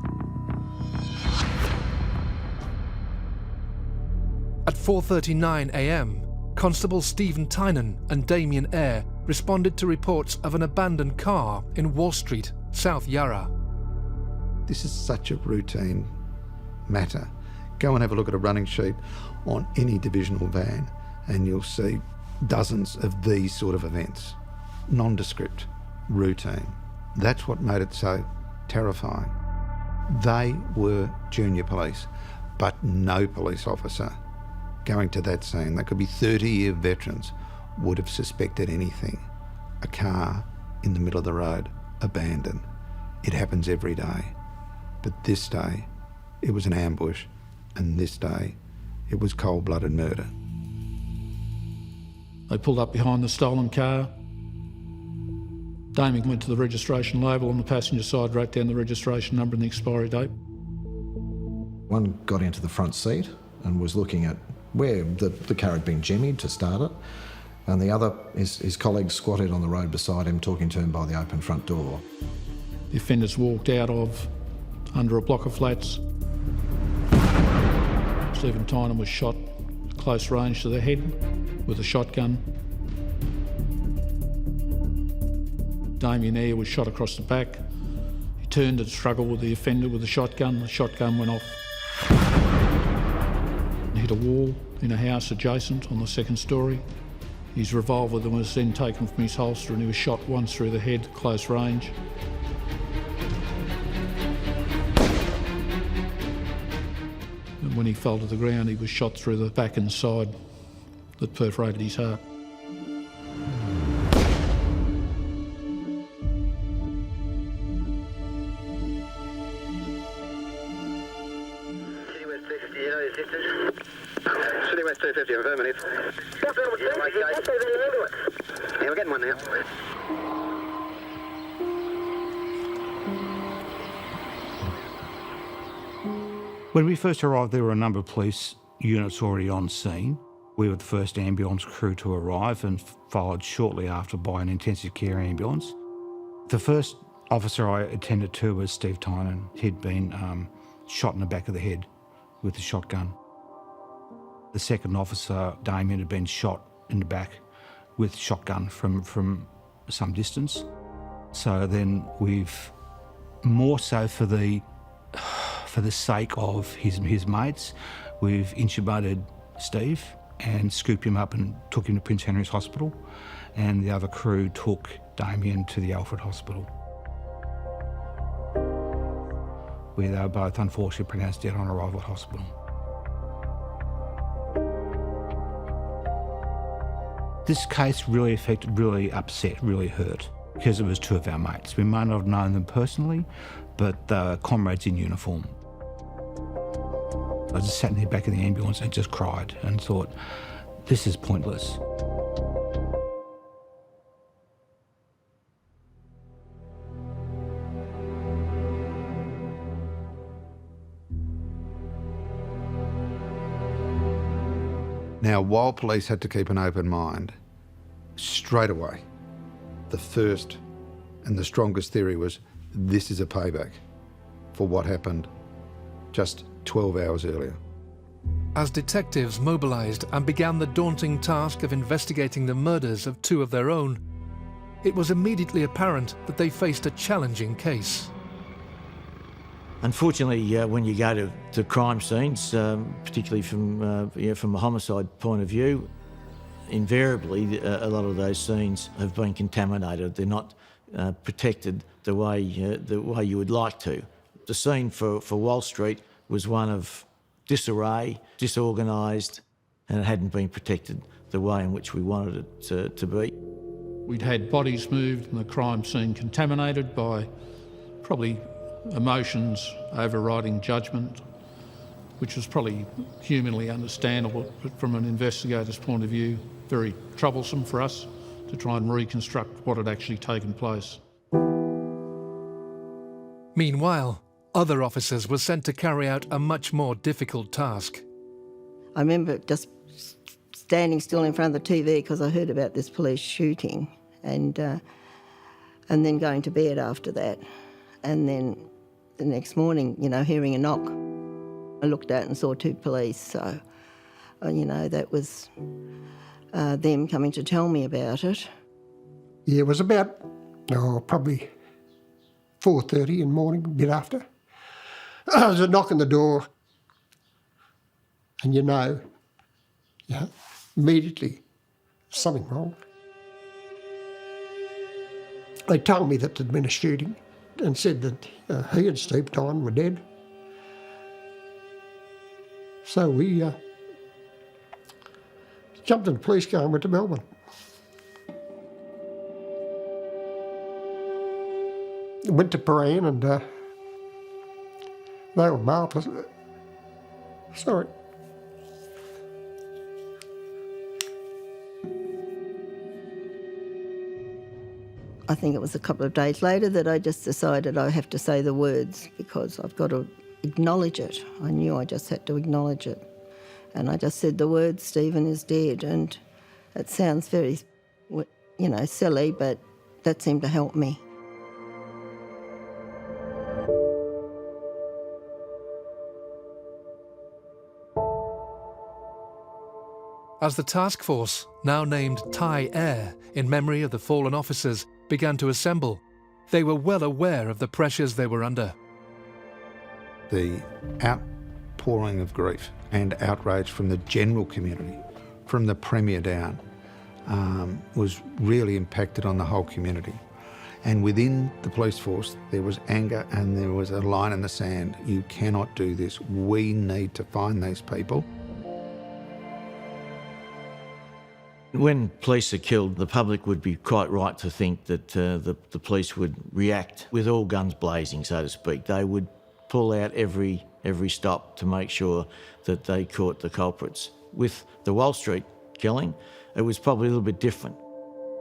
At 4:39 a.m, Constable Stephen Tynan and Damien Eyre responded to reports of an abandoned car in Wall Street, South Yarra. This is such a routine matter. Go and have a look at a running sheet on any divisional van and you'll see dozens of these sort of events. Nondescript, routine. That's what made it so terrifying. They were junior police, but no police officer going to that scene, they could be 30-year veterans, would have suspected anything. A car in the middle of the road, abandoned. It happens every day. But this day, it was an ambush, and this day, it was cold-blooded murder. They pulled up behind the stolen car. Damien went to the registration label on the passenger side, wrote down the registration number and the expiry date. One got into the front seat and was looking at where the car had been jimmied to start it, and the other, his colleague squatted on the road beside him, talking to him by the open front door. The offenders walked out of under a block of flats. Stephen Tynan was shot at close range to the head with a shotgun. Damien Eyre was shot across the back. He turned and struggled with the offender with the shotgun went off. He hit a wall in a house adjacent on the second story. His revolver was then taken from his holster and he was shot once through the head, close range. And when he fell to the ground, he was shot through the back and side that perforated his heart. City West 250, affirmative. Yeah, we're getting one now. When we first arrived, there were a number of police units already on scene. We were the first ambulance crew to arrive and followed shortly after by an intensive care ambulance. The first officer I attended to was Steve Tynan. He'd been shot in the back of the head with a shotgun. The second officer, Damien, had been shot in the back with shotgun from some distance. So then we've, more so for the sake of his mates, we've intubated Steve and scooped him up and took him to Prince Henry's Hospital, and the other crew took Damien to the Alfred Hospital, where they were both unfortunately pronounced dead on arrival at hospital. This case really affected, really upset, really hurt, because it was 2 of our mates. We might not have known them personally, but they were comrades in uniform. I just sat in the back of the ambulance and just cried and thought, this is pointless. Now, while police had to keep an open mind, straight away, the first and the strongest theory was this is a payback for what happened just 12 hours earlier. As detectives mobilised and began the daunting task of investigating the murders of two of their own, it was immediately apparent that they faced a challenging case. Unfortunately, when you go to crime scenes, particularly from a homicide point of view, invariably a lot of those scenes have been contaminated. They're not protected the way you would like to. The scene for Wall Street was one of disarray, disorganised, and it hadn't been protected the way in which we wanted it to be. We'd had bodies moved and the crime scene contaminated by probably emotions overriding judgment, which was probably humanly understandable, but from an investigator's point of view, very troublesome for us to try and reconstruct what had actually taken place. Meanwhile, other officers were sent to carry out a much more difficult task. I remember just standing still in front of the TV because I heard about this police shooting, and then going to bed after that. And then the next morning, hearing a knock, I looked out and saw two police. So, that was them coming to tell me about it. Yeah, it was about, probably 4:30 in the morning, a bit after. There was a knock on the door, and immediately something wrong. They told me that there'd been a shooting and said that he and Steve Tyne were dead. So we jumped in the police car and went to Melbourne. Went to Paran and they were marvellous. Sorry. I think it was a couple of days later that I just decided I have to say the words because I've got to acknowledge it. I knew I just had to acknowledge it. And I just said the words, Stephen is dead. And it sounds very, silly, but that seemed to help me. As the task force, now named Thai Air in memory of the fallen officers, began to assemble, they were well aware of the pressures they were under. The outpouring of grief and outrage from the general community, from the Premier down, was really impacted on the whole community. And within the police force, there was anger and there was a line in the sand. You cannot do this. We need to find these people. When police are killed, the public would be quite right to think that the police would react with all guns blazing, so to speak. They would pull out every stop to make sure that they caught the culprits. With the Wall Street killing, it was probably a little bit different.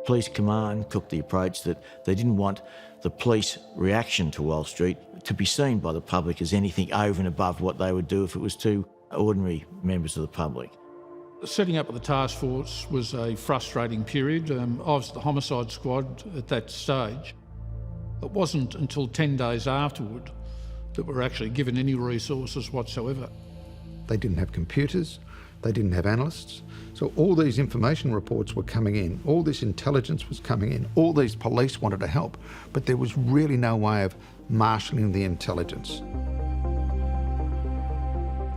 Police command took the approach that they didn't want the police reaction to Wall Street to be seen by the public as anything over and above what they would do if it was to ordinary members of the public. Setting up of the task force was a frustrating period. I was the homicide squad at that stage. It wasn't until 10 days afterward that we were actually given any resources whatsoever. They didn't have computers, they didn't have analysts. So all these information reports were coming in, all this intelligence was coming in, all these police wanted to help, but there was really no way of marshalling the intelligence.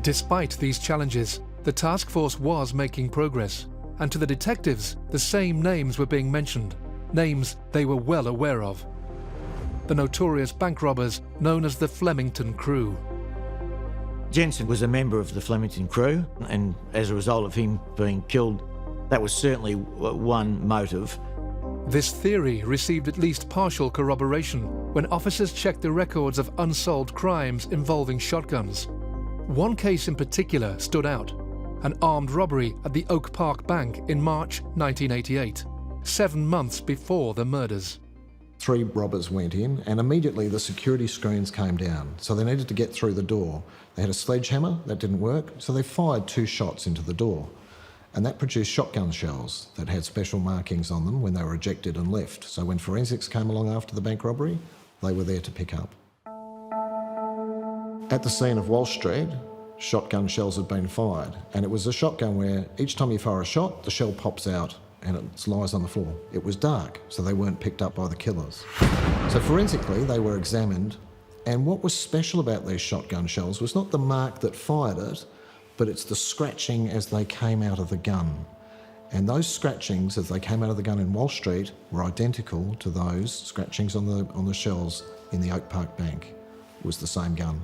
Despite these challenges, the task force was making progress, and to the detectives, the same names were being mentioned, names they were well aware of. The notorious bank robbers known as the Flemington Crew. Jensen was a member of the Flemington Crew, and as a result of him being killed, that was certainly one motive. This theory received at least partial corroboration when officers checked the records of unsolved crimes involving shotguns. One case in particular stood out, an armed robbery at the Oak Park Bank in March 1988, 7 months before the murders. 3 robbers went in and immediately the security screens came down, so they needed to get through the door. They had a sledgehammer, that didn't work, so they fired 2 shots into the door. And that produced shotgun shells that had special markings on them when they were ejected and left. So when forensics came along after the bank robbery, they were there to pick up. At the scene of Walsh Street, shotgun shells had been fired, and it was a shotgun where each time you fire a shot, the shell pops out and it lies on the floor. It was dark, so they weren't picked up by the killers. So forensically, they were examined, and what was special about these shotgun shells was not the mark that fired it, but it's the scratching as they came out of the gun. And those scratchings as they came out of the gun in Walsh Street were identical to those scratchings on the shells in the Oak Park Bank. It was the same gun.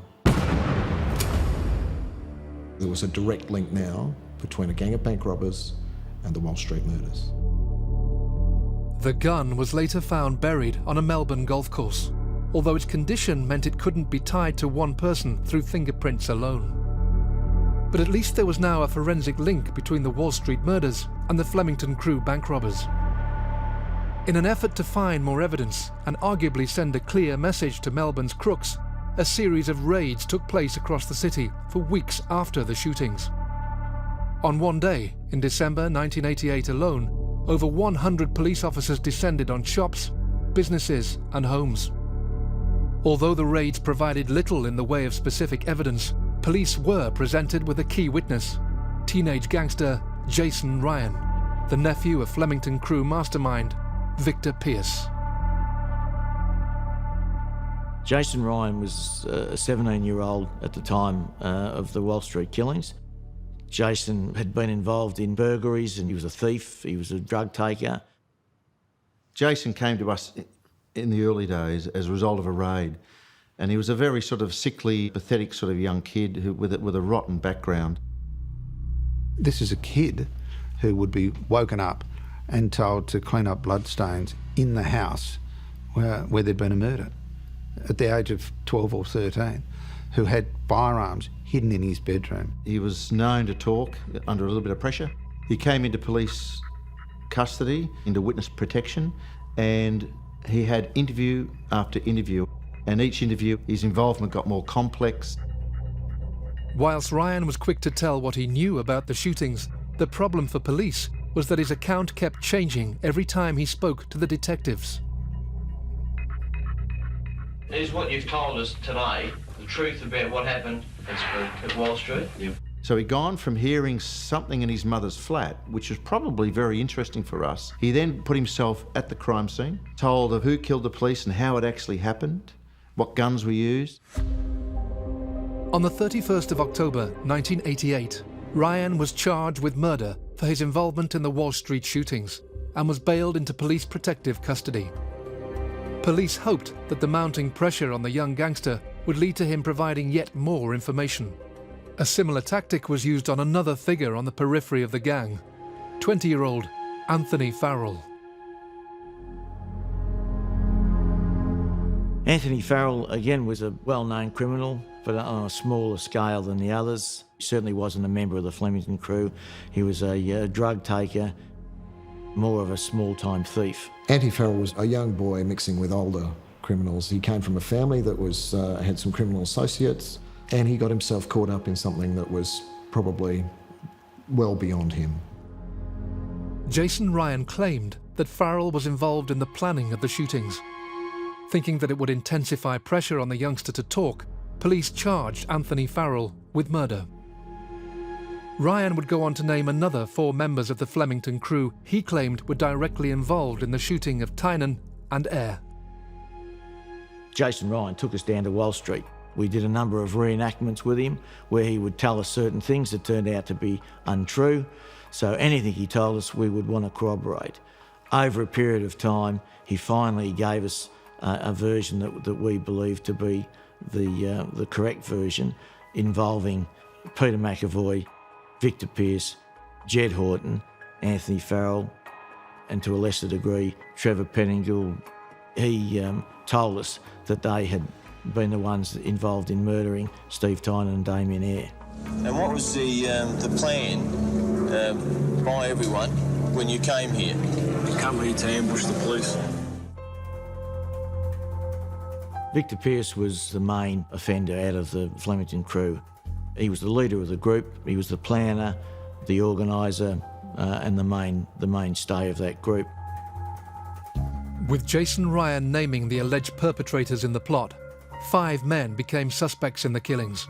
There was a direct link now between a gang of bank robbers and the Walsh Street murders. The gun was later found buried on a Melbourne golf course, although its condition meant it couldn't be tied to one person through fingerprints alone. But at least there was now a forensic link between the Wall Street murders and the Flemington Crew bank robbers. In an effort to find more evidence and arguably send a clear message to Melbourne's crooks, a series of raids took place across the city for weeks after the shootings. On one day, in December 1988 alone, over 100 police officers descended on shops, businesses and homes. Although the raids provided little in the way of specific evidence, police were presented with a key witness, teenage gangster Jason Ryan, the nephew of Flemington Crew mastermind Victor Pearce. Jason Ryan was a 17-year-old at the time of the Wall Street killings. Jason had been involved in burglaries and he was a thief, he was a drug taker. Jason came to us in the early days as a result of a raid, and he was a very sort of sickly, pathetic sort of young kid who, with a rotten background. This is a kid who would be woken up and told to clean up bloodstains in the house where there'd been a murder at the age of 12 or 13, who had firearms hidden in his bedroom. He was known to talk under a little bit of pressure. He came into police custody, into witness protection, and he had interview after interview. And each interview, his involvement got more complex. Whilst Ryan was quick to tell what he knew about the shootings, the problem for police was that his account kept changing every time he spoke to the detectives. Is what you've told us today the truth about what happened at Wall Street? Yep. So he'd gone from hearing something in his mother's flat, which was probably very interesting for us. He then put himself at the crime scene, told of who killed the police and how it actually happened, what guns were used. On the 31st of October 1988, Ryan was charged with murder for his involvement in the Wall Street shootings and was bailed into police protective custody. Police hoped that the mounting pressure on the young gangster would lead to him providing yet more information. A similar tactic was used on another figure on the periphery of the gang, 20-year-old Anthony Farrell. Anthony Farrell, again, was a well-known criminal, but on a smaller scale than the others. He certainly wasn't a member of the Flemington Crew. He was a drug taker, more of a small-time thief. Anthony Farrell was a young boy mixing with older criminals. He came from a family that was had some criminal associates, and he got himself caught up in something that was probably well beyond him. Jason Ryan claimed that Farrell was involved in the planning of the shootings. Thinking that it would intensify pressure on the youngster to talk, police charged Anthony Farrell with murder. Ryan would go on to name another 4 members of the Flemington Crew he claimed were directly involved in the shooting of Tynan and Eyre. Jason Ryan took us down to Wall Street. We did a number of reenactments with him where he would tell us certain things that turned out to be untrue. So anything he told us, we would want to corroborate. Over a period of time, he finally gave us a version that we believed to be the correct version, involving Peter McAvoy, Victor Pearce, Jed Horton, Anthony Farrell, and to a lesser degree, Trevor Pettingill. He told us that they had been the ones involved in murdering Steve Tynan and Damien Eyre. And what was the plan by everyone when you came here? Come here to ambush the police. Victor Pearce was the main offender out of the Flemington crew. He was the leader of the group, he was the planner, the organiser, and the mainstay of that group. With Jason Ryan naming the alleged perpetrators in the plot, 5 men became suspects in the killings.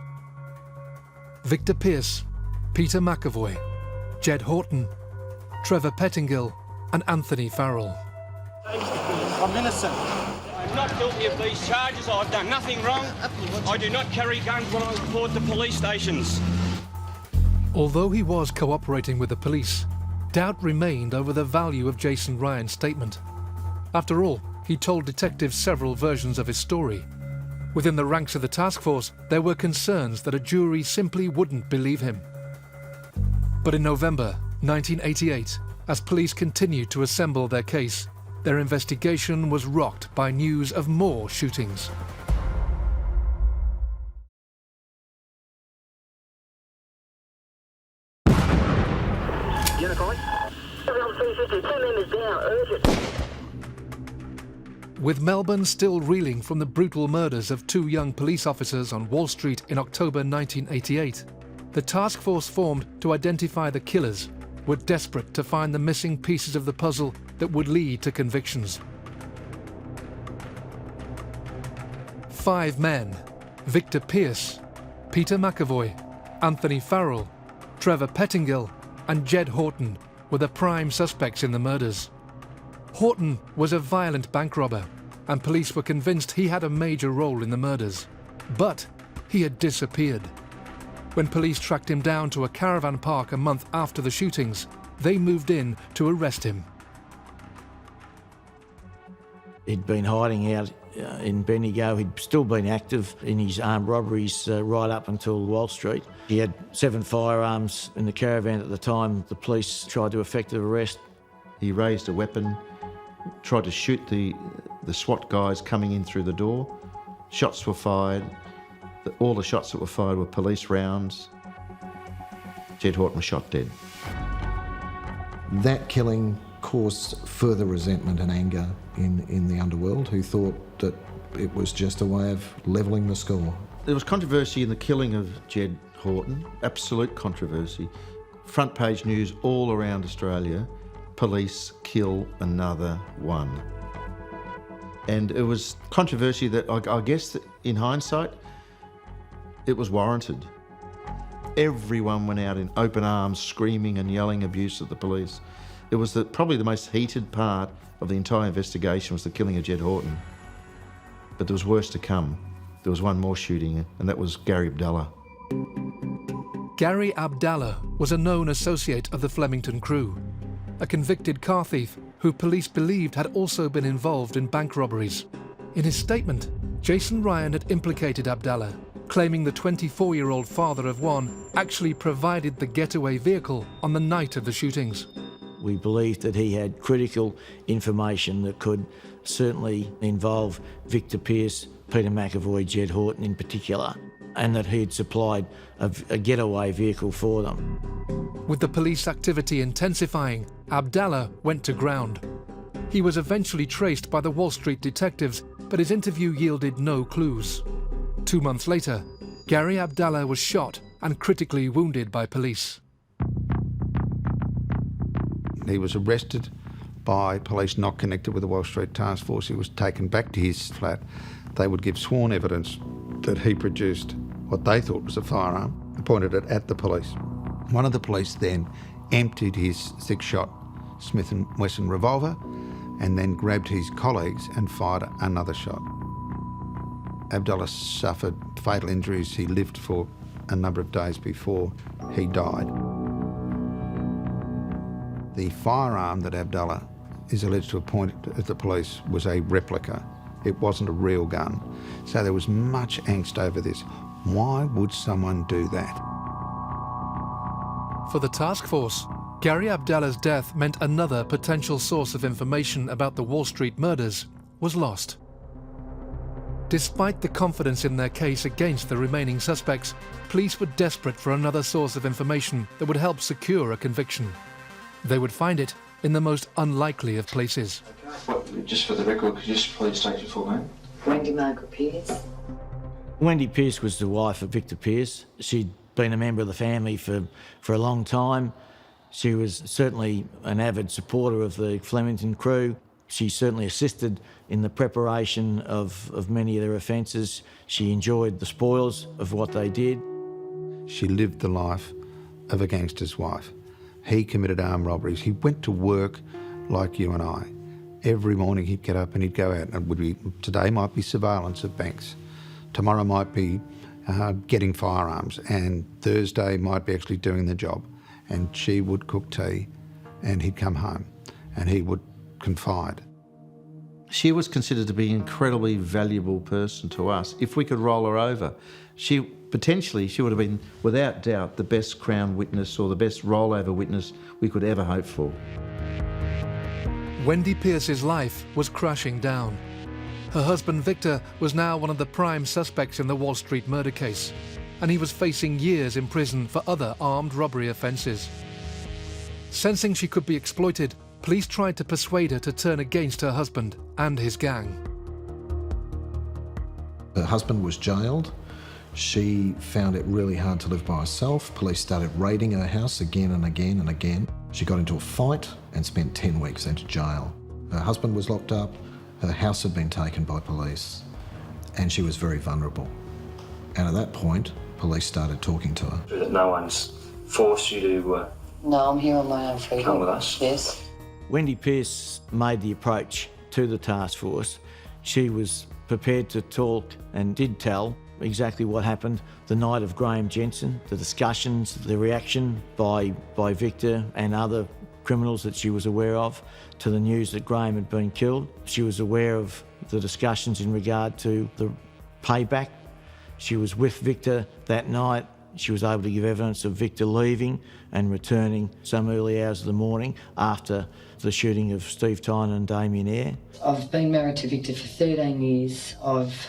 Victor Pearce, Peter McAvoy, Jed Horton, Trevor Pettingill and Anthony Farrell. I'm innocent. I'm not guilty of these charges. I've done nothing wrong. I do not carry guns when I report to police stations. Although he was cooperating with the police, doubt remained over the value of Jason Ryan's statement. After all, he told detectives several versions of his story. Within the ranks of the task force, there were concerns that a jury simply wouldn't believe him. But in November 1988, as police continued to assemble their case, their investigation was rocked by news of more shootings. With Melbourne still reeling from the brutal murders of 2 young police officers on Wall Street in October 1988, the task force formed to identify the killers were desperate to find the missing pieces of the puzzle that would lead to convictions. 5 men, Victor Pearce, Peter McAvoy, Anthony Farrell, Trevor Pettingill and Jed Horton were the prime suspects in the murders. Horton was a violent bank robber, and police were convinced he had a major role in the murders. But he had disappeared. When police tracked him down to a caravan park a month after the shootings, they moved in to arrest him. He'd been hiding out in Bendigo. He'd still been active in his armed robberies right up until Wall Street. He had 7 firearms in the caravan at the time the police tried to effect the arrest. He raised a weapon, tried to shoot the SWAT guys coming in through the door. Shots were fired. All the shots that were fired were police rounds. Jed Horton was shot dead. That killing caused further resentment and anger in the underworld, who thought that it was just a way of levelling the score. There was controversy in the killing of Jed Horton, absolute controversy. Front page news all around Australia. Police kill another one. And it was controversy that I guess that in hindsight, it was warranted. Everyone went out in open arms, screaming and yelling abuse at the police. It was probably the most heated part of the entire investigation was the killing of Jed Horton. But there was worse to come. There was one more shooting, and that was Gary Abdallah. Gary Abdallah was a known associate of the Flemington crew, a convicted car thief who police believed had also been involved in bank robberies. In his statement, Jason Ryan had implicated Abdallah, claiming the 24-year-old father of one actually provided the getaway vehicle on the night of the shootings. We believed that he had critical information that could certainly involve Victor Pearce, Peter McAvoy, Jed Horton in particular, and that he had supplied a getaway vehicle for them. With the police activity intensifying, Abdallah went to ground. He was eventually traced by the Wall Street detectives, but his interview yielded no clues. 2 months later, Gary Abdallah was shot and critically wounded by police. He was arrested by police not connected with the Wall Street Task Force. He was taken back to his flat. They would give sworn evidence that he produced what they thought was a firearm and pointed it at the police. One of the police then emptied his 6-shot Smith & Wesson revolver and then grabbed his colleagues and fired another shot. Abdallah suffered fatal injuries. He lived for a number of days before he died. The firearm that Abdallah is alleged to have pointed at the police was a replica. It wasn't a real gun. So there was much angst over this. Why would someone do that? For the task force, Gary Abdallah's death meant another potential source of information about the Wall Street murders was lost. Despite the confidence in their case against the remaining suspects, police were desperate for another source of information that would help secure a conviction. They would find it in the most unlikely of places. Just for the record, could you just please state your full name? Wendy Margaret Pearce. Wendy Pearce was the wife of Victor Pearce. She'd been a member of the family for a long time. She was certainly an avid supporter of the Flemington crew. She certainly assisted in the preparation of many of their offences. She enjoyed the spoils of what they did. She lived the life of a gangster's wife. He committed armed robberies. He went to work like you and I. Every morning he'd get up and he'd go out, and it would be, today might be surveillance of banks. Tomorrow might be getting firearms, and Thursday might be actually doing the job. And she would cook tea and he'd come home and he would confide. She was considered to be an incredibly valuable person to us. If we could roll her over, she would have been, without doubt, the best Crown witness or the best rollover witness we could ever hope for. Wendy Pearce's life was crashing down. Her husband Victor was now one of the prime suspects in the Wall Street murder case, and he was facing years in prison for other armed robbery offences. Sensing she could be exploited, police tried to persuade her to turn against her husband and his gang. Her husband was jailed. She found it really hard to live by herself. Police started raiding her house again and again and again. She got into a fight and spent 10 weeks into jail. Her husband was locked up. Her house had been taken by police, and she was very vulnerable. And at that point, police started talking to her. That no one's forced you to No, I'm here on my own freedom. come with us? Yes. Wendy Pearce made the approach to the task force. She was prepared to talk and did tell exactly what happened the night of Graham Jensen, the discussions, the reaction by Victor and other criminals that she was aware of to the news that Graham had been killed. She was aware of the discussions in regard to the payback. She was with Victor that night. She was able to give evidence of Victor leaving and returning some early hours of the morning after the shooting of Steve Tynan and Damien Eyre. I've been married to Victor for 13 years. I've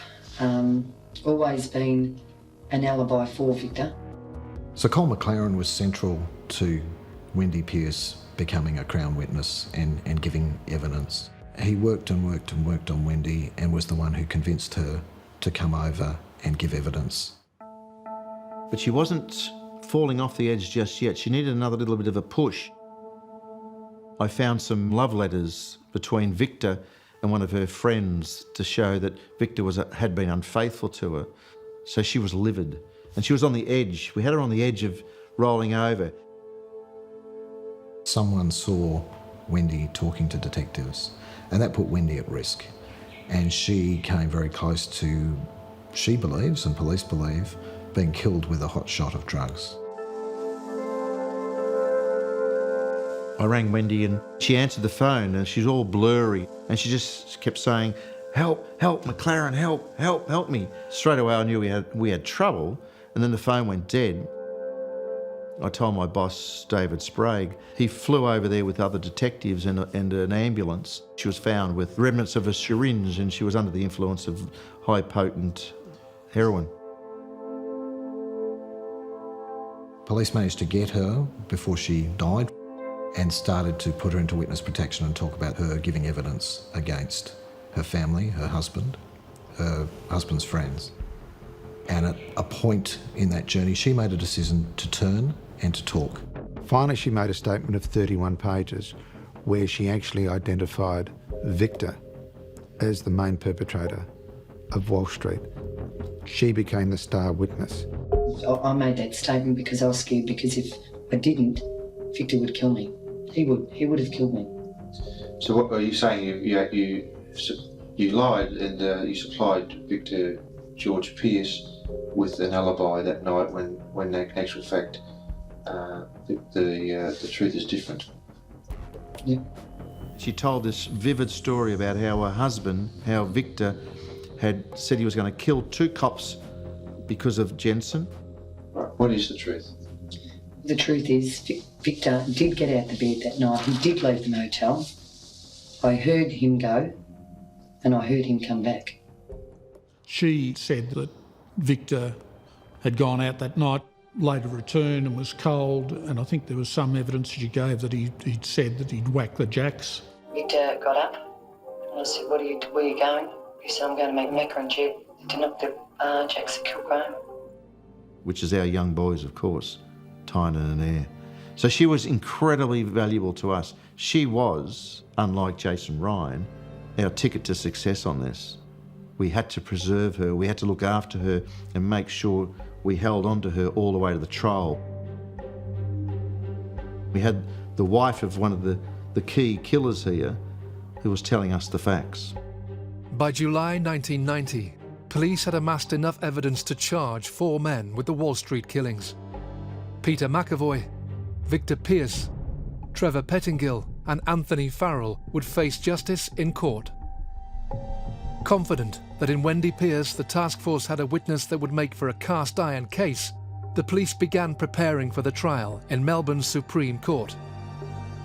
always been an alibi for Victor. So Cole McLaren was central to Wendy Pearce becoming a Crown witness and giving evidence. He worked and worked and worked on Wendy and was the one who convinced her to come over and give evidence. But she wasn't falling off the edge just yet. She needed another little bit of a push. I found some love letters between Victor and one of her friends to show that Victor had been unfaithful to her. So she was livid and she was on the edge. We had her on the edge of rolling over. Someone saw Wendy talking to detectives, and that put Wendy at risk. And she came very close to, she believes, and police believe, being killed with a hot shot of drugs. I rang Wendy and she answered the phone and she's all blurry and she just kept saying, "Help, help, McLaren, help, help, help me." Straight away I knew we had trouble, and then the phone went dead. I told my boss, David Sprague. He flew over there with other detectives and an ambulance. She was found with remnants of a syringe and she was under the influence of high potent heroin. Police managed to get her before she died and started to put her into witness protection and talk about her giving evidence against her family, her husband's friends. And at a point in that journey, she made a decision to turn and to talk. Finally, she made a statement of 31 pages where she actually identified Victor as the main perpetrator of Wall Street. She became the star witness. I made that statement because I was scared, because if I didn't, Victor would kill me. He would have killed me. So what are you saying? You lied and you supplied Victor George Pearce with an alibi that night when in actual fact the truth is different. Yeah. She told this vivid story about how her husband, how Victor, had said he was going to kill 2 cops because of Jensen. Right. What is the truth? The truth is, Victor did get out of bed that night. He did leave the motel. I heard him go, and I heard him come back. She said that Victor had gone out that night, later returned and was cold, and I think there was some evidence she gave that he'd said that he'd whacked the jacks. Victor got up and I said, where are you going? He said, I'm going to make macaroni to knock the jacks and kill Graham. Which is our young boys, of course, Tynan and Air. So she was incredibly valuable to us. She was, unlike Jason Ryan, our ticket to success on this. We had to preserve her, we had to look after her and make sure we held on to her all the way to the trial. We had the wife of one of the key killers here who was telling us the facts. By July 1990, police had amassed enough evidence to charge 4 men with the Wall Street killings. Peter McAvoy, Victor Pearce, Trevor Pettingill and Anthony Farrell would face justice in court. Confident that in Wendy Pearce the task force had a witness that would make for a cast-iron case, the police began preparing for the trial in Melbourne's Supreme Court.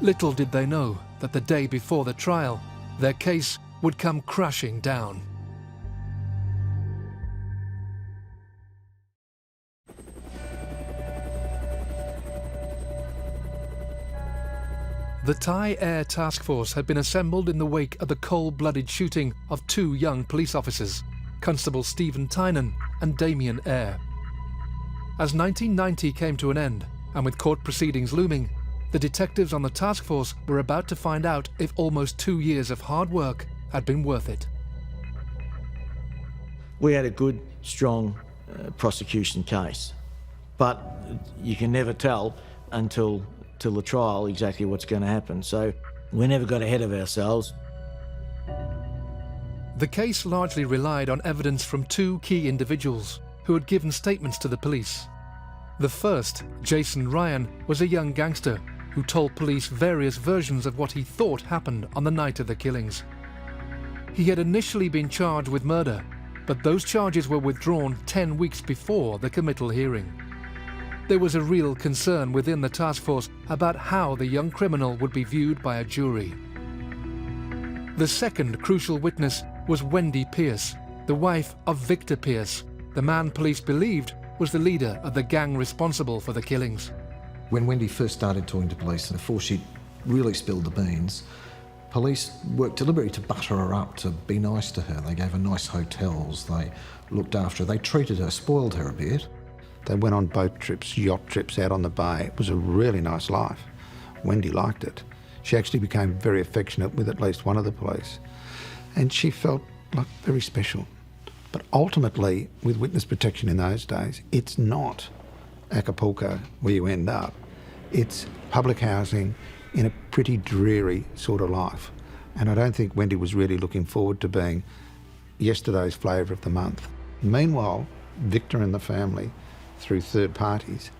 Little did they know that the day before the trial, their case would come crashing down. The Thai Air Task Force had been assembled in the wake of the cold-blooded shooting of 2 young police officers, Constable Stephen Tynan and Damien Eyre. As 1990 came to an end, and with court proceedings looming, the detectives on the task force were about to find out if almost 2 years of hard work had been worth it. We had a good, strong prosecution case, but you can never tell until the trial exactly what's going to happen. So we never got ahead of ourselves. The case largely relied on evidence from 2 key individuals who had given statements to the police. The first, Jason Ryan, was a young gangster who told police various versions of what he thought happened on the night of the killings. He had initially been charged with murder, but those charges were withdrawn 10 weeks before the committal hearing. There was a real concern within the task force about how the young criminal would be viewed by a jury. The second crucial witness was Wendy Pearce, the wife of Victor Pearce, the man police believed was the leader of the gang responsible for the killings. When Wendy first started talking to police, before she really spilled the beans, police worked deliberately to butter her up, to be nice to her. They gave her nice hotels, they looked after her, they treated her, spoiled her a bit. They went on boat trips, yacht trips out on the bay. It was a really nice life. Wendy liked it. She actually became very affectionate with at least one of the police. And she felt like very special. But ultimately, with witness protection in those days, it's not Acapulco where you end up. It's public housing in a pretty dreary sort of life. And I don't think Wendy was really looking forward to being yesterday's flavour of the month. Meanwhile, Victor and the family, through third parties,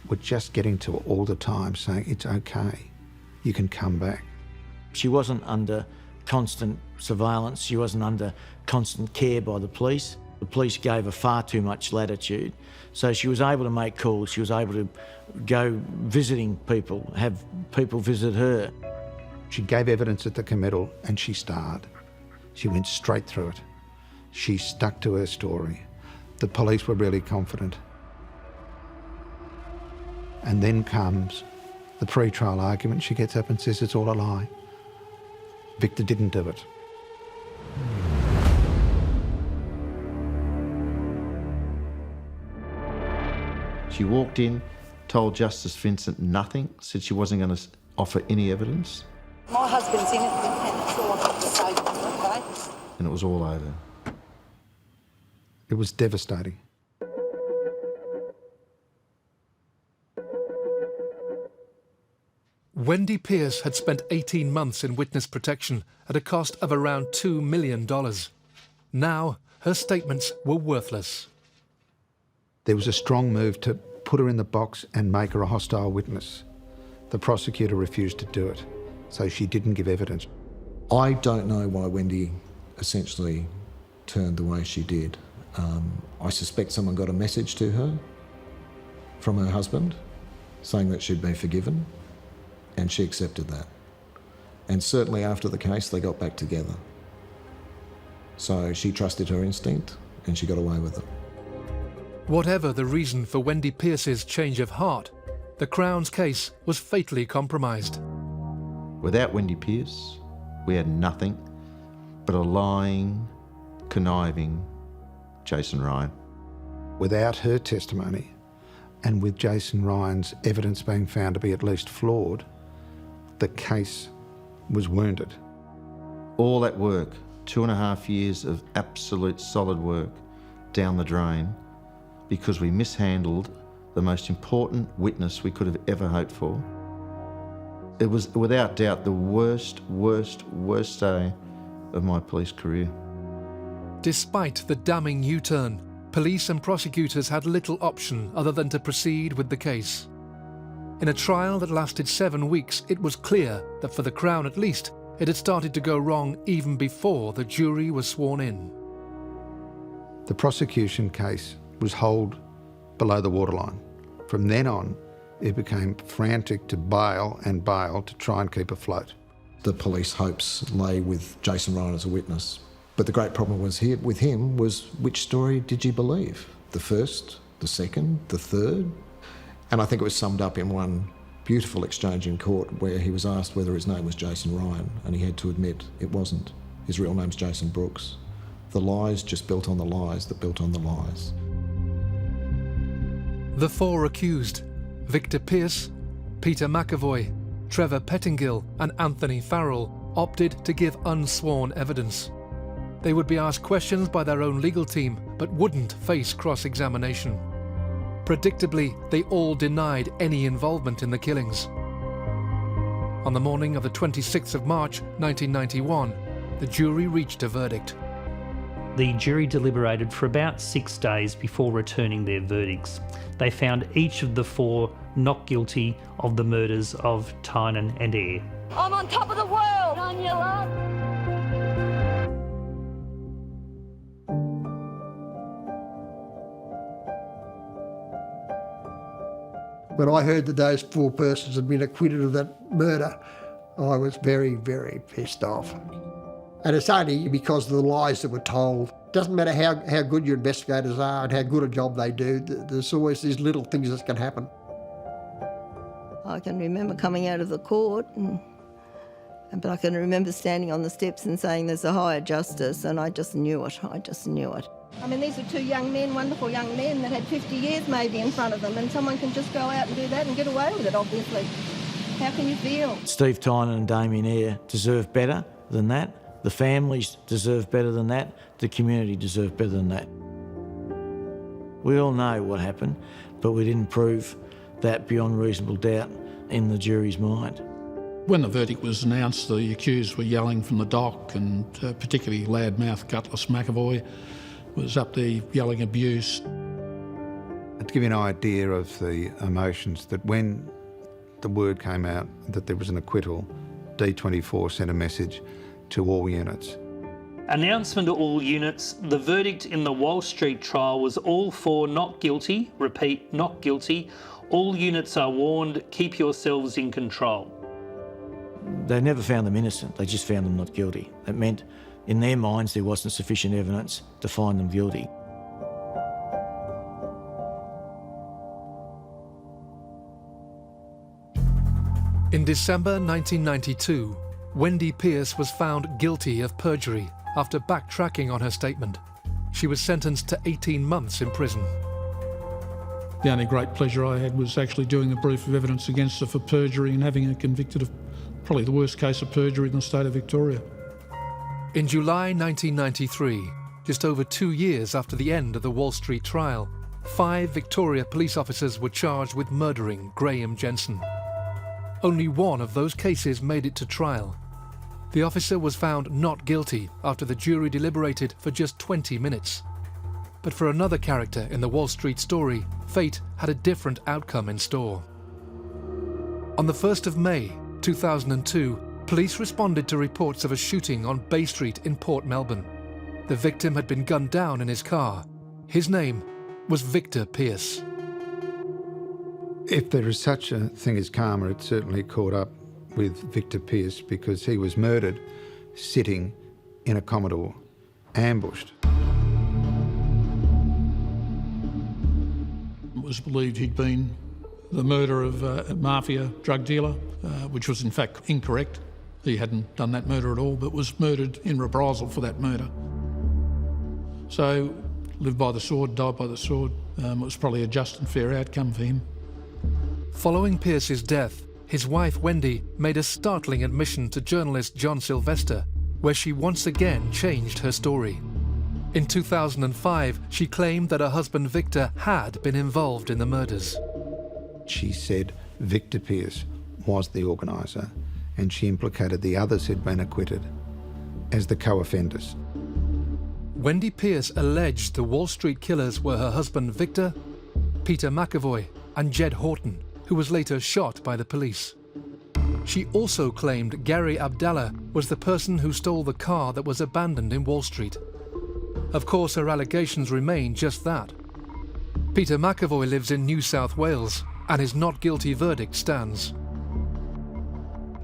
were just getting to her all the time saying, it's okay, you can come back. She wasn't under constant surveillance, she wasn't under constant care by the police. The police gave her far too much latitude. So she was able to make calls, she was able to go visiting people, have people visit her. She gave evidence at the committal and she starred. She went straight through it. She stuck to her story. The police were really confident. And then comes the pre-trial argument. She gets up and says it's all a lie. Victor didn't do it. She walked in, told Justice Vincent nothing, said she wasn't going to offer any evidence. My husband's in it, and that's all I've got to say, okay? And it was all over. It was devastating. Wendy Pearce had spent 18 months in witness protection at a cost of around $2 million. Now, her statements were worthless. There was a strong move to put her in the box and make her a hostile witness. The prosecutor refused to do it, so she didn't give evidence. I don't know why Wendy essentially turned the way she did. I suspect someone got a message to her from her husband saying that she'd been forgiven, and she accepted that. And certainly after the case, they got back together. So she trusted her instinct and she got away with it. Whatever the reason for Wendy Pearce's change of heart, the Crown's case was fatally compromised. Without Wendy Pearce, we had nothing but a lying, conniving Jason Ryan. Without her testimony, and with Jason Ryan's evidence being found to be at least flawed, the case was wounded. All that work, 2.5 years of absolute solid work, down the drain because we mishandled the most important witness we could have ever hoped for. It was without doubt the worst day of my police career. Despite the damning U-turn, police and prosecutors had little option other than to proceed with the case. In a trial that lasted 7 weeks, it was clear that for the Crown at least, it had started to go wrong even before the jury was sworn in. The prosecution case was holed below the waterline. From then on, it became frantic to bail and bail to try and keep afloat. The police hopes lay with Jason Ryan as a witness. But the great problem was here with him was, which story did you believe? The first, the second, the third? And I think it was summed up in one beautiful exchange in court where he was asked whether his name was Jason Ryan, and he had to admit it wasn't. His real name's Jason Brooks. The lies just built on the lies that built on the lies. The four accused, Victor Pearce, Peter McAvoy, Trevor Pettingill and Anthony Farrell, opted to give unsworn evidence. They would be asked questions by their own legal team, but wouldn't face cross-examination. Predictably, they all denied any involvement in the killings. On the morning of the 26th of March 1991, the jury reached a verdict. The jury deliberated for about 6 days before returning their verdicts. They found each of the four not guilty of the murders of Tynan and Eyre. I'm on top of the world, on you lot. When I heard that those 4 persons had been acquitted of that murder, I was very, very pissed off. And it's only because of the lies that were told. Doesn't matter how good your investigators are and how good a job they do, there's always these little things that can happen. I can remember coming out of the court, but I can remember standing on the steps and saying there's a higher justice, and I just knew it. I mean, these are 2 young men, wonderful young men that had 50 years maybe in front of them, and someone can just go out and do that and get away with it, obviously. How can you feel? Steve Tynan and Damien Eyre deserve better than that. The families deserve better than that. The community deserve better than that. We all know what happened, but we didn't prove that beyond reasonable doubt in the jury's mind. When the verdict was announced, the accused were yelling from the dock, and particularly loudmouth gutless McAvoy was up there yelling abuse. To give you an idea of the emotions, that when the word came out that there was an acquittal, D24 sent a message to all units. Announcement to all units, the verdict in the Wall Street trial was all 4 not guilty, repeat, not guilty. All units are warned, keep yourselves in control. They never found them innocent, they just found them not guilty. That meant in their minds there wasn't sufficient evidence to find them guilty. In December 1992, Wendy Pearce was found guilty of perjury after backtracking on her statement. She was sentenced to 18 months in prison. The only great pleasure I had was actually doing the brief of evidence against her for perjury and having her convicted of probably the worst case of perjury in the state of Victoria. In July 1993, just over 2 years after the end of the Wall Street trial, 5 Victoria police officers were charged with murdering Graham Jensen. Only one of those cases made it to trial. The officer was found not guilty after the jury deliberated for just 20 minutes. But for another character in the Wall Street story, fate had a different outcome in store. On the 1st of May 2002, police responded to reports of a shooting on Bay Street in Port Melbourne. The victim had been gunned down in his car. His name was Victor Pearce. If there is such a thing as karma, it certainly caught up with Victor Pearce because he was murdered sitting in a Commodore, ambushed. was believed he'd been the murderer of a mafia drug dealer, which was in fact incorrect. He hadn't done that murder at all, but was murdered in reprisal for that murder. So, lived by the sword, died by the sword. It was probably a just and fair outcome for him. Following Pearce's death, his wife Wendy made a startling admission to journalist John Sylvester, where she once again changed her story. In 2005, she claimed that her husband Victor had been involved in the murders. She said Victor Pearce was the organiser, and she implicated the others who'd been acquitted as the co-offenders. Wendy Pearce alleged the Wall Street killers were her husband Victor, Peter McAvoy, and Jed Horton, who was later shot by the police. She also claimed Gary Abdallah was the person who stole the car that was abandoned in Wall Street. Of course, her allegations remain just that. Peter McAvoy lives in New South Wales, and his not guilty verdict stands.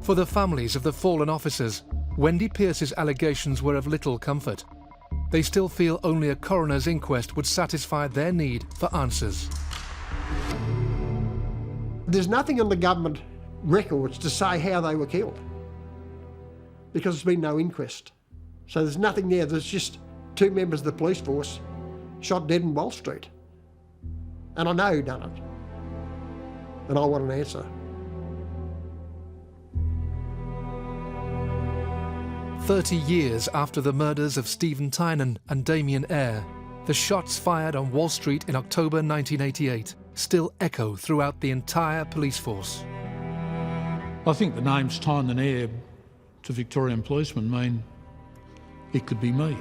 For the families of the fallen officers, Wendy Pearce's allegations were of little comfort. They still feel only a coroner's inquest would satisfy their need for answers. There's nothing on the government records to say how they were killed, because there's been no inquest. So there's nothing there. There's just 2 members of the police force shot dead in Wall Street. And I know who done it. And I want an answer. "30 years after the murders of Stephen Tynan and Damien Eyre, the shots fired on Wall Street in October 1988 still echo throughout the entire police force." I think the names Tynan and Eyre to Victorian policemen mean it could be me.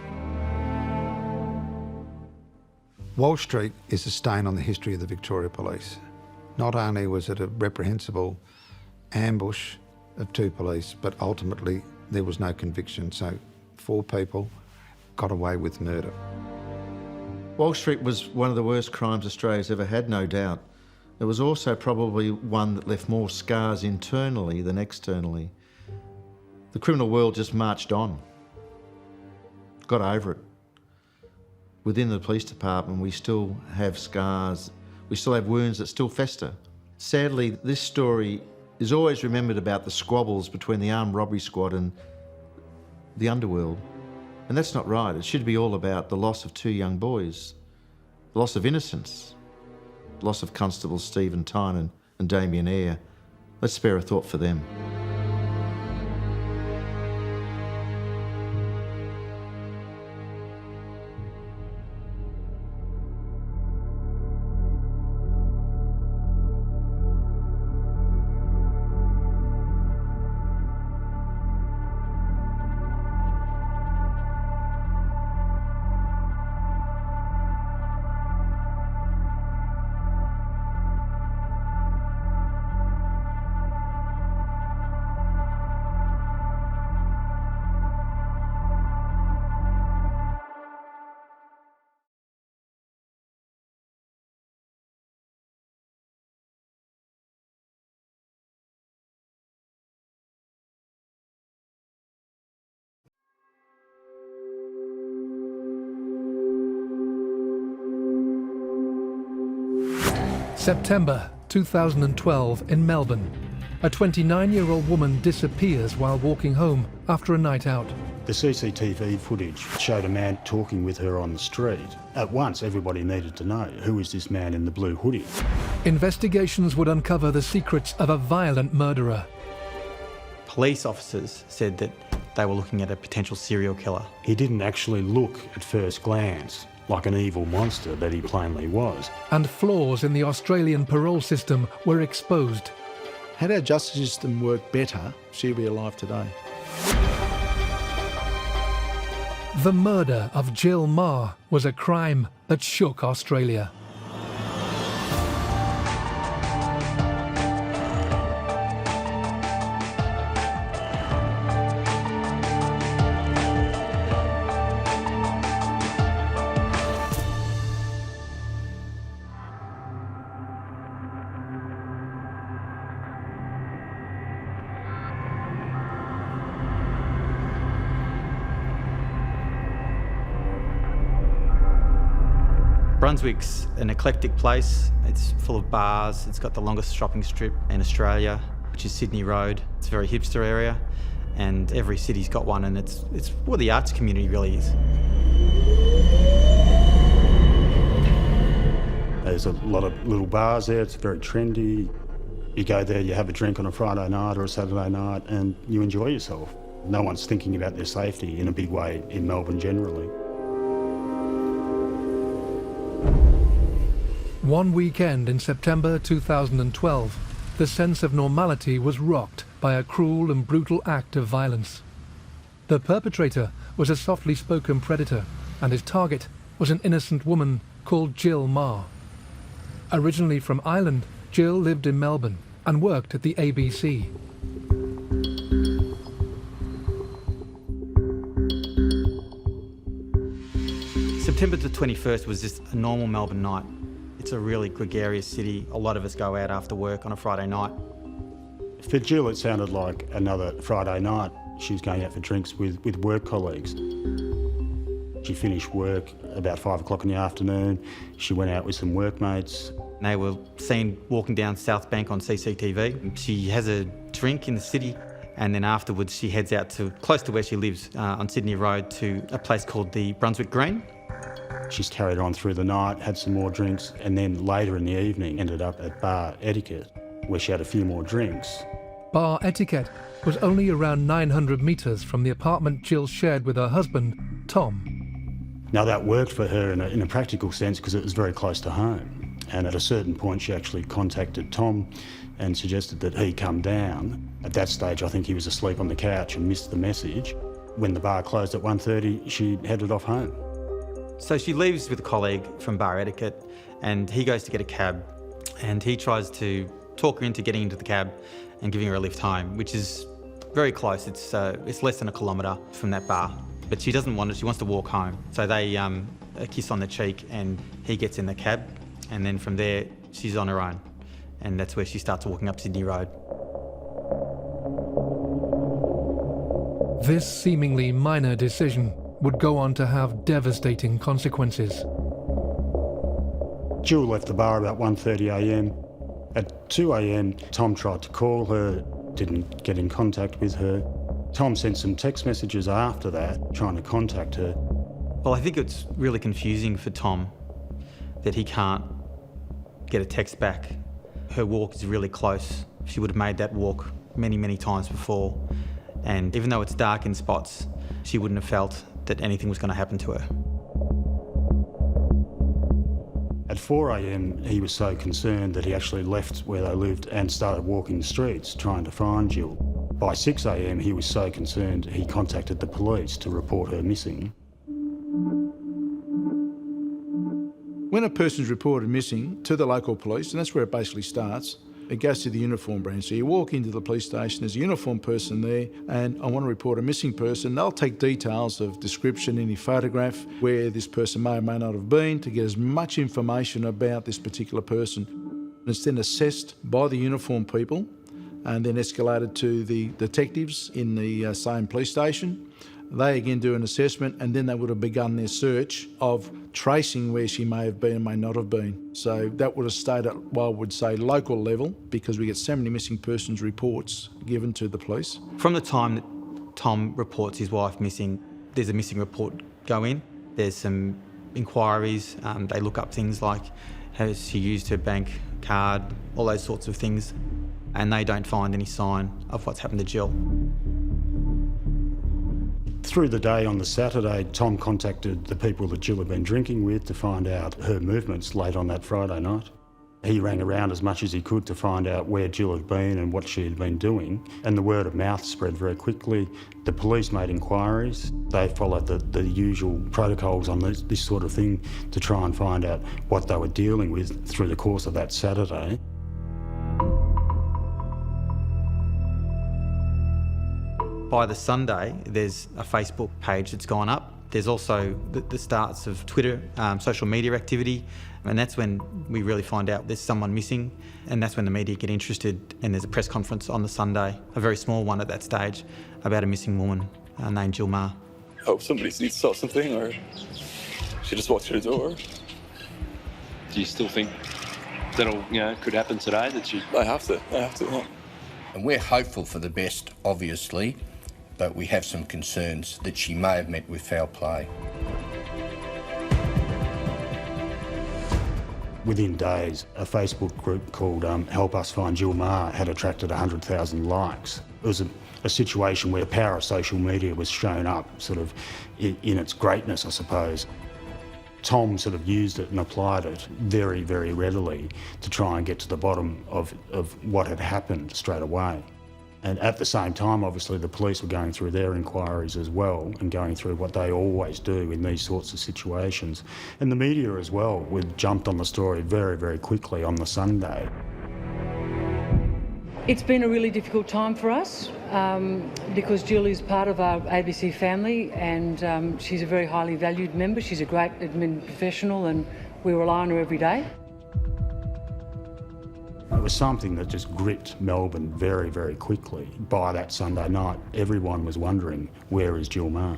Wall Street is a stain on the history of the Victoria Police. Not only was it a reprehensible ambush of 2 police, but ultimately there was no conviction, so 4 people got away with murder. Wall Street was one of the worst crimes Australia's ever had, no doubt. It was also probably one that left more scars internally than externally. The criminal world just marched on, got over it. Within the police department, we still have scars, we still have wounds that still fester. Sadly, this story is always remembered about the squabbles between the armed robbery squad and the underworld. And that's not right. It should be all about the loss of 2 young boys, the loss of innocence, the loss of Constables Stephen Tynan and Damien Eyre. Let's spare a thought for them. September 2012 in Melbourne. A 29-year-old woman disappears while walking home after a night out. The CCTV footage showed a man talking with her on the street. At once, everybody needed to know, who is this man in the blue hoodie? Investigations would uncover the secrets of a violent murderer. Police officers said that they were looking at a potential serial killer. He didn't actually look at first glance like an evil monster that he plainly was. And flaws in the Australian parole system were exposed. Had our justice system worked better, she'd be alive today. The murder of Jill Maher was a crime that shook Australia. Brunswick's an eclectic place. It's full of bars. It's got the longest shopping strip in Australia, which is Sydney Road. It's a very hipster area, and every city's got one, and it's where the arts community really is. There's a lot of little bars there. It's very trendy. You go there, you have a drink on a Friday night or a Saturday night, and you enjoy yourself. No one's thinking about their safety in a big way in Melbourne generally. One weekend in September 2012, the sense of normality was rocked by a cruel and brutal act of violence. The perpetrator was a softly spoken predator, and his target was an innocent woman called Jill Maher. Originally from Ireland, Jill lived in Melbourne and worked at the ABC. September the 21st was just a normal Melbourne night. It's a really gregarious city. A lot of us go out after work on a Friday night. For Jill, it sounded like another Friday night. She was going out for drinks with work colleagues. She finished work about 5 o'clock in the afternoon. She went out with some workmates. They were seen walking down South Bank on CCTV. She has a drink in the city, and then afterwards she heads out to close to where she lives on Sydney Road to a place called the Brunswick Green. She's carried on through the night, had some more drinks, and then later in the evening ended up at Bar Etiquette, where she had a few more drinks. Bar Etiquette was only around 900 metres from the apartment Jill shared with her husband, Tom. Now that worked for her in a practical sense because it was very close to home. And at a certain point she actually contacted Tom and suggested that he come down. At that stage I think he was asleep on the couch and missed the message. When the bar closed at 1:30, she headed off home. So she leaves with a colleague from Bar Etiquette, and he goes to get a cab, and he tries to talk her into getting into the cab and giving her a lift home, which is very close. It's less than a kilometre from that bar. But she doesn't want it, she wants to walk home. So they a kiss on the cheek, and he gets in the cab, and then from there she's on her own, and that's where she starts walking up Sydney Road. This seemingly minor decision would go on to have devastating consequences. Jill left the bar about 1:30 a.m. At 2 a.m, Tom tried to call her, didn't get in contact with her. Tom sent some text messages after that, trying to contact her. Well, I think it's really confusing for Tom that he can't get a text back. Her walk is really close. She would have made that walk many, many times before. And even though it's dark in spots, she wouldn't have felt that anything was going to happen to her. At 4 a.m, he was so concerned that he actually left where they lived and started walking the streets trying to find Jill. By 6 a.m, he was so concerned he contacted the police to report her missing. When a person's reported missing to the local police, and that's where it basically starts, it goes to the uniform branch. So you walk into the police station, there's a uniformed person there, and I want to report a missing person. They'll take details of description, any photograph, where this person may or may not have been, to get as much information about this particular person. It's then assessed by the uniformed people and then escalated to the detectives in the same police station. They again do an assessment, and then they would have begun their search of tracing where she may have been and may not have been. So that would have stayed at, well, I would say, local level, because we get so many missing persons reports given to the police. From the time that Tom reports his wife missing, there's a missing report go in. There's some inquiries. They look up things like has she used her bank card, all those sorts of things, and they don't find any sign of what's happened to Jill. Through the day on the Saturday, Tom contacted the people that Jill had been drinking with to find out her movements late on that Friday night. He rang around as much as he could to find out where Jill had been and what she had been doing, and the word of mouth spread very quickly. The police made inquiries. They followed the usual protocols on this sort of thing to try and find out what they were dealing with through the course of that Saturday. By the Sunday, there's a Facebook page that's gone up. There's also the starts of Twitter, social media activity, and that's when we really find out there's someone missing, and that's when the media get interested, and there's a press conference on the Sunday, a very small one at that stage, about a missing woman named Jill Maher. Hope somebody needs to sort something, or she just walked through the door. Do you still think that'll, could happen today? That she? They have to. Yeah. And we're hopeful for the best, obviously, but we have some concerns that she may have met with foul play. Within days, a Facebook group called Help Us Find Jill Maher had attracted 100,000 likes. It was a situation where the power of social media was shown up sort of in its greatness, I suppose. Tom sort of used it and applied it very, very readily to try and get to the bottom of what had happened straight away. And at the same time, obviously, the police were going through their inquiries as well and going through what they always do in these sorts of situations. And the media as well, we jumped on the story very, very quickly on the Sunday. It's been a really difficult time for us because Jill is part of our ABC family and she's a very highly valued member. She's a great admin professional and we rely on her every day. It was something that just gripped Melbourne very, very quickly. By that Sunday night, everyone was wondering, where is Jill Maher?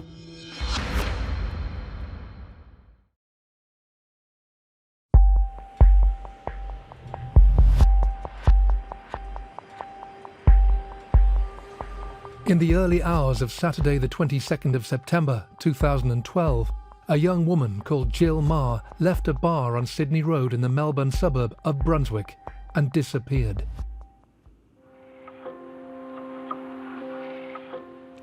In the early hours of Saturday the 22nd of September 2012, a young woman called Jill Maher left a bar on Sydney Road in the Melbourne suburb of Brunswick and disappeared.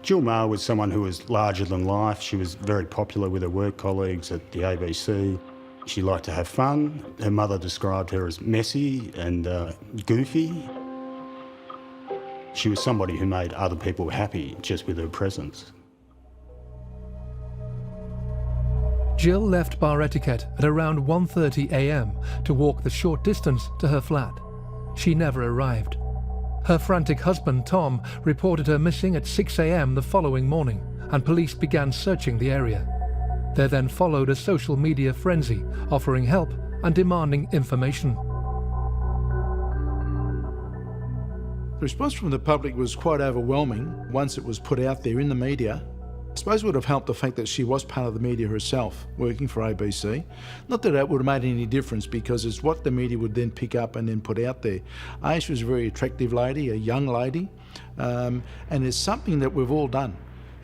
Jill Maher was someone who was larger than life. She was very popular with her work colleagues at the ABC. She liked to have fun. Her mother described her as messy and goofy. She was somebody who made other people happy just with her presence. Jill left Bar Etiquette at around 1:30 a.m. to walk the short distance to her flat. She never arrived. Her frantic husband, Tom, reported her missing at 6 a.m. the following morning, and police began searching the area. There then followed a social media frenzy, offering help and demanding information. The response from the public was quite overwhelming once it was put out there in the media. I suppose it would have helped the fact that she was part of the media herself, working for ABC. Not that it would have made any difference because it's what the media would then pick up and then put out there. She was a very attractive lady, a young lady, and it's something that we've all done,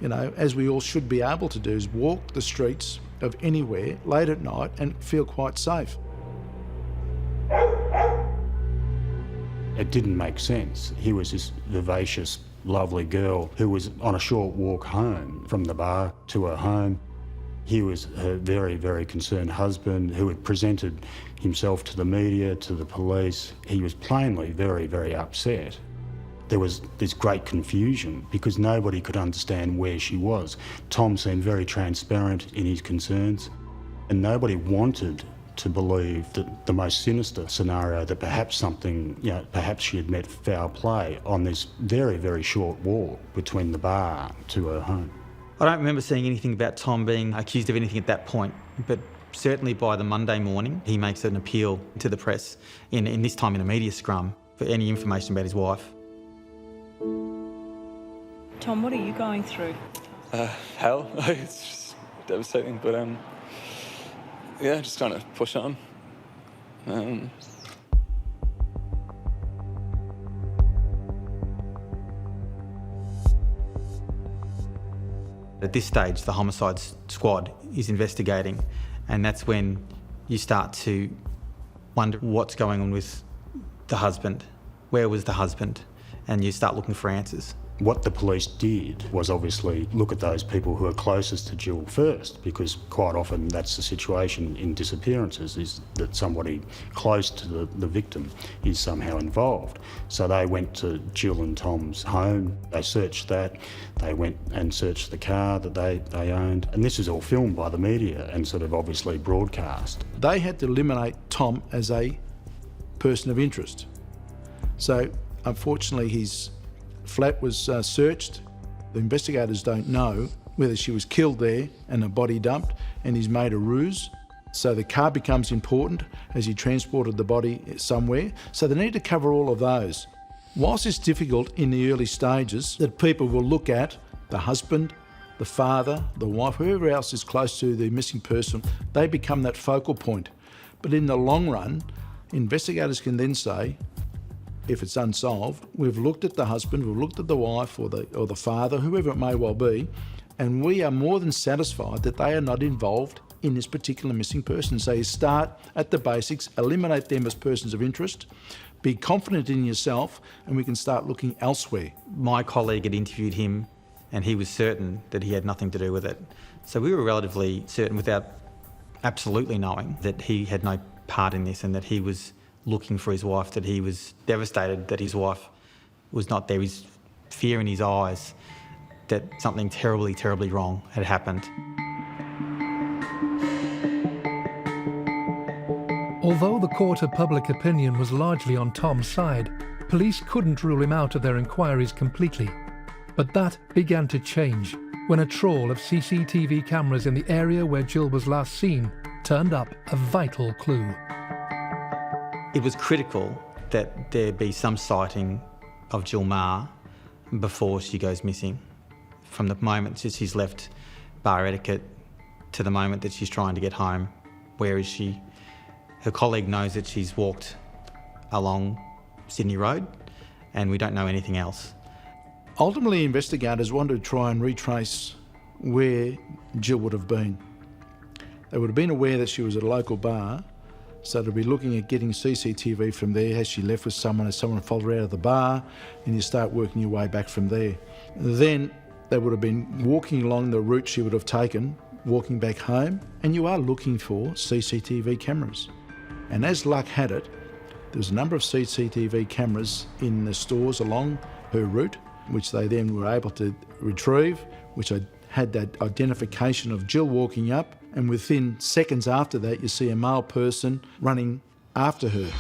as we all should be able to do, is walk the streets of anywhere late at night and feel quite safe. It didn't make sense. He was this vivacious, lovely girl who was on a short walk home from the bar to her home. He was her very, very concerned husband who had presented himself to the media, to the police. He was plainly very, very upset. There was this great confusion because nobody could understand where she was. Tom seemed very transparent in his concerns, and nobody wanted to believe that the most sinister scenario, that perhaps something, perhaps she had met foul play on this very, very short walk between the bar to her home. I don't remember seeing anything about Tom being accused of anything at that point, but certainly by the Monday morning, he makes an appeal to the press, in this time in a media scrum, for any information about his wife. Tom, what are you going through? Hell. It's just devastating, but just trying to push on. At this stage, the homicide squad is investigating, and that's when you start to wonder what's going on with the husband. Where was the husband? And you start looking for answers. What the police did was obviously look at those people who are closest to Jill first, because quite often that's the situation in disappearances, is that somebody close to the victim is somehow involved. So they went to Jill and Tom's home, they searched that, they went and searched the car that they owned, and this is all filmed by the media and sort of obviously broadcast. They had to eliminate Tom as a person of interest. So unfortunately his flat was searched. The investigators don't know whether she was killed there and a body dumped and he's made a ruse. So the car becomes important as he transported the body somewhere. So they need to cover all of those. Whilst it's difficult in the early stages, that people will look at the husband, the father, the wife, whoever else is close to the missing person, they become that focal point. But in the long run, investigators can then say, if it's unsolved, we've looked at the husband, we've looked at the wife or the father, whoever it may well be, and we are more than satisfied that they are not involved in this particular missing person. So you start at the basics, eliminate them as persons of interest, be confident in yourself, and we can start looking elsewhere. My colleague had interviewed him and he was certain that he had nothing to do with it. So we were relatively certain, without absolutely knowing, that he had no part in this and that he was looking for his wife, that he was devastated that his wife was not there. His fear in his eyes that something terribly, terribly wrong had happened. Although the court of public opinion was largely on Tom's side, police couldn't rule him out of their inquiries completely. But that began to change when a trawl of CCTV cameras in the area where Jill was last seen turned up a vital clue. It was critical that there be some sighting of Jill Maher before she goes missing. From the moment that she's left bar etiquette to the moment that she's trying to get home. Where is she? Her colleague knows that she's walked along Sydney Road and we don't know anything else. Ultimately, investigators wanted to try and retrace where Jill would have been. They would have been aware that she was at a local bar, so they'd be looking at getting CCTV from there. Has she left with someone? Has someone followed her out of the bar? And you start working your way back from there. Then they would have been walking along the route she would have taken, walking back home, and you are looking for CCTV cameras. And as luck had it, there was a number of CCTV cameras in the stores along her route, which they then were able to retrieve, which had that identification of Jill walking up, and within seconds after that you see a male person running after her.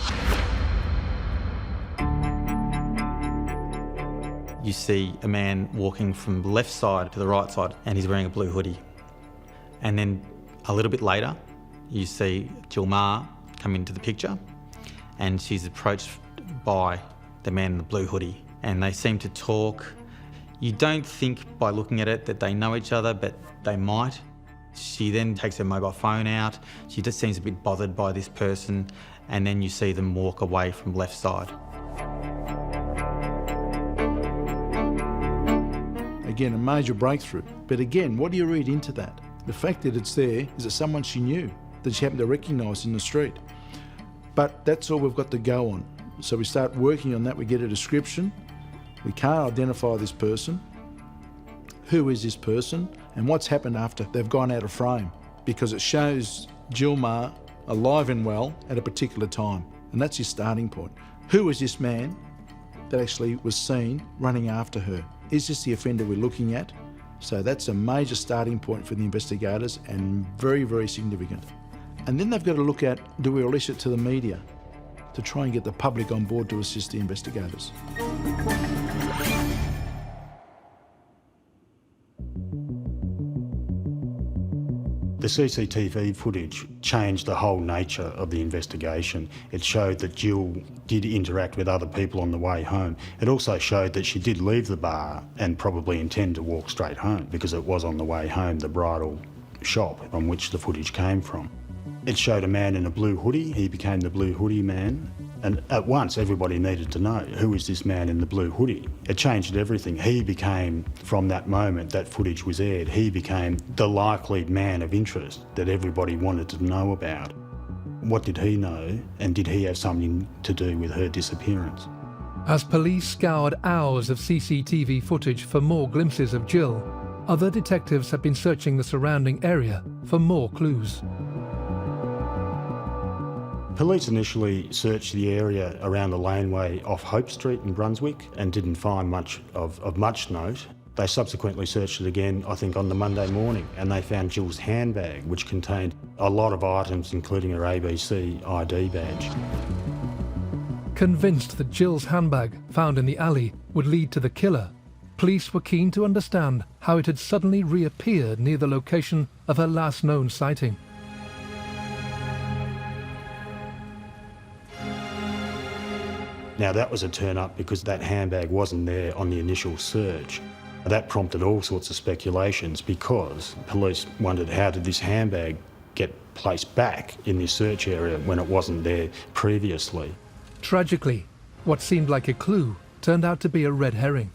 You see a man walking from the left side to the right side and he's wearing a blue hoodie. And then a little bit later you see Jill Maher come into the picture and she's approached by the man in the blue hoodie and they seem to talk. You don't think by looking at it that they know each other, but they might. She then takes her mobile phone out. She just seems a bit bothered by this person, and then you see them walk away from left side. Again, a major breakthrough. But again, what do you read into that? The fact that it's there is that someone she knew, that she happened to recognise in the street. But that's all we've got to go on. So we start working on that, we get a description. We can't identify this person. Who is this person? And what's happened after they've gone out of frame? Because it shows Jill Maher alive and well at a particular time. And that's your starting point. Who is this man that actually was seen running after her? Is this the offender we're looking at? So that's a major starting point for the investigators and very, very significant. And then they've got to look at, do we release it to the media to try and get the public on board to assist the investigators? The CCTV footage changed the whole nature of the investigation. It showed that Jill did interact with other people on the way home. It also showed that she did leave the bar and probably intend to walk straight home because it was on the way home, the bridal shop from which the footage came from. It showed a man in a blue hoodie. He became the blue hoodie man. And at once, everybody needed to know, who is this man in the blue hoodie? It changed everything. He became, from that moment that footage was aired, he became the likely man of interest that everybody wanted to know about. What did he know, and did he have something to do with her disappearance? As police scoured hours of CCTV footage for more glimpses of Jill, other detectives have been searching the surrounding area for more clues. Police initially searched the area around the laneway off Hope Street in Brunswick and didn't find much of much note. They subsequently searched it again, I think, on the Monday morning, and they found Jill's handbag, which contained a lot of items, including her ABC ID badge. Convinced that Jill's handbag, found in the alley, would lead to the killer, police were keen to understand how it had suddenly reappeared near the location of her last known sighting. Now that was a turn up because that handbag wasn't there on the initial search. That prompted all sorts of speculations because police wondered, how did this handbag get placed back in this search area when it wasn't there previously. Tragically, what seemed like a clue turned out to be a red herring.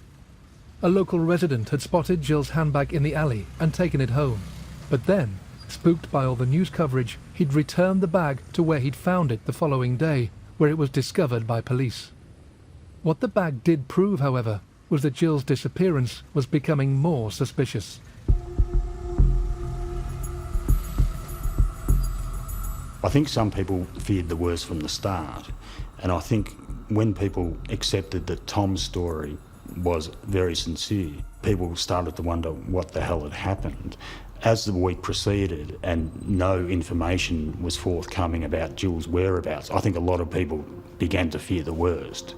A local resident had spotted Jill's handbag in the alley and taken it home. But then, spooked by all the news coverage, he'd returned the bag to where he'd found it the following day, where it was discovered by police. What the bag did prove, however, was that Jill's disappearance was becoming more suspicious. I think some people feared the worst from the start, and I think when people accepted that Tom's story was very sincere, people started to wonder what the hell had happened. As the week proceeded and no information was forthcoming about Jill's whereabouts, I think a lot of people began to fear the worst.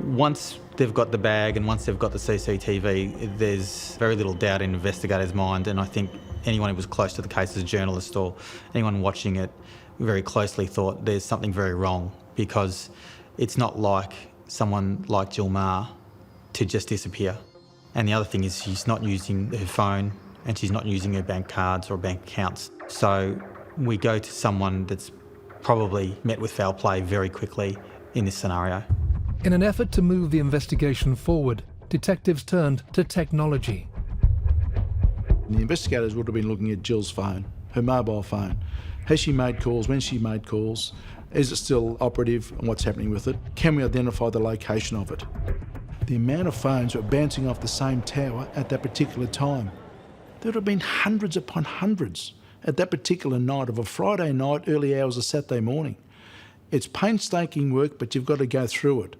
Once they've got the bag and once they've got the CCTV, there's very little doubt in investigators' mind, and I think anyone who was close to the case as a journalist or anyone watching it very closely thought there's something very wrong, because it's not like someone like Jill Maher to just disappear. And the other thing is she's not using her phone and she's not using her bank cards or bank accounts. So we go to someone that's probably met with foul play very quickly in this scenario. In an effort to move the investigation forward, detectives turned to technology. The investigators would have been looking at Jill's phone, her mobile phone. Has she made calls? When she made calls? Is it still operative and what's happening with it? Can we identify the location of it? The amount of phones were bouncing off the same tower at that particular time. There would have been hundreds upon hundreds at that particular night of a Friday night, early hours of Saturday morning. It's painstaking work, but you've got to go through it.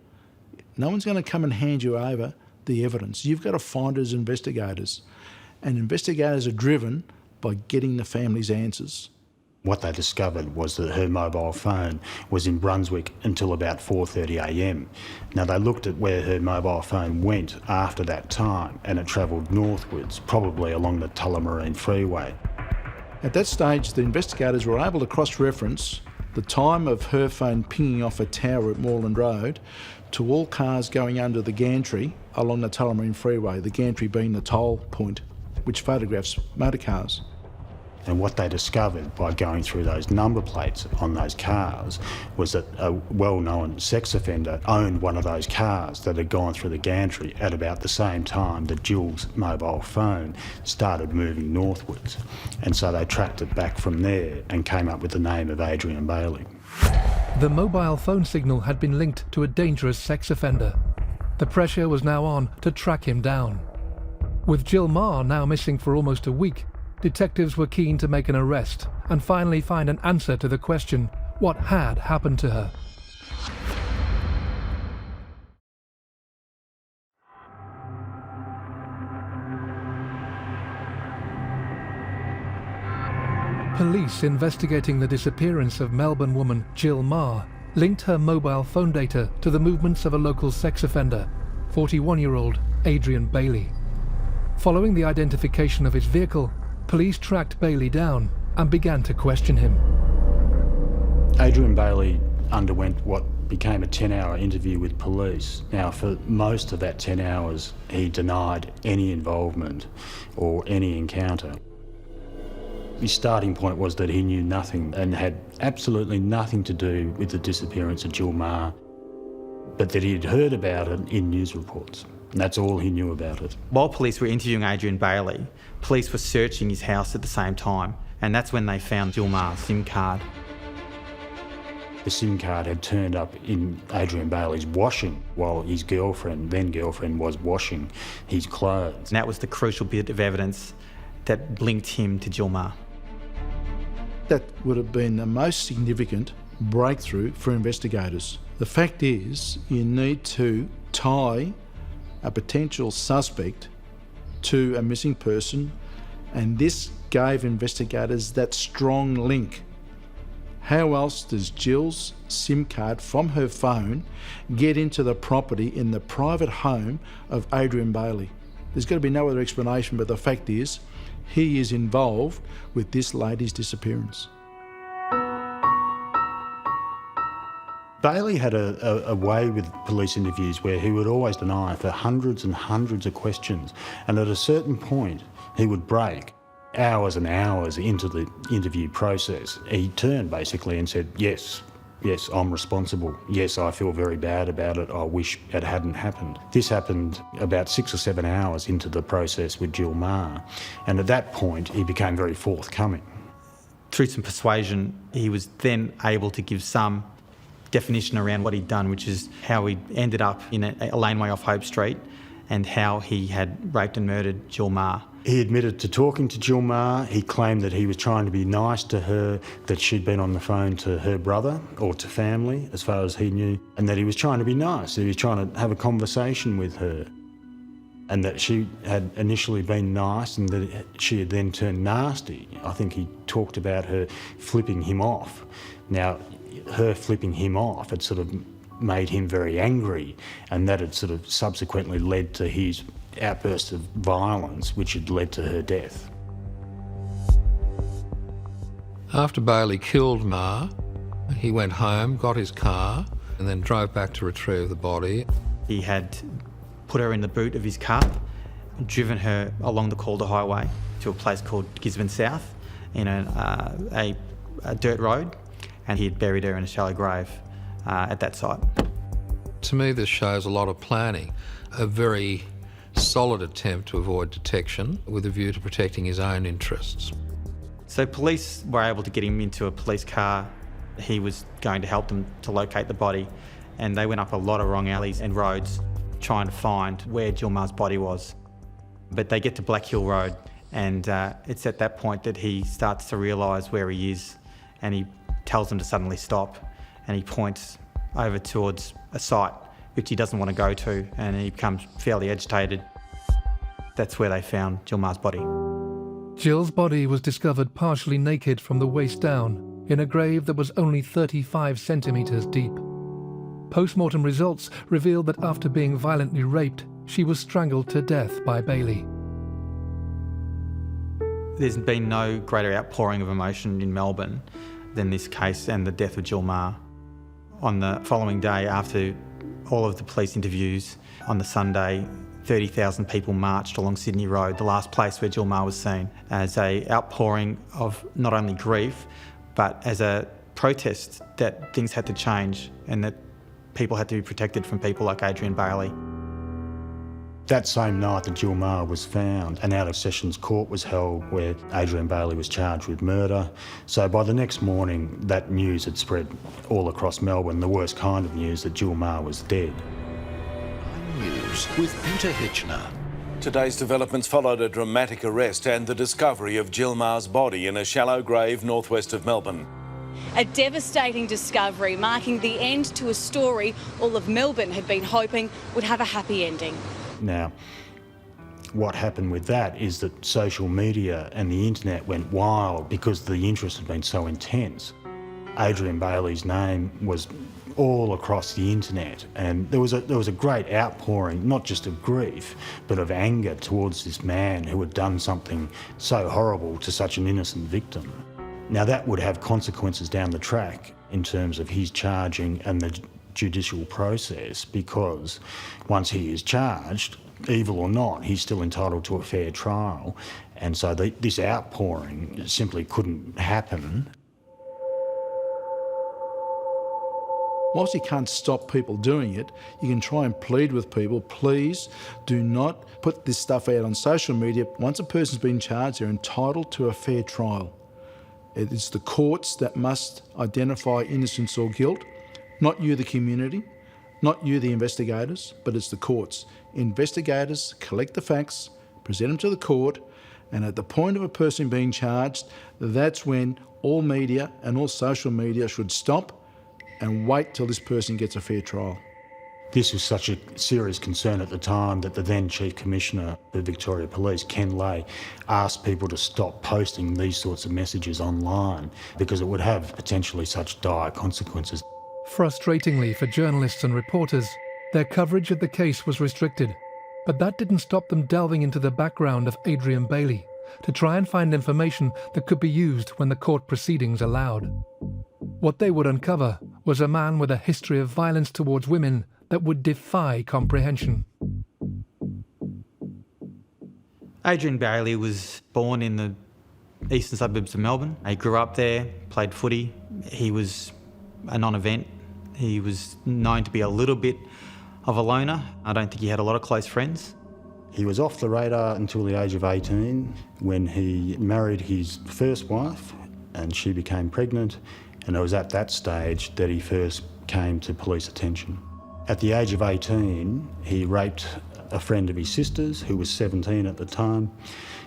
No one's going to come and hand you over the evidence. You've got to find it as investigators. And investigators are driven by getting the family's answers. What they discovered was that her mobile phone was in Brunswick until about 4:30 a.m. Now, they looked at where her mobile phone went after that time, and it travelled northwards, probably along the Tullamarine Freeway. At that stage, the investigators were able to cross-reference the time of her phone pinging off a tower at Moreland Road to all cars going under the gantry along the Tullamarine Freeway, the gantry being the toll point, which photographs motor cars. And what they discovered by going through those number plates on those cars was that a well-known sex offender owned one of those cars that had gone through the gantry at about the same time that Jill's mobile phone started moving northwards. And so they tracked it back from there and came up with the name of Adrien Bailey. The mobile phone signal had been linked to a dangerous sex offender. The pressure was now on to track him down. With Jill Maher now missing for almost a week, detectives were keen to make an arrest and finally find an answer to the question, what had happened to her? Police investigating the disappearance of Melbourne woman Jill Maher linked her mobile phone data to the movements of a local sex offender, 41-year-old Adrien Bailey. Following the identification of his vehicle, police tracked Bailey down and began to question him. Adrien Bailey underwent what became a 10-hour interview with police. Now, for most of that 10 hours, he denied any involvement or any encounter. His starting point was that he knew nothing and had absolutely nothing to do with the disappearance of Jill Maher, but that he had heard about it in news reports. And that's all he knew about it. While police were interviewing Adrien Bailey, police were searching his house at the same time, and that's when they found Jill Maher's SIM card. The SIM card had turned up in Adrien Bailey's washing while his then girlfriend, was washing his clothes. And that was the crucial bit of evidence that linked him to Jill Maher. That would have been the most significant breakthrough for investigators. The fact is, you need to tie a potential suspect to a missing person, and this gave investigators that strong link. How else does Jill's SIM card from her phone get into the property in the private home of Adrien Bailey? There's got to be no other explanation, but the fact is, he is involved with this lady's disappearance. Bailey had a way with police interviews where he would always deny for hundreds and hundreds of questions, and at a certain point he would break. Hours and hours into the interview process, he turned basically and said, yes, I'm responsible. Yes, I feel very bad about it. I wish it hadn't happened. This happened about 6 or 7 hours into the process with Jill Maher. And at that point, he became very forthcoming. Through some persuasion, he was then able to give some definition around what he'd done, which is how he ended up in a laneway off Hope Street and how he had raped and murdered Jill Maher. He admitted to talking to Jill Maher. He claimed that he was trying to be nice to her, that she'd been on the phone to her brother or to family, as far as he knew, and that he was trying to be nice. He was trying to have a conversation with her, and that she had initially been nice and that she had then turned nasty. I think he talked about her flipping him off. Now, her flipping him off had sort of made him very angry, and that had sort of subsequently led to his outburst of violence, which had led to her death. After Bailey killed Maher, he went home, got his car, and then drove back to retrieve the body. He had put her in the boot of his car, driven her along the Calder Highway to a place called Gisborne South in a dirt road, and he had buried her in a shallow grave at that site. To me, this shows a lot of planning, a very solid attempt to avoid detection with a view to protecting his own interests. So police were able to get him into a police car. He was going to help them to locate the body, and they went up a lot of wrong alleys and roads trying to find where Jill Maher's body was. But they get to Black Hill Road, and it's at that point that he starts to realise where he is, and he tells them to suddenly stop, and he points over towards a site which he doesn't want to go to, and he becomes fairly agitated. That's where they found Jill Maher's body. Jill's body was discovered partially naked from the waist down in a grave that was only 35 centimetres deep. Post-mortem results revealed that after being violently raped, she was strangled to death by Bailey. There's been no greater outpouring of emotion in Melbourne than this case and the death of Jill Maher. On the following day, after all of the police interviews, on the Sunday, 30,000 people marched along Sydney Road, the last place where Jill Maher was seen, as an outpouring of not only grief, but as a protest that things had to change and that people had to be protected from people like Adrien Bailey. That same night that Jill Maher was found, an out-of-sessions court was held where Adrien Bailey was charged with murder. So by the next morning, that news had spread all across Melbourne, the worst kind of news, that Jill Maher was dead. News with Peter Hitchner. Today's developments followed a dramatic arrest and the discovery of Jill Maher's body in a shallow grave northwest of Melbourne. A devastating discovery marking the end to a story all of Melbourne had been hoping would have a happy ending. Now, what happened with that is that social media and the internet went wild because the interest had been so intense. Adrien Bailey's name was all across the internet, and there was a great outpouring, not just of grief, but of anger towards this man who had done something so horrible to such an innocent victim. Now that would have consequences down the track in terms of his charging and the judicial process, because once he is charged, evil or not, he's still entitled to a fair trial, and so this outpouring simply couldn't happen. Whilst you can't stop people doing it, you can try and plead with people, please do not put this stuff out on social media. Once a person's been charged, they're entitled to a fair trial. It is the courts that must identify innocence or guilt, not you, the community, not you, the investigators, but it's the courts. Investigators collect the facts, present them to the court, and at the point of a person being charged, that's when all media and all social media should stop and wait till this person gets a fair trial. This was such a serious concern at the time that the then Chief Commissioner of Victoria Police, Ken Lay, asked people to stop posting these sorts of messages online because it would have potentially such dire consequences. Frustratingly for journalists and reporters, their coverage of the case was restricted, but that didn't stop them delving into the background of Adrien Bailey to try and find information that could be used when the court proceedings allowed. What they would uncover was a man with a history of violence towards women that would defy comprehension. Adrien Bailey was born in the eastern suburbs of Melbourne. He grew up there, played footy. He was a non-event. He was known to be a little bit of a loner. I don't think he had a lot of close friends. He was off the radar until the age of 18 when he married his first wife and she became pregnant, and it was at that stage that he first came to police attention. At the age of 18, he raped a friend of his sister's who was 17 at the time.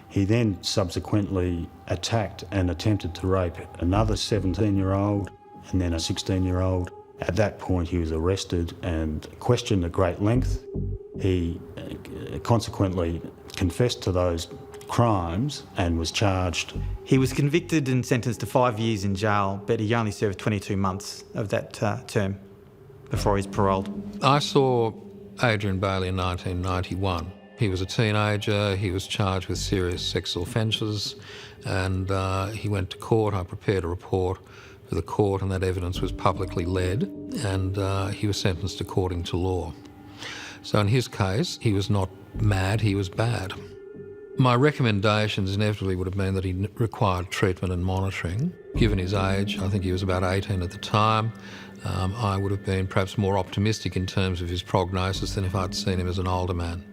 He then subsequently attacked and attempted to rape another 17-year-old and then a 16-year-old. At that point, he was arrested and questioned at great length. He consequently confessed to those crimes and was charged. He was convicted and sentenced to 5 years in jail, but he only served 22 months of that term before he's paroled. I saw Adrien Bailey in 1991. He was a teenager, he was charged with serious sexual offences, and he went to court. I prepared a report for the court, and that evidence was publicly led, and he was sentenced according to law. So in his case, he was not mad, he was bad. My recommendations inevitably would have been that he required treatment and monitoring. Given his age, I think he was about 18 at the time, I would have been perhaps more optimistic in terms of his prognosis than if I'd seen him as an older man.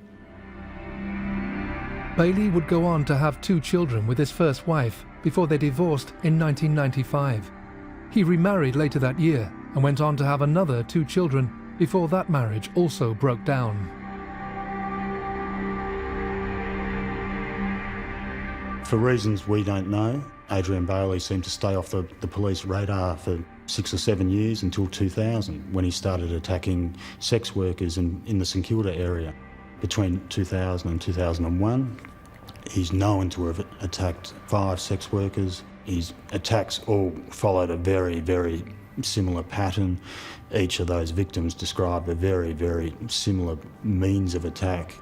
Bailey would go on to have 2 children with his first wife before they divorced in 1995. He remarried later that year and went on to have another 2 children before that marriage also broke down. For reasons we don't know, Adrien Bailey seemed to stay off the police radar for 6 or 7 years until 2000, when he started attacking sex workers in the St Kilda area. Between 2000 and 2001, he's known to have attacked 5 sex workers. His attacks all followed a very, very similar pattern. Each of those victims described a very, very similar means of attack.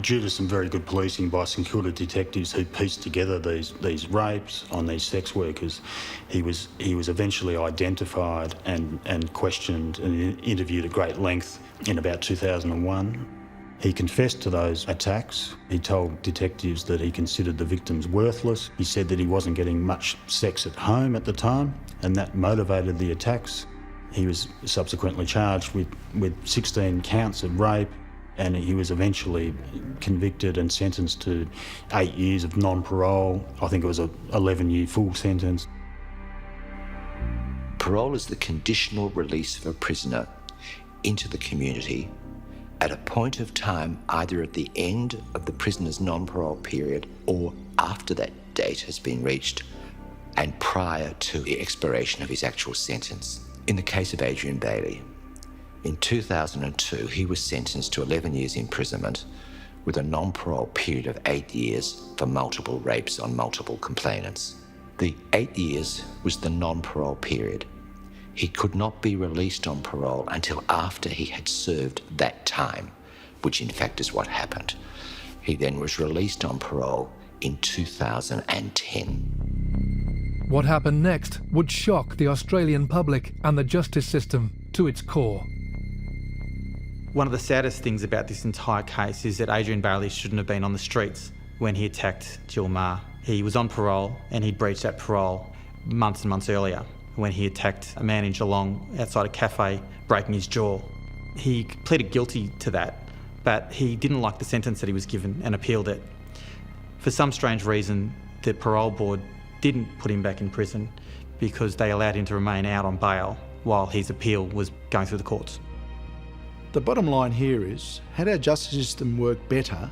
Due to some very good policing by St Kilda detectives who pieced together these rapes on these sex workers, he was eventually identified and questioned and interviewed at great length in about 2001. He confessed to those attacks. He told detectives that he considered the victims worthless. He said that he wasn't getting much sex at home at the time, and that motivated the attacks. He was subsequently charged with 16 counts of rape, and he was eventually convicted and sentenced to 8 years of non-parole. I think it was an 11-year full sentence. Parole is the conditional release of a prisoner into the community at a point of time either at the end of the prisoner's non-parole period or after that date has been reached and prior to the expiration of his actual sentence. In the case of Adrien Bailey, in 2002, he was sentenced to 11 years imprisonment with a non-parole period of 8 years for multiple rapes on multiple complainants. The 8 years was the non-parole period. He could not be released on parole until after he had served that time, which in fact is what happened. He then was released on parole in 2010. What happened next would shock the Australian public and the justice system to its core. One of the saddest things about this entire case is that Adrien Bailey shouldn't have been on the streets when he attacked Jill Maher. He was on parole and he'd breached that parole months and months earlier when he attacked a man in Geelong outside a cafe, breaking his jaw. He pleaded guilty to that, but he didn't like the sentence that he was given and appealed it. For some strange reason, the parole board didn't put him back in prison because they allowed him to remain out on bail while his appeal was going through the courts. The bottom line here is, had our justice system worked better,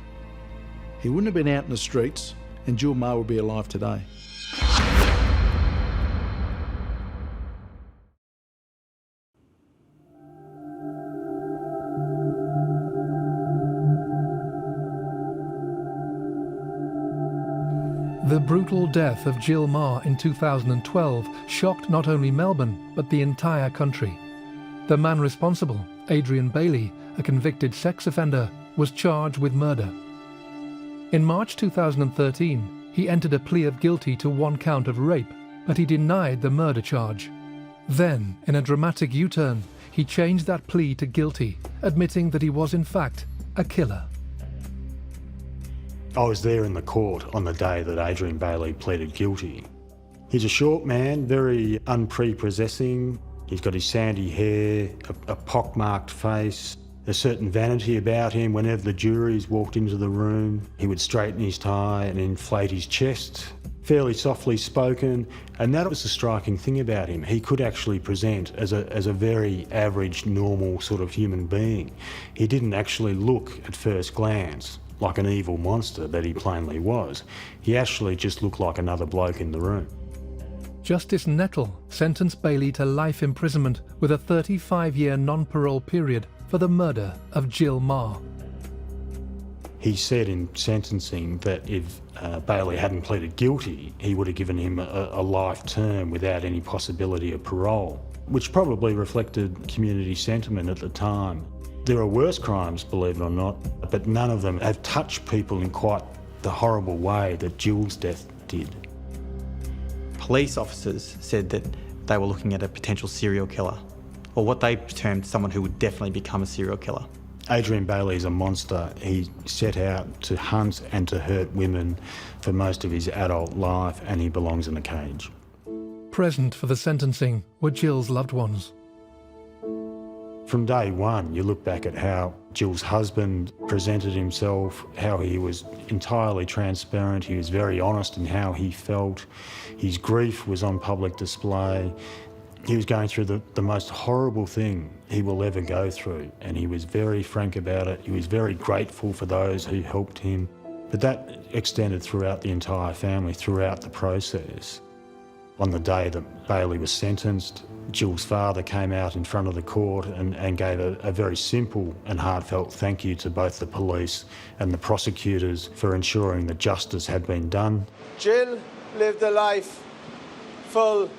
he wouldn't have been out in the streets and Jill Maher would be alive today. The brutal death of Jill Maher in 2012 shocked not only Melbourne, but the entire country. The man responsible, Adrien Bailey, a convicted sex offender, was charged with murder. In March 2013, he entered a plea of guilty to 1 count of rape, but he denied the murder charge. Then, in a dramatic U-turn, he changed that plea to guilty, admitting that he was in fact a killer. I was there in the court on the day that Adrien Bailey pleaded guilty. He's a short man, very unprepossessing. He's got his sandy hair, a pockmarked face, a certain vanity about him. Whenever the juries walked into the room, he would straighten his tie and inflate his chest. Fairly softly spoken, and that was the striking thing about him. He could actually present as a very average, normal sort of human being. He didn't actually look at first glance like an evil monster that he plainly was. He actually just looked like another bloke in the room. Justice Nettle sentenced Bailey to life imprisonment with a 35-year non-parole period for the murder of Jill Maher. He said in sentencing that if Bailey hadn't pleaded guilty, he would have given him a life term without any possibility of parole, which probably reflected community sentiment at the time. There are worse crimes, believe it or not, but none of them have touched people in quite the horrible way that Jill's death did. Police officers said that they were looking at a potential serial killer, or what they termed someone who would definitely become a serial killer. Adrien Bailey is a monster. He set out to hunt and to hurt women for most of his adult life, and he belongs in a cage. Present for the sentencing were Jill's loved ones. From day one, you look back at how Jill's husband presented himself, how he was entirely transparent, he was very honest in how he felt. His grief was on public display. He was going through the most horrible thing he will ever go through, and he was very frank about it. He was very grateful for those who helped him. But that extended throughout the entire family, throughout the process. On the day that Bailey was sentenced, Jill's father came out in front of the court and gave a very simple and heartfelt thank you to both the police and the prosecutors for ensuring that justice had been done. Jill lived a life full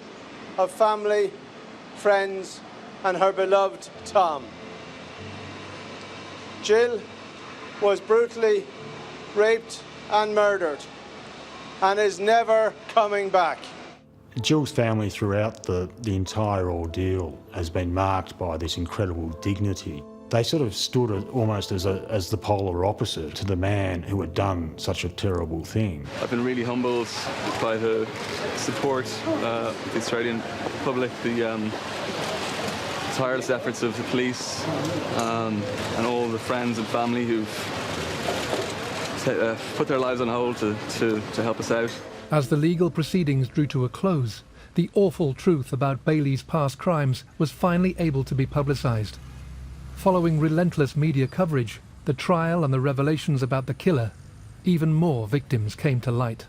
of family, friends, and her beloved Tom. Jill was brutally raped and murdered and is never coming back. Jill's family throughout the entire ordeal has been marked by this incredible dignity. They sort of stood almost as the polar opposite to the man who had done such a terrible thing. I've been really humbled by the support of the Australian public, the tireless efforts of the police and all the friends and family who've put their lives on hold to help us out. As the legal proceedings drew to a close, the awful truth about Bailey's past crimes was finally able to be publicised. Following relentless media coverage, the trial and the revelations about the killer, even more victims came to light.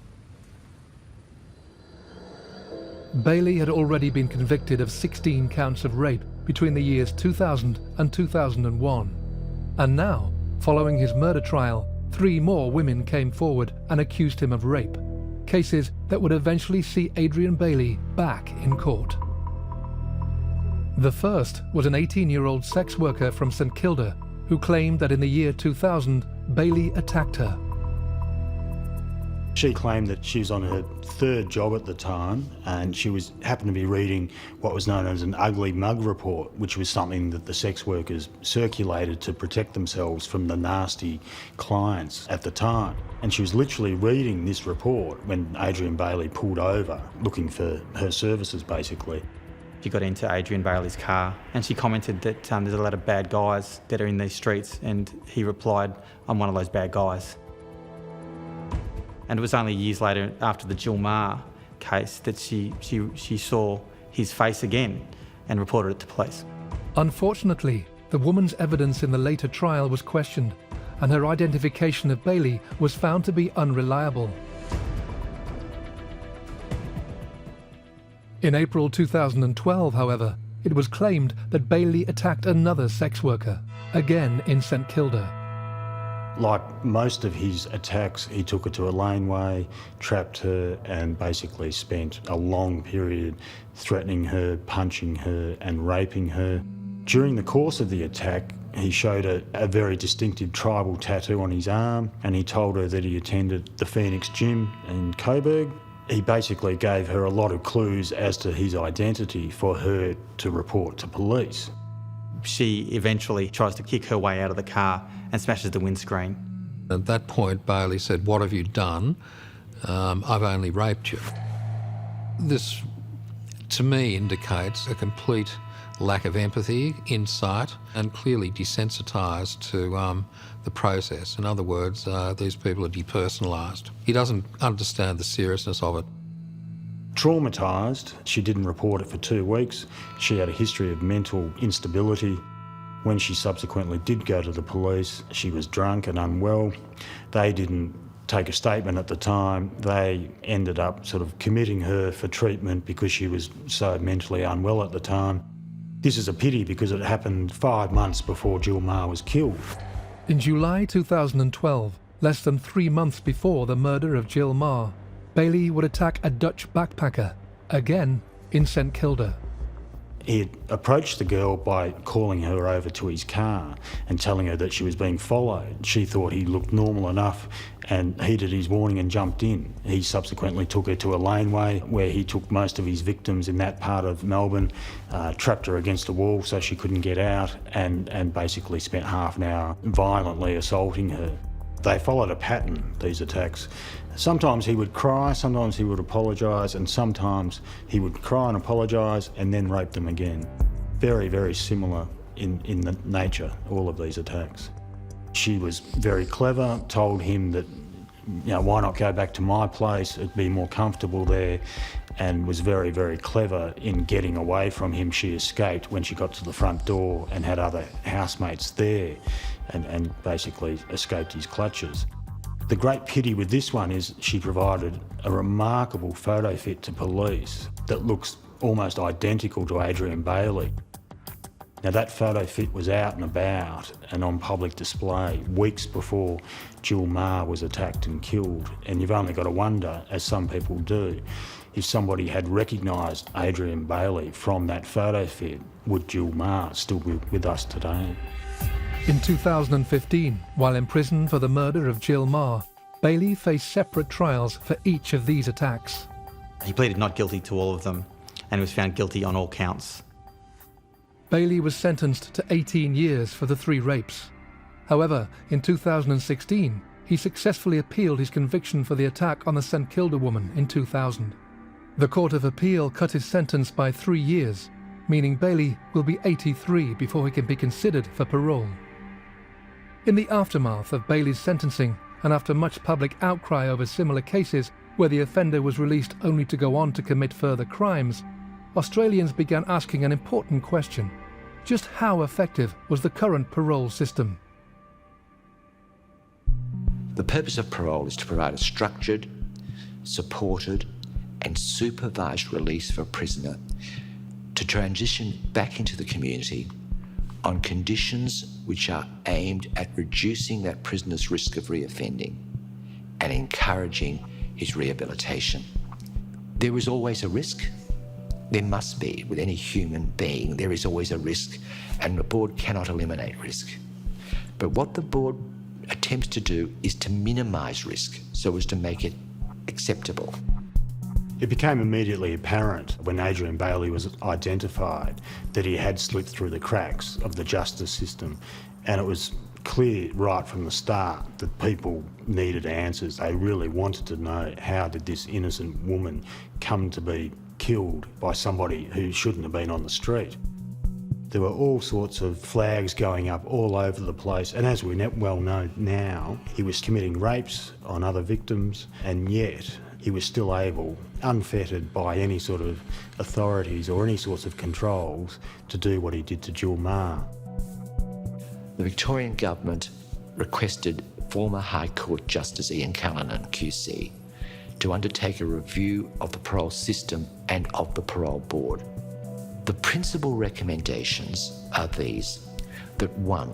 Bailey had already been convicted of 16 counts of rape between the years 2000 and 2001. And now, following his murder trial, 3 more women came forward and accused him of rape. Cases that would eventually see Adrien Bailey back in court. The first was an 18-year-old sex worker from St Kilda who claimed that in the year 2000, Bailey attacked her. She claimed that she was on her 3rd job at the time, and she happened to be reading what was known as an ugly mug report, which was something that the sex workers circulated to protect themselves from the nasty clients at the time. And she was literally reading this report when Adrien Bailey pulled over, looking for her services, basically. She got into Adrien Bailey's car and she commented that there's a lot of bad guys that are in these streets, and he replied, "I'm one of those bad guys." And it was only years later, after the Jill Maher case, that she saw his face again and reported it to police. Unfortunately, the woman's evidence in the later trial was questioned, and her identification of Bailey was found to be unreliable. In April 2012, however, it was claimed that Bailey attacked another sex worker, again in St Kilda. Like most of his attacks, he took her to a laneway, trapped her, and basically spent a long period threatening her, punching her, and raping her. During the course of the attack, he showed a very distinctive tribal tattoo on his arm, and he told her that he attended the Phoenix Gym in Coburg. He basically gave her a lot of clues as to his identity for her to report to police. She eventually tries to kick her way out of the car and smashes the windscreen. At that point, Bailey said, "What have you done? I've only raped you." This, to me, indicates a complete lack of empathy, insight, and clearly desensitised to the process. In other words, these people are depersonalised. He doesn't understand the seriousness of it. Traumatised, she didn't report it for 2 weeks. She had a history of mental instability. When she subsequently did go to the police, she was drunk and unwell. They didn't take a statement at the time. They ended up sort of committing her for treatment because she was so mentally unwell at the time. This is a pity because it happened 5 months before Jill Maher was killed. In July 2012, less than 3 months before the murder of Jill Maher, Bailey would attack a Dutch backpacker, again in St Kilda. He had approached the girl by calling her over to his car and telling her that she was being followed. She thought he looked normal enough and heeded his warning and jumped in. He subsequently took her to a laneway where he took most of his victims in that part of Melbourne, trapped her against a wall so she couldn't get out, and basically spent half an hour violently assaulting her. They followed a pattern, these attacks. Sometimes he would cry, sometimes he would apologise, and sometimes he would cry and apologise and then rape them again. Very, very similar in the nature, all of these attacks. She was very clever, told him that, why not go back to my place, it'd be more comfortable there, and was very, very clever in getting away from him. She escaped when she got to the front door and had other housemates there and basically escaped his clutches. The great pity with this one is she provided a remarkable photo fit to police that looks almost identical to Adrien Bailey. Now that photo fit was out and about and on public display weeks before Jill Maher was attacked and killed, and you've only got to wonder, as some people do, if somebody had recognised Adrien Bailey from that photo fit, would Jill Maher still be with us today? In 2015, while in prison for the murder of Jill Maher, Bailey faced separate trials for each of these attacks. He pleaded not guilty to all of them and was found guilty on all counts. Bailey was sentenced to 18 years for the 3 rapes. However, in 2016, he successfully appealed his conviction for the attack on the St Kilda woman in 2000. The Court of Appeal cut his sentence by 3 years, meaning Bailey will be 83 before he can be considered for parole. In the aftermath of Bailey's sentencing, and after much public outcry over similar cases where the offender was released only to go on to commit further crimes, Australians began asking an important question: just how effective was the current parole system? The purpose of parole is to provide a structured, supported and supervised release for a prisoner to transition back into the community on conditions which are aimed at reducing that prisoner's risk of reoffending and encouraging his rehabilitation. There is always a risk. There must be. With any human being, there is always a risk, and the board cannot eliminate risk. But what the board attempts to do is to minimise risk so as to make it acceptable. It became immediately apparent when Adrien Bailey was identified that he had slipped through the cracks of the justice system, and it was clear right from the start that people needed answers. They really wanted to know, how did this innocent woman come to be killed by somebody who shouldn't have been on the street? There were all sorts of flags going up all over the place, and as we well know now, he was committing rapes on other victims, and yet he was still able, unfettered by any sort of authorities or any sorts of controls, to do what he did to Jill Maher. The Victorian government requested former High Court Justice Ian Callanan, QC, to undertake a review of the parole system and of the parole board. The principal recommendations are these: that 1,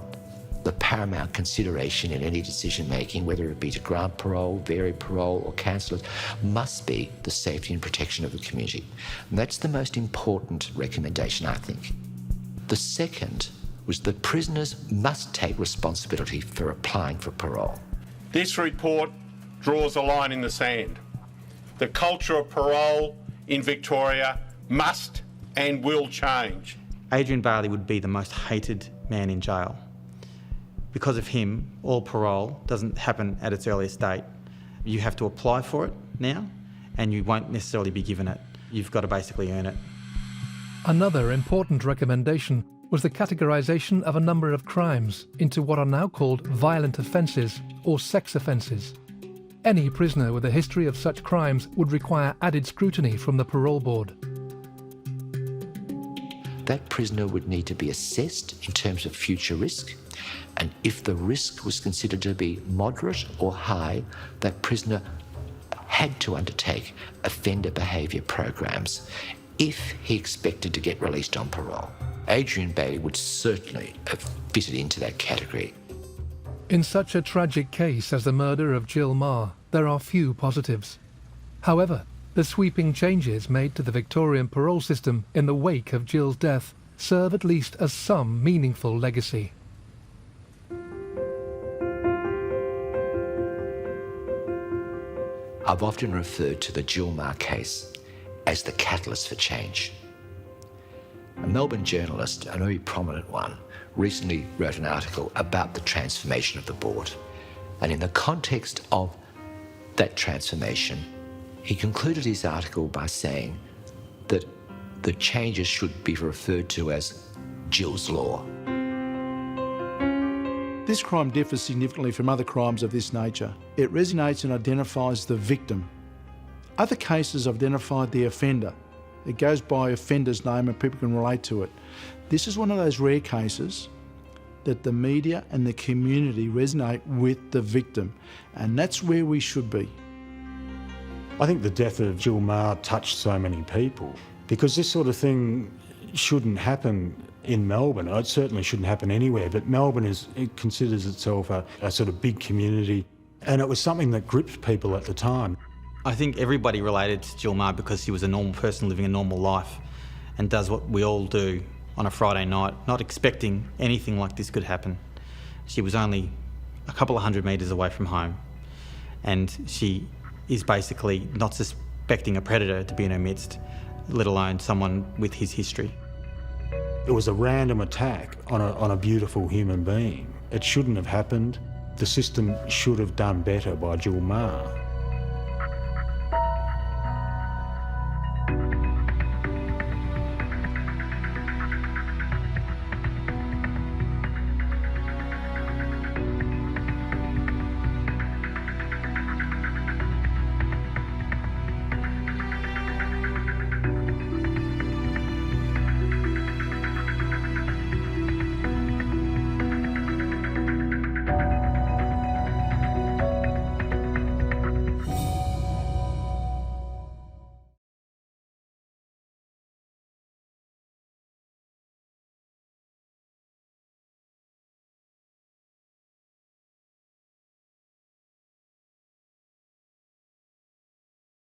the paramount consideration in any decision-making, whether it be to grant parole, vary parole or cancel it, must be the safety and protection of the community. And that's the most important recommendation, I think. The second was that prisoners must take responsibility for applying for parole. This report draws a line in the sand. The culture of parole in Victoria must and will change. Adrien Bailey would be the most hated man in jail. Because of him, all parole doesn't happen at its earliest date. You have to apply for it now, and you won't necessarily be given it. You've got to basically earn it. Another important recommendation was the categorisation of a number of crimes into what are now called violent offences or sex offences. Any prisoner with a history of such crimes would require added scrutiny from the parole board. That prisoner would need to be assessed in terms of future risk, and if the risk was considered to be moderate or high, that prisoner had to undertake offender behaviour programs if he expected to get released on parole. Adrien Bailey would certainly have fitted into that category. In such a tragic case as the murder of Jill Maher, there are few positives. However, the sweeping changes made to the Victorian parole system in the wake of Jill's death serve at least as some meaningful legacy. I've often referred to the Jill Maher case as the catalyst for change. A Melbourne journalist, a very prominent one, recently wrote an article about the transformation of the board. And in the context of that transformation, he concluded his article by saying that the changes should be referred to as Jill's Law. This crime differs significantly from other crimes of this nature. It resonates and identifies the victim. Other cases identified the offender. It goes by offender's name and people can relate to it. This is one of those rare cases that the media and the community resonate with the victim, and that's where we should be. I think the death of Jill Maher touched so many people because this sort of thing shouldn't happen in Melbourne. It certainly shouldn't happen anywhere, but Melbourne it considers itself a sort of big community, and it was something that gripped people at the time. I think everybody related to Jill Maher because she was a normal person living a normal life and does what we all do on a Friday night, not expecting anything like this could happen. She was only a couple of 100 metres away from home, and she is basically not suspecting a predator to be in her midst, let alone someone with his history. It was a random attack on a beautiful human being. It shouldn't have happened. The system should have done better by Jill Maher.